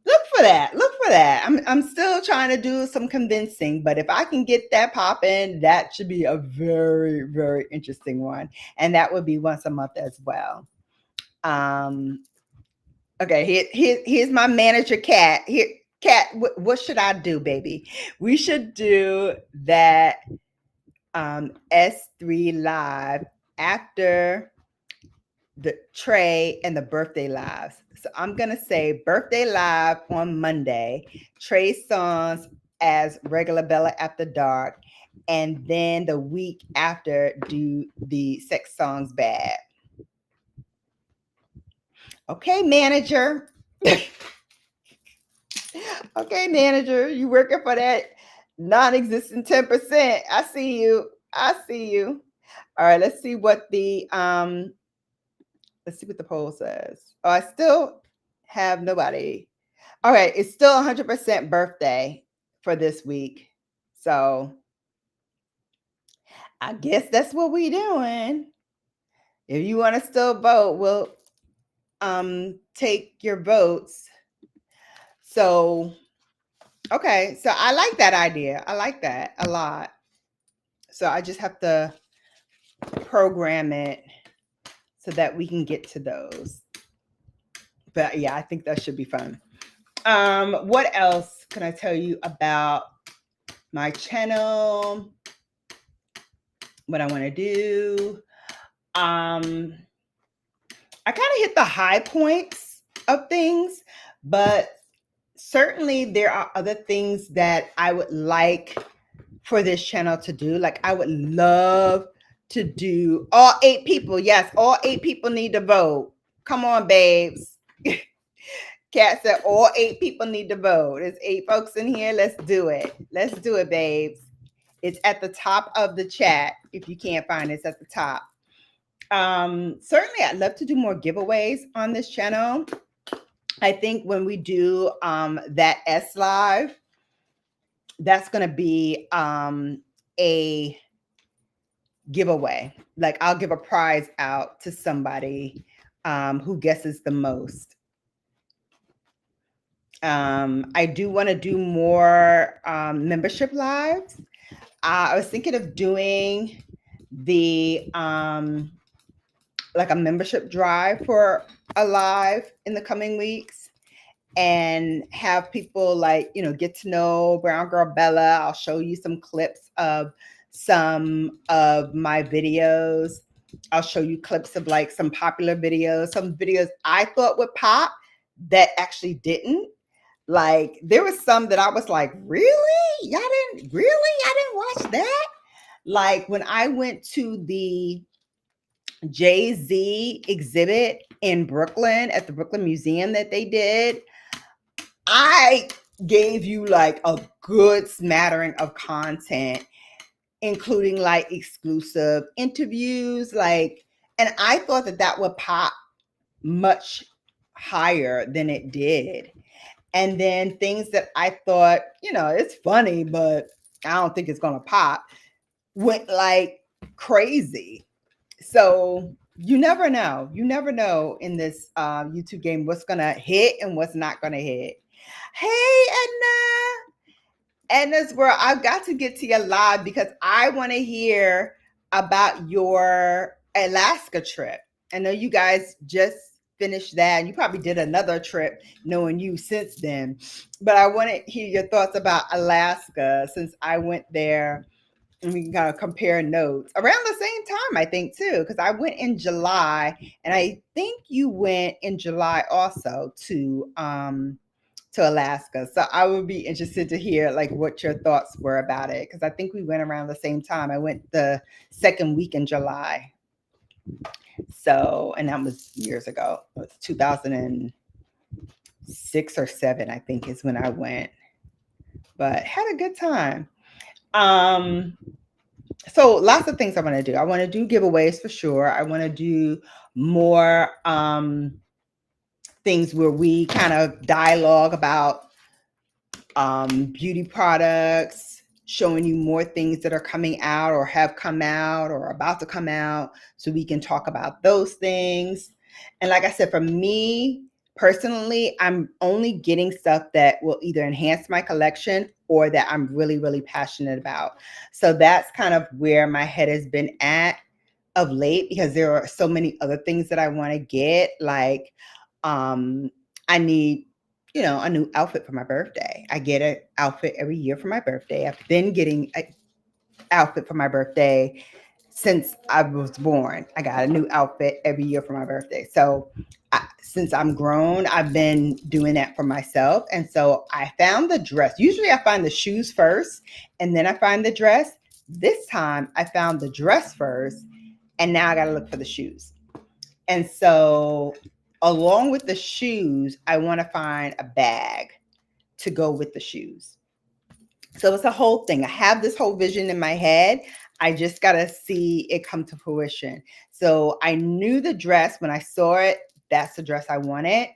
look for that. Look for that. I'm still trying to do some convincing, but if I can get that popping, that should be a very, very interesting one. And that would be once a month as well. Okay, here's my manager, Kat. Here, Kat, what should I do, baby? We should do that S3 live after the Trey and the birthday lives. So I'm gonna say birthday live on Monday, Trey songs as regular Bella After Dark, and then the week after do the sex songs bad. Okay, manager. Okay, manager, you working for that non-existent 10%. I see you. I see you. All right, let's see what the poll says. Oh, I still have nobody. All right, it's still 100% birthday for this week. So I guess that's what we doing. If you want to still vote, we'll take your votes. So okay, so I like that idea. I like that a lot. So I just have to program it so that we can get to those. But yeah, I think that should be fun. What else can I tell you about my channel? What I want to do? I kind of hit the high points of things, but certainly there are other things that I would like for this channel to do. Like I would love to do all 8 people. Yes, all 8 people need to vote. Come on, babes. Kat said all 8 people need to vote. There's 8 folks in here. Let's do it. Let's do it, babes. It's at the top of the chat. If you can't find it, it's at the top. Certainly I'd love to do more giveaways on this channel. I think when we do that S Live, that's going to be a giveaway. Like I'll give a prize out to somebody who guesses the most. I do want to do more membership lives. I was thinking of doing the like a membership drive for a live in the coming weeks, and have people like, you know, get to know Brown Girl Bella. I'll show you some clips of some of my videos. I'll show you clips of like some popular videos, some videos I thought would pop that actually didn't. Like there was some that I was like, really? Y'all didn't really? I didn't watch that. Like when I went to the Jay-Z exhibit in Brooklyn at the Brooklyn Museum that they did, I gave you like a good smattering of content, including like exclusive interviews, like, and I thought that that would pop much higher than it did. And then things that I thought, you know, it's funny, but I don't think it's gonna pop, went like crazy. So you never know. You never know in this YouTube game what's gonna hit and what's not gonna hit. Hey, Edna. Edna's World. I've got to get to your live because I want to hear about your Alaska trip. I know you guys just finished that, and you probably did another trip knowing you since then. But I want to hear your thoughts about Alaska since I went there, and we can kind of compare notes around the same time, I think, too, because I went in July, and I think you went in July also to Alaska. So I would be interested to hear like what your thoughts were about it, because I think we went around the same time. I went the second week in July. So, and that was years ago. It was 2006 or 7, I think, is when I went. But had a good time. So lots of things I want to do. I want to do giveaways for sure. I want to do more things where we kind of dialogue about beauty products, showing you more things that are coming out or have come out or about to come out, so we can talk about those things. And like I said, for me personally, I'm only getting stuff that will either enhance my collection or that I'm really, really passionate about. So that's kind of where my head has been at of late, because there are so many other things that I want to get. Like I need, you know, a new outfit for my birthday. I get an outfit every year for my birthday. I've been getting an outfit for my birthday since I was born. I got a new outfit every year for my birthday. So since I'm grown, I've been doing that for myself. And so I found the dress. Usually I find the shoes first and then I find the dress. This time I found the dress first, and now I got to look for the shoes. And so along with the shoes, I want to find a bag to go with the shoes. So it's a whole thing. I have this whole vision in my head. I just got to see it come to fruition. So I knew the dress when I saw it. That's the dress I wanted.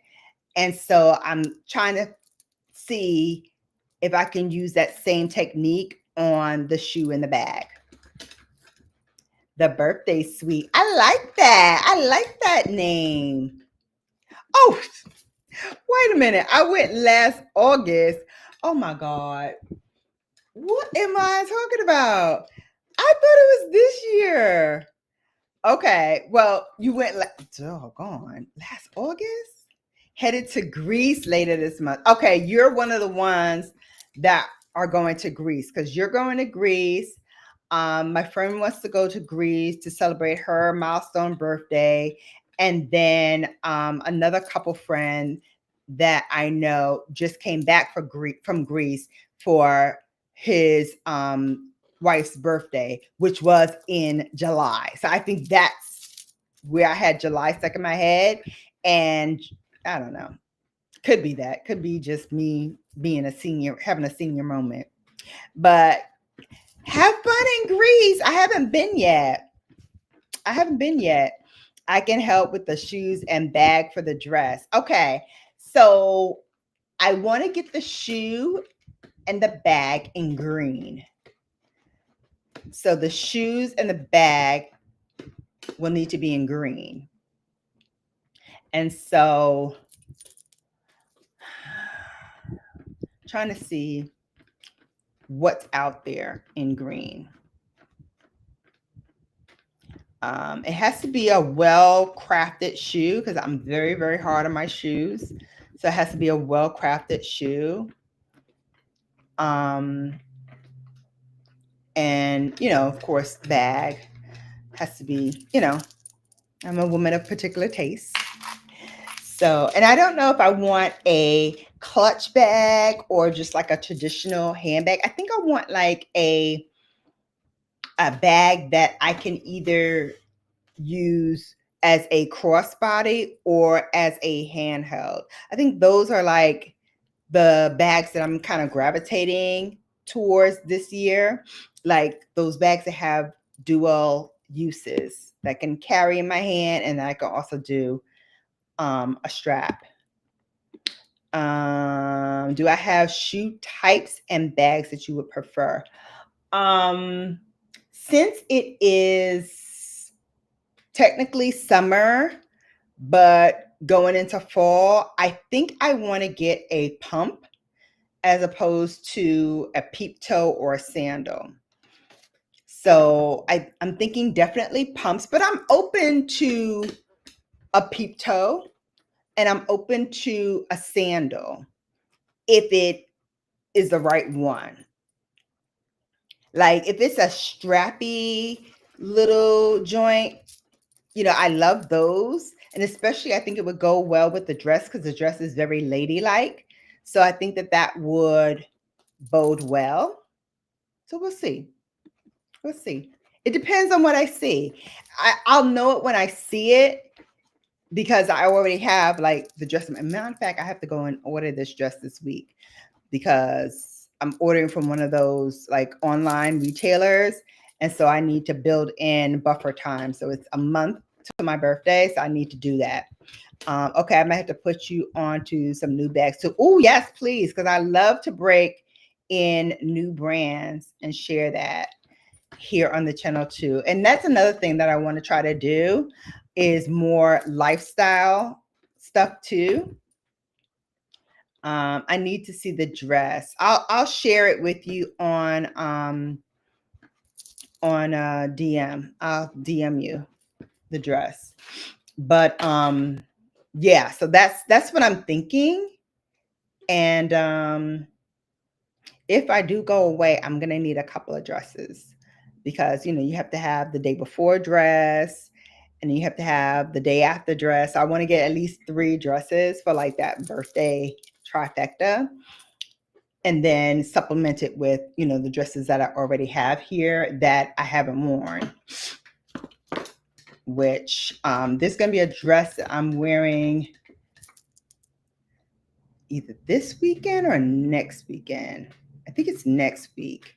And so I'm trying to see if I can use that same technique on the shoe and the bag. The birthday suite. I like that. I like that name. Oh, wait a minute. I went last August. Oh my God. What am I talking about? I thought it was this year. Okay. Well, you went doggone last August? Headed to Greece later this month. Okay, you're one of the ones that are going to Greece, because you're going to Greece. My friend wants to go to Greece to celebrate her milestone birthday. And then another couple friends that I know just came back from Greece for his wife's birthday, which was in July. So I think that's where I had July stuck in my head. And I don't know. Could be that. Could be just me being a senior, having a senior moment. But have fun in Greece. I haven't been yet. I can help with the shoes and bag for the dress. Okay. So I want to get the shoe and the bag in green. So the shoes and the bag will need to be in green. And so trying to see what's out there in green. It has to be a well-crafted shoe because I'm very, very hard on my shoes. So it has to be a well-crafted shoe. And, of course, bag has to be, I'm a woman of particular taste. So, and I don't know if I want a clutch bag or just like a traditional handbag. I think I want like a bag that I can either use as a crossbody or as a handheld. I think those are like the bags that I'm kind of gravitating towards this year. Like those bags that have dual uses that can carry in my hand and I can also do a strap. Do I have shoe types and bags that you would prefer? Since it is technically summer, but going into fall, I think I want to get a pump as opposed to a peep toe or a sandal. So I'm thinking definitely pumps, but I'm open to a peep toe and I'm open to a sandal if it is the right one. Like if it's a strappy little joint, I love those. And especially I think it would go well with the dress because the dress is very ladylike. So I think that would bode well. So we'll see. We'll see. It depends on what I see. I'll know it when I see it because I already have like the dress. As a matter of fact, I have to go and order this dress this week because I'm ordering from one of those like online retailers. And so I need to build in buffer time. So it's a month to my birthday. So I need to do that. Okay, I might have to put you on to some new bags too. Oh, yes, please. Because I love to break in new brands and share that here on the channel too. And that's another thing that I want to try to do is more lifestyle stuff too. I need to see the dress. I'll share it with you on DM. I'll DM you the dress. But yeah, so that's what I'm thinking. And if I do go away, I'm gonna need a couple of dresses because you have to have the day before dress and you have to have the day after dress. I want to get at least 3 dresses for like that birthday trifecta. And then supplement it with, the dresses that I already have here that I haven't worn. Which there's going to be a dress that I'm wearing either this weekend or next weekend. I think it's next week.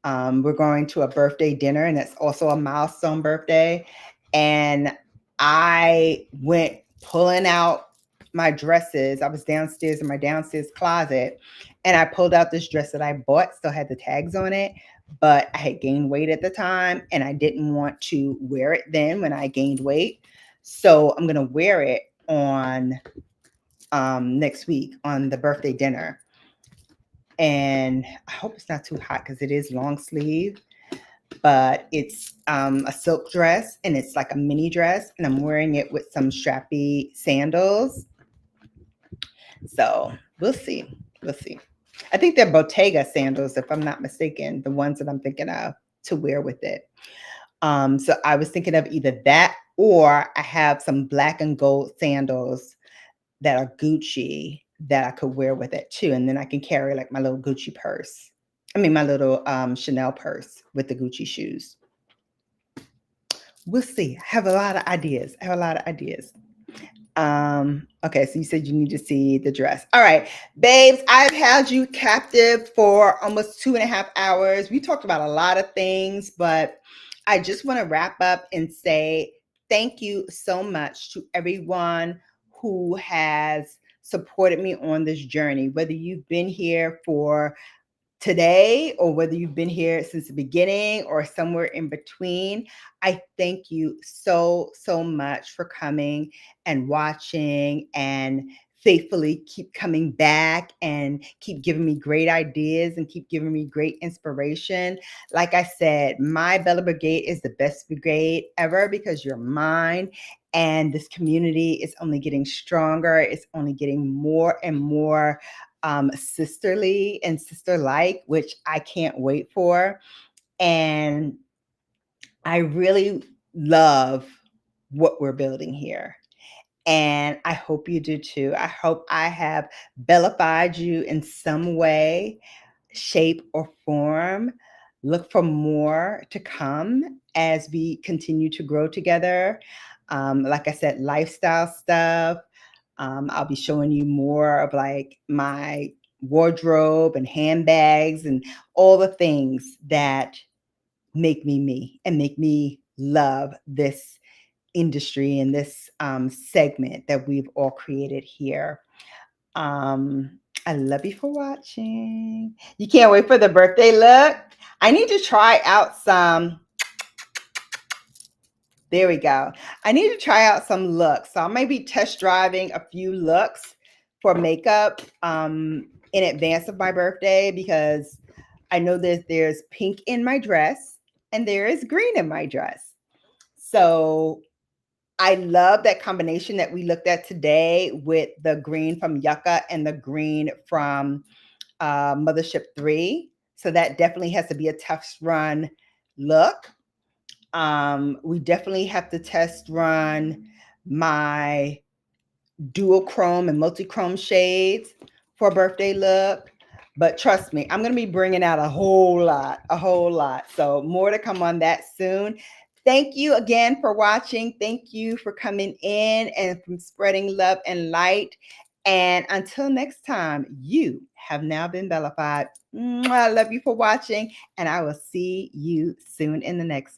We're going to a birthday dinner, and it's also a milestone birthday. And I went pulling out my dresses. I was downstairs in my downstairs closet, and I pulled out this dress that I bought, still had the tags on it, but I had gained weight at the time, and I didn't want to wear it then when I gained weight. So I'm going to wear it on next week on the birthday dinner. And I hope it's not too hot because it is long sleeve, but it's a silk dress and it's like a mini dress, and I'm wearing it with some strappy sandals. So we'll see. We'll see. I think they're Bottega sandals, if I'm not mistaken, the ones that I'm thinking of to wear with it. So I was thinking of either that or I have some black and gold sandals that are Gucci that I could wear with it too. And then I can carry like my little Gucci purse. I mean, my little Chanel purse with the Gucci shoes. We'll see. I have a lot of ideas. Okay, so you said you need to see the dress. All right, babes, I've held you captive for almost 2.5 hours. We talked about a lot of things, but I just want to wrap up and say thank you so much to everyone who has supported me on this journey, whether you've been here for today or whether you've been here since the beginning or somewhere in between. I thank you so, so much for coming and watching and faithfully keep coming back and keep giving me great ideas and keep giving me great inspiration. Like I said, my Bella Brigade is the best brigade ever because you're mine. And this community is only getting stronger. It's only getting more and more sisterly and sister-like, which I can't wait for. And I really love what we're building here. And I hope you do too. I hope I have bellified you in some way, shape, or form. Look for more to come as we continue to grow together. Like I said, lifestyle stuff. I'll be showing you more of like my wardrobe and handbags and all the things that make me me and make me love this industry and this segment that we've all created here. I love you for watching. You can't wait for the birthday look. I need to try out some. There we go. I need to try out some looks. So I may be test driving a few looks for makeup in advance of my birthday because I know there's pink in my dress and there is green in my dress. So I love that combination that we looked at today with the green from Yucca and the green from Mothership 3. So that definitely has to be a test run look. We definitely have to test run my dual chrome and multi-chrome shades for a birthday look. But trust me, I'm going to be bringing out a whole lot. So more to come on that soon. Thank you again for watching. Thank you for coming in and from spreading love and light. And until next time, you have now been bellified. I love you for watching, and I will see you soon in the next